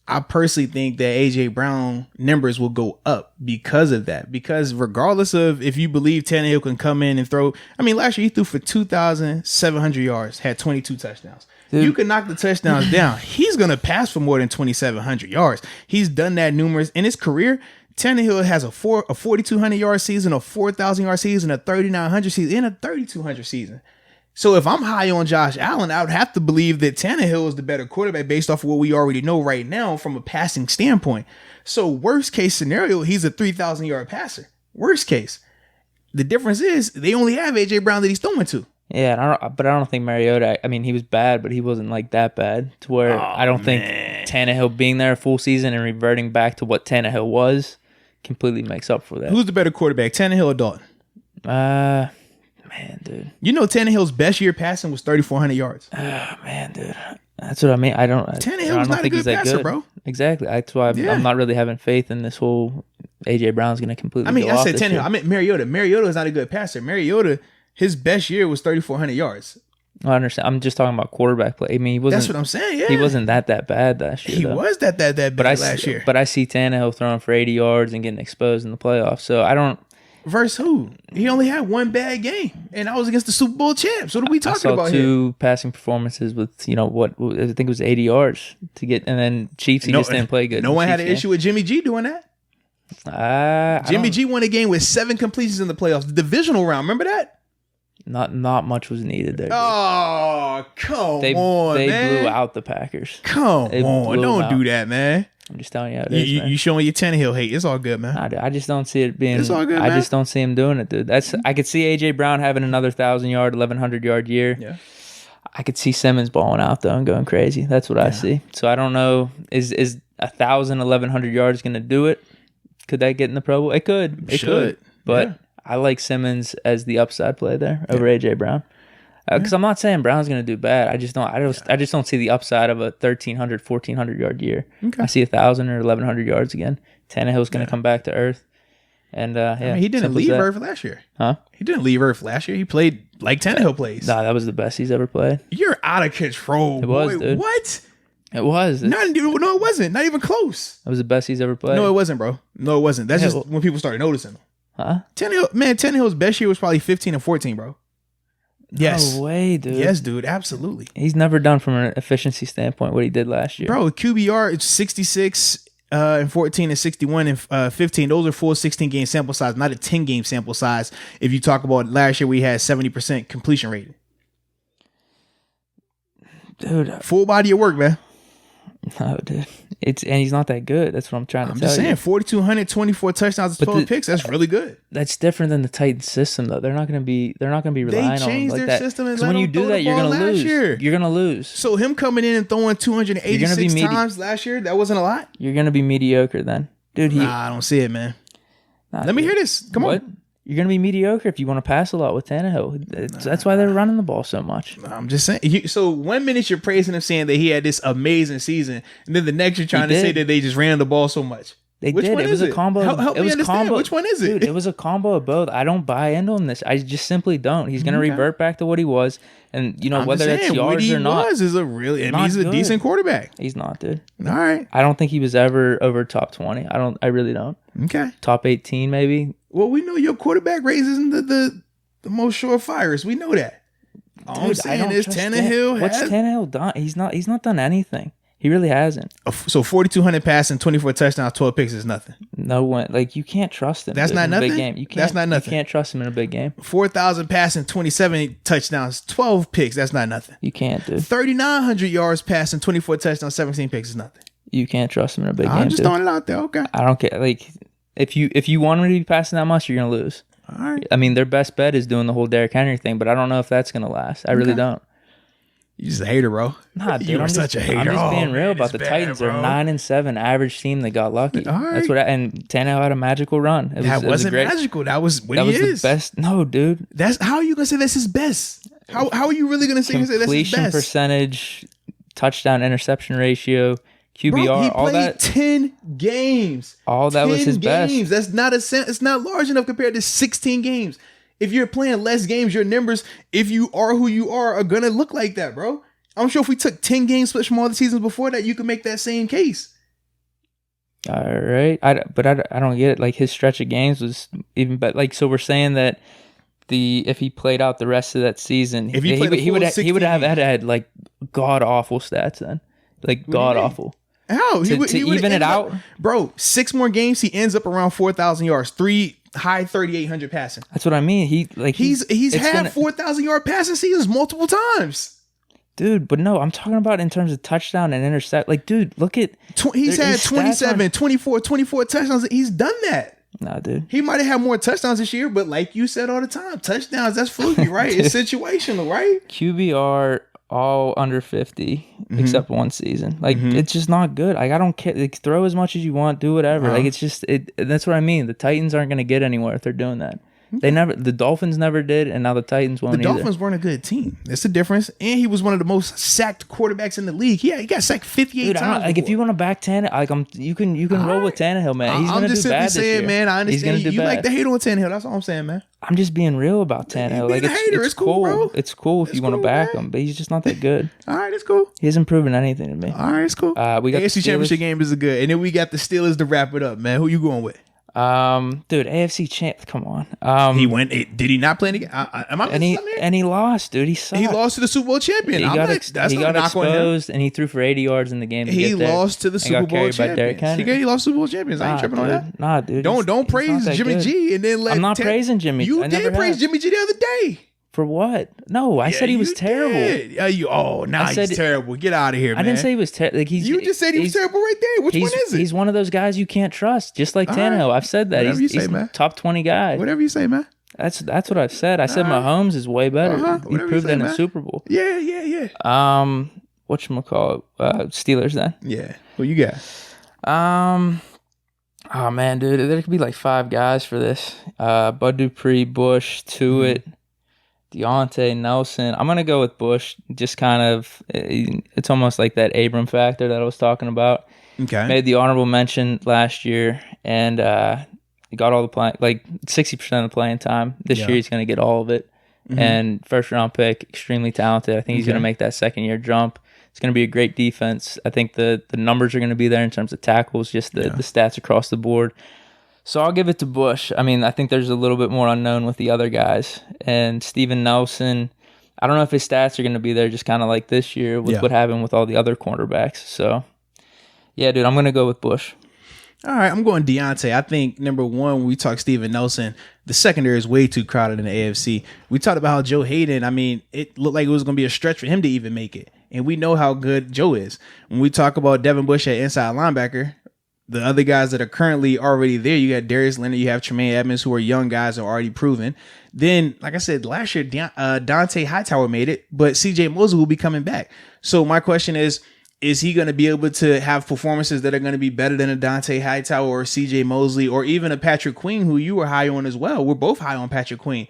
Speaker 1: I personally think that AJ Brown numbers will go up because of that. Because regardless of if you believe Tannehill can come in and throw, I mean, last year he threw for 2,700 yards, had 22 touchdowns. Dude. You can knock the touchdowns down. He's going to pass for more than 2,700 yards. He's done that numerous in his career. Tannehill has a 4,200 yard season, a 4,000 yard season, a 3,900 season, and a 3,200 season. So if I'm high on Josh Allen, I would have to believe that Tannehill is the better quarterback based off of what we already know right now from a passing standpoint. So worst case scenario, he's a 3,000 yard passer. Worst case. The difference is they only have AJ Brown that he's throwing to.
Speaker 2: Yeah, but I don't think Mariota, I mean, he was bad, but he wasn't like that bad to where I don't think Tannehill being there a full season and reverting back to what Tannehill was completely makes up for that.
Speaker 1: Who's the better quarterback, Tannehill or Dalton?
Speaker 2: Man, dude.
Speaker 1: Tannehill's best year passing was 3,400 yards.
Speaker 2: Man, dude. That's what I mean.
Speaker 1: Tannehill's not a good passer, bro.
Speaker 2: Exactly. That's why I'm not really having faith in this whole AJ Brown's going to completely go off
Speaker 1: said Tannehill. Year. I meant Mariota. Mariota is not a good passer. Mariota, his best year was 3,400 yards.
Speaker 2: I understand. I'm just talking about quarterback play. I mean, he wasn't.
Speaker 1: That's what I'm saying. Yeah,
Speaker 2: he wasn't that bad last year.
Speaker 1: He was that bad last year.
Speaker 2: But I see Tannehill throwing for 80 yards and getting exposed in the playoffs. So I don't.
Speaker 1: Versus who? He only had one bad game, and that was against the Super Bowl champs. What are we talking about here?
Speaker 2: Two passing performances with, what I think it was 80 yards to get, and then Chiefs, he just didn't play good.
Speaker 1: No one had an issue with Jimmy G doing that. Jimmy G won a game with 7 completions in the playoffs. The divisional round, remember that?
Speaker 2: Not much was needed there.
Speaker 1: Oh, come on,
Speaker 2: They
Speaker 1: man.
Speaker 2: blew out the Packers.
Speaker 1: Come on, don't do that, man.
Speaker 2: I'm just telling you how it is, man.
Speaker 1: You showing your Tannehill hate. It's all good, man.
Speaker 2: I just don't see it being.
Speaker 1: It's all good, man.
Speaker 2: I just don't see him doing it, dude. I could see AJ Brown having another 1,000-yard, 1,100-yard year.
Speaker 1: Yeah.
Speaker 2: I could see Simmons balling out though and going crazy. That's what I see. So I don't know. Is 1,000, 1,100 yards going to do it? Could that get in the Pro Bowl? It could. It could. But I like Simmons as the upside play there over AJ Brown. Because I'm not saying Brown's going to do bad. I just don't see the upside of a 1,300, 1,400 yard year.
Speaker 1: Okay.
Speaker 2: I see 1,000 or 1,100 yards again. Tannehill's going to come back to earth. And
Speaker 1: he didn't leave Earth last year.
Speaker 2: Huh?
Speaker 1: He didn't leave Earth last year. He played like Tannehill plays.
Speaker 2: Nah, that was the best he's ever played.
Speaker 1: You're out of control.
Speaker 2: It was, dude.
Speaker 1: What?
Speaker 2: It was.
Speaker 1: No, it wasn't. Not even close.
Speaker 2: It was the best he's ever played.
Speaker 1: No, it wasn't, bro. No, it wasn't. That's just when people started noticing him.
Speaker 2: Huh?
Speaker 1: Tannehill's best year was probably 15 and 14, bro. Yes.
Speaker 2: No way, dude.
Speaker 1: Yes, dude. Absolutely.
Speaker 2: He's never done from an efficiency standpoint what he did last year.
Speaker 1: Bro, QBR, it's 66 and 14 and 61 and 15. Those are full 16-game sample size, not a 10-game sample size. If you talk about last year, we had 70% completion rate.
Speaker 2: Dude.
Speaker 1: Full body of work, man.
Speaker 2: No, dude. And he's not that good. That's what I'm trying to tell you.
Speaker 1: I'm just saying, 4,200, 24 touchdowns, 12 picks. That's really good.
Speaker 2: That's different than the Titans system, though. They're not going to be relying on him like that.
Speaker 1: They changed their system, and
Speaker 2: when you do that, you're going to lose. You're going to lose.
Speaker 1: So him coming in and throwing 286 times last year, that wasn't a lot.
Speaker 2: You're going to be mediocre then, dude.
Speaker 1: I don't see it, man. Let me hear this. Come on.
Speaker 2: You're going to be mediocre if you want to pass a lot with Tannehill. That's why they're running the ball so much.
Speaker 1: I'm just saying. So 1 minute you're praising him, saying that he had this amazing season, and then the next you're trying to say that they just ran the ball so much.
Speaker 2: Which did. It was a combo.
Speaker 1: Help me understand. Which one is it?
Speaker 2: Dude, it was a combo of both. I don't buy into him this. I just simply don't. He's going to revert back to what he was. And, whether that's yards or not.
Speaker 1: He's a decent quarterback.
Speaker 2: He's not, dude.
Speaker 1: All right.
Speaker 2: I don't think he was ever over top 20. I really don't.
Speaker 1: Okay.
Speaker 2: Top 18, maybe.
Speaker 1: Well, we know your quarterback race isn't the most surefires. We know that. All I'm saying is Tannehill
Speaker 2: What's Tannehill done? He's not done anything. He really hasn't.
Speaker 1: So 4,200 passing, 24 touchdowns, 12 picks is nothing.
Speaker 2: No one, you can't trust him.
Speaker 1: That's not nothing.
Speaker 2: Big game.
Speaker 1: That's not nothing.
Speaker 2: You can't trust him in a big game.
Speaker 1: 4,000 passing, 27 touchdowns, 12 picks. That's not nothing.
Speaker 2: You can't, dude.
Speaker 1: 3,900 yards passing, 24 touchdowns, 17 picks is nothing.
Speaker 2: You can't trust him in a big game.
Speaker 1: I'm just throwing it out there. Okay.
Speaker 2: I don't care. If you want him to be passing that much, you're gonna lose.
Speaker 1: All right.
Speaker 2: I mean, their best bet is doing the whole Derrick Henry thing, but I don't know if that's gonna last. I really don't.
Speaker 1: You just a hater, bro.
Speaker 2: Nah, dude,
Speaker 1: You're such a hater.
Speaker 2: I'm just being real about the Titans. They're 9-7, average team. They got lucky.
Speaker 1: All right.
Speaker 2: That's what. And Tannehill had a magical run.
Speaker 1: That wasn't magical. That was what
Speaker 2: he
Speaker 1: is.
Speaker 2: That was the best. No, dude.
Speaker 1: That's how are you gonna say that's his best? How are you really gonna say that's his best?
Speaker 2: Completion percentage, touchdown interception ratio, QBR,
Speaker 1: bro, he
Speaker 2: all
Speaker 1: played
Speaker 2: that.
Speaker 1: 10 games.
Speaker 2: All that was his best.
Speaker 1: That's not it's not large enough compared to 16 games. If you're playing less games, your numbers, if you are who you are gonna look like that, bro. I'm sure if we took 10 game splits from all the seasons before that, you could make that same case.
Speaker 2: All right. I don't get it. His stretch of games was even better. So we're saying that if he played out the rest of that season, he would have had god awful stats then. God awful.
Speaker 1: How?
Speaker 2: He even it out?
Speaker 1: Bro, 6 more games, he ends up around 4,000 yards. 3 high 3,800 passing.
Speaker 2: That's what I mean.
Speaker 1: He's had 4,000 yard passing seasons multiple times.
Speaker 2: Dude, but no, I'm talking about in terms of touchdown and intercept. Dude, look at...
Speaker 1: He's had 27, 24 touchdowns. He's done that.
Speaker 2: Nah, dude.
Speaker 1: He might have had more touchdowns this year, but like you said all the time, touchdowns, that's fluky, right? It's situational, right?
Speaker 2: QBR, all under 50, except one season. It's just not good. I don't care. Throw as much as you want, do whatever. It's just... That's what I mean. The Titans aren't going to get anywhere if they're doing that. The Dolphins never did, and now the Titans won't either.
Speaker 1: The Dolphins weren't a good team. That's the difference. And he was one of the most sacked quarterbacks in the league. Yeah, he got sacked 58 times.
Speaker 2: If you want to back Tannehill, you can roll with Tannehill, man. He's going to do bad this year.
Speaker 1: Man, I understand you like to hate on Tannehill. That's all I'm saying, man.
Speaker 2: I'm just being real about Tannehill. It's cool, bro. It's cool if you want to back him, but he's just not that good.
Speaker 1: All right, it's cool.
Speaker 2: He hasn't proven anything to me.
Speaker 1: All right, it's cool.
Speaker 2: We got
Speaker 1: AFC Championship game is good, and then we got the Steelers to wrap it up, man. Who you going with?
Speaker 2: Dude, AFC champ. Come on.
Speaker 1: He went. Did he not play in the game? Am I
Speaker 2: and he lost, dude. He sucked.
Speaker 1: He lost to the Super Bowl champion.
Speaker 2: He got exposed, and he threw for 80 yards in the game.
Speaker 1: He lost to the Super Bowl champions. He lost Super Bowl champions. I ain't tripping on that.
Speaker 2: Nah, dude.
Speaker 1: Don't praise Jimmy G and then let.
Speaker 2: I'm not praising Jimmy.
Speaker 1: You did praise Jimmy G the other day.
Speaker 2: For what? No, I said he was terrible.
Speaker 1: He's terrible. Get out of here, man.
Speaker 2: I didn't say he was terrible.
Speaker 1: You just said he was terrible right there. Which one is it?
Speaker 2: He's one of those guys you can't trust, just like Tannehill. I've said that. He's a top 20 guy.
Speaker 1: Whatever you say, man.
Speaker 2: That's what I've said. I said Mahomes is way better. He proved that in the Super Bowl.
Speaker 1: Yeah.
Speaker 2: Whatchamacallit? Steelers then.
Speaker 1: Yeah. Who you got?
Speaker 2: Oh man, dude, there could be 5 guys for this. Bud Dupree, Bush, Tuitt. Deontay, Nelson. I'm going to go with Bush. Just kind of, it's almost like that Abram factor that I was talking about.
Speaker 1: Okay.
Speaker 2: Made the honorable mention last year, and he got all the playing, 60% of the playing time. This year he's going to get all of it. And first round pick, extremely talented. I think he's going to make that second year jump. It's going to be a great defense. I think the numbers are going to be there in terms of tackles, just the stats across the board. So I'll give it to Bush. I mean, I think there's a little bit more unknown with the other guys. And Steven Nelson, I don't know if his stats are going to be there just kind of like this year with what happened with all the other cornerbacks. So, yeah, dude, I'm going to go with Bush.
Speaker 1: All right, I'm going Deontay. I think, number one, when we talk Steven Nelson, the secondary is way too crowded in the AFC. We talked about how Joe Hayden, I mean, it looked like it was going to be a stretch for him to even make it. And we know how good Joe is. When we talk about Devin Bush at inside linebacker, the other guys that are currently already there, you got Darius Leonard, you have Tremaine Edmonds, who are young guys who are already proven. Then, like I said, last year, Dante Hightower made it, but CJ Mosley will be coming back. So my question is is he going to be able to have performances that are going to be better than a Dante Hightower or CJ Mosley or even a Patrick Queen, who you were high on as well? We're both high on Patrick Queen.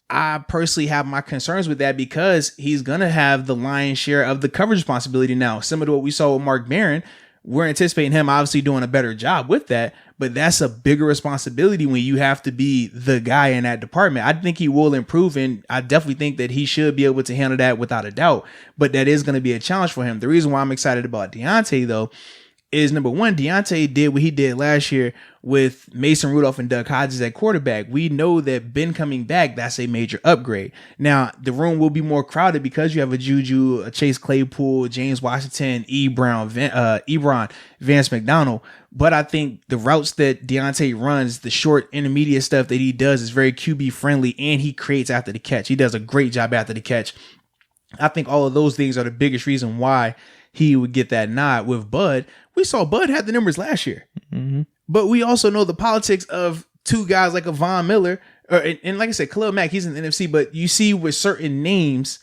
Speaker 1: I personally have my concerns with that because he's going to have the lion's share of the coverage responsibility now. Similar to what we saw with Mark Barron, we're anticipating him obviously doing a better job with that, but that's a bigger responsibility when you have to be the guy in that department. I think he will improve, and I definitely think that he should be able to handle that without a doubt, but that is going to be a challenge for him. The reason why I'm excited about Deontay, though, is number one, Deontay did what he did last year with Mason Rudolph and Doug Hodges at quarterback. We know that Ben coming back, that's a major upgrade. Now, the room will be more crowded because you have a Juju, a Chase Claypool, James Washington, Ebron, Vance McDonald. But I think the routes that Deontay runs, the short intermediate stuff that he does is very QB friendly, and he creates after the catch. He does a great job after the catch. I think all of those things are the biggest reason why he would get that nod. With Bud, we saw Bud had the numbers last year. Mm-hmm. But we also know the politics of two guys like a Von Miller, and like I said, Khalil Mack, he's in the NFC, but you see with certain names,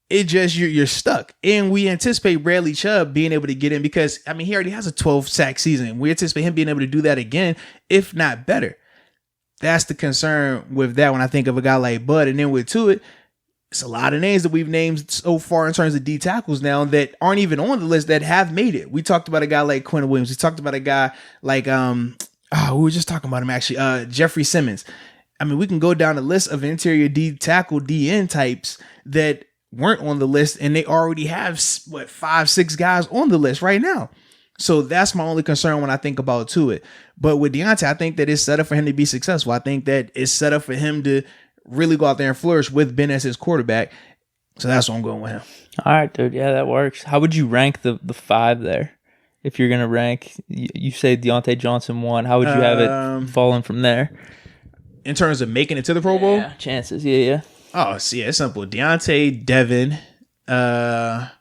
Speaker 1: it just, you're stuck. And we anticipate Bradley Chubb being able to get in because, I mean, he already has a 12-sack season. We anticipate him being able to do that again, if not better. That's the concern with that when I think of a guy like Bud. And then with Tuitt, it's a lot of names that we've named so far in terms of D tackles now that aren't even on the list that have made it. We talked about a guy like Quinn Williams. We talked about a guy like, we were just talking about him actually, Jeffrey Simmons. I mean, we can go down the list of interior D tackle, DN types that weren't on the list, and they already have 5-6 guys on the list right now. So that's my only concern when I think about Tuitt. But with Deontay, I think that it's set up for him to be successful. I think that it's set up for him to really go out there and flourish with Ben as his quarterback. So that's what I'm going with him.
Speaker 2: All right, dude. Yeah, that works. How would you rank the 5 there? If you're going to rank, you say Deontay Johnson 1. How would you have it falling from there?
Speaker 1: In terms of making it to the Pro Bowl?
Speaker 2: Yeah, chances. Yeah.
Speaker 1: Oh, see, it's simple. Deontay, Devin. I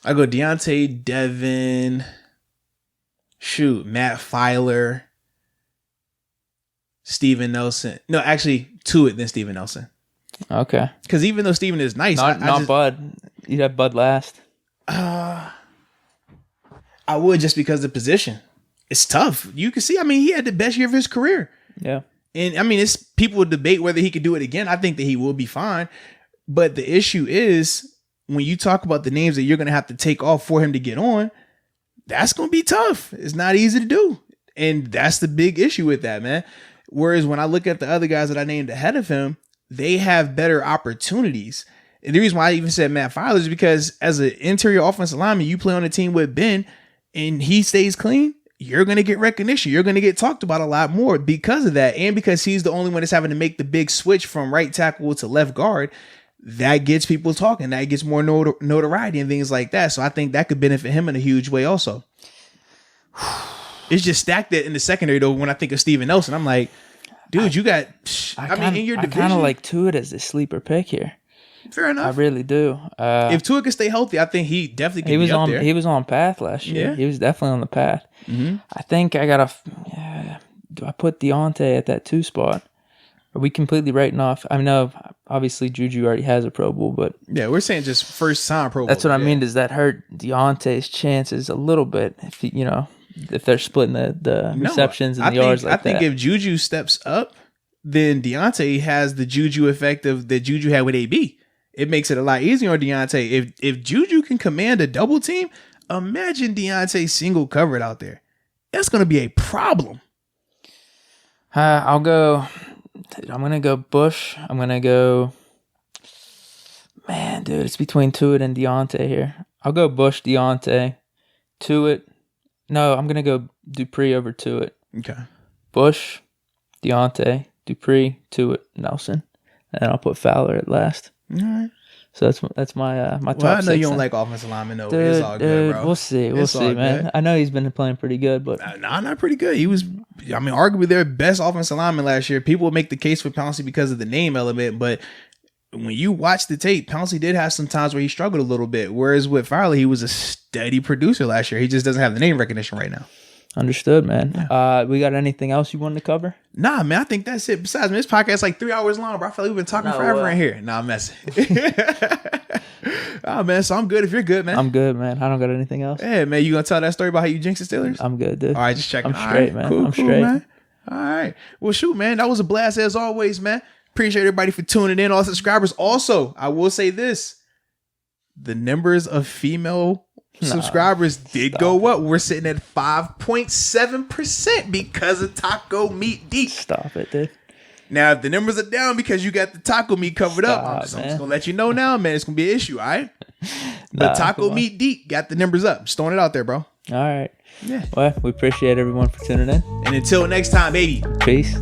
Speaker 1: go Deontay, Devin. Matt Filer. Steven Nelson. No, actually, Tuitt then Steven Nelson.
Speaker 2: Okay.
Speaker 1: Because even though Steven is nice,
Speaker 2: not Bud. You'd have Bud last.
Speaker 1: I would, just because of the position. It's tough. You can see, I mean, he had the best year of his career.
Speaker 2: Yeah.
Speaker 1: And I mean, it's people debate whether he could do it again. I think that he will be fine. But the issue is when you talk about the names that you're going to have to take off for him to get on, that's going to be tough. It's not easy to do. And that's the big issue with that, man. Whereas when I look at the other guys that I named ahead of him, they have better opportunities. And the reason why I even said Matt Filer is because as an interior offensive lineman, you play on a team with Ben and he stays clean, you're going to get recognition. You're going to get talked about a lot more because of that. And because he's the only one that's having to make the big switch from right tackle to left guard, that gets people talking. That gets more notoriety and things like that. So I think that could benefit him in a huge way also. It's just stacked that in the secondary, though, when I think of Steven Nelson. I'm like, dude, you got... in your division...
Speaker 2: I kind of like Tuitt as the sleeper pick here.
Speaker 1: Fair enough.
Speaker 2: I really do.
Speaker 1: If Tuitt can stay healthy, I think he definitely can be up there.
Speaker 2: He was on path last year. Yeah. He was definitely on the path. Mm-hmm. I think I got to... do I put Deontay at that 2 spot? Are we completely writing off? I know, obviously, Juju already has a Pro Bowl, but...
Speaker 1: Yeah, we're saying just first time Pro Bowl.
Speaker 2: That's what I mean. Does that hurt Deontay's chances a little bit? If they're splitting the receptions and the yards like that.
Speaker 1: I think if Juju steps up, then Deontay has the Juju effect of that Juju had with AB. It makes it a lot easier on Deontay. If Juju can command a double team, imagine Deontay single covered out there. That's going to be a problem.
Speaker 2: I'm going to go Bush. I'm going to go... Man, dude, it's between Tuitt and Deontay here. I'll go Bush, Deontay, Tuitt. No, I'm going to go Dupree over Tuitt.
Speaker 1: Okay.
Speaker 2: Bush, Deontay, Dupree, Tuitt, Nelson. And I'll put Fowler at last.
Speaker 1: All right.
Speaker 2: So that's my top 6.
Speaker 1: I know you don't like offensive linemen, though. Dude, it's all good, bro.
Speaker 2: We'll see. We'll see, man. Good. I know he's been playing pretty good, but...
Speaker 1: not pretty good. He was, arguably their best offensive lineman last year. People would make the case for Pouncey because of the name element, but when you watch the tape, Pouncey did have some times where he struggled a little bit, whereas with Fowler, he was a steady producer last year. He just doesn't have the name recognition right now.
Speaker 2: Understood, man. Yeah. We got anything else you wanted to cover?
Speaker 1: Nah, man, I think that's it. Besides, man, this podcast is like 3 hours long, bro. I feel like we've been talking forever in here. Nah, I'm messing. All Oh, man. So I'm good if you're good, man.
Speaker 2: I'm good, man. I don't got anything else.
Speaker 1: Yeah, man. You gonna tell that story about how you jinxed the Steelers?
Speaker 2: I'm good, dude.
Speaker 1: All right, just checking.
Speaker 2: I'm straight, man. I'm straight.
Speaker 1: Man. All right. Well, shoot, man. That was a blast as always, man. Appreciate everybody for tuning in. All subscribers. Also, I will say this. The numbers of female subscribers did go up. We're sitting at 5.7% because of Taco Meat Deke.
Speaker 2: Stop it, dude.
Speaker 1: Now, if the numbers are down because you got the taco meat covered up, I'm just going to let you know now, man. It's going to be an issue, all right? But Taco Meat Deke got the numbers up. Just throwing it out there, bro.
Speaker 2: All right.
Speaker 1: Yeah.
Speaker 2: Well, we appreciate everyone for tuning in.
Speaker 1: And until next time, baby.
Speaker 2: Peace.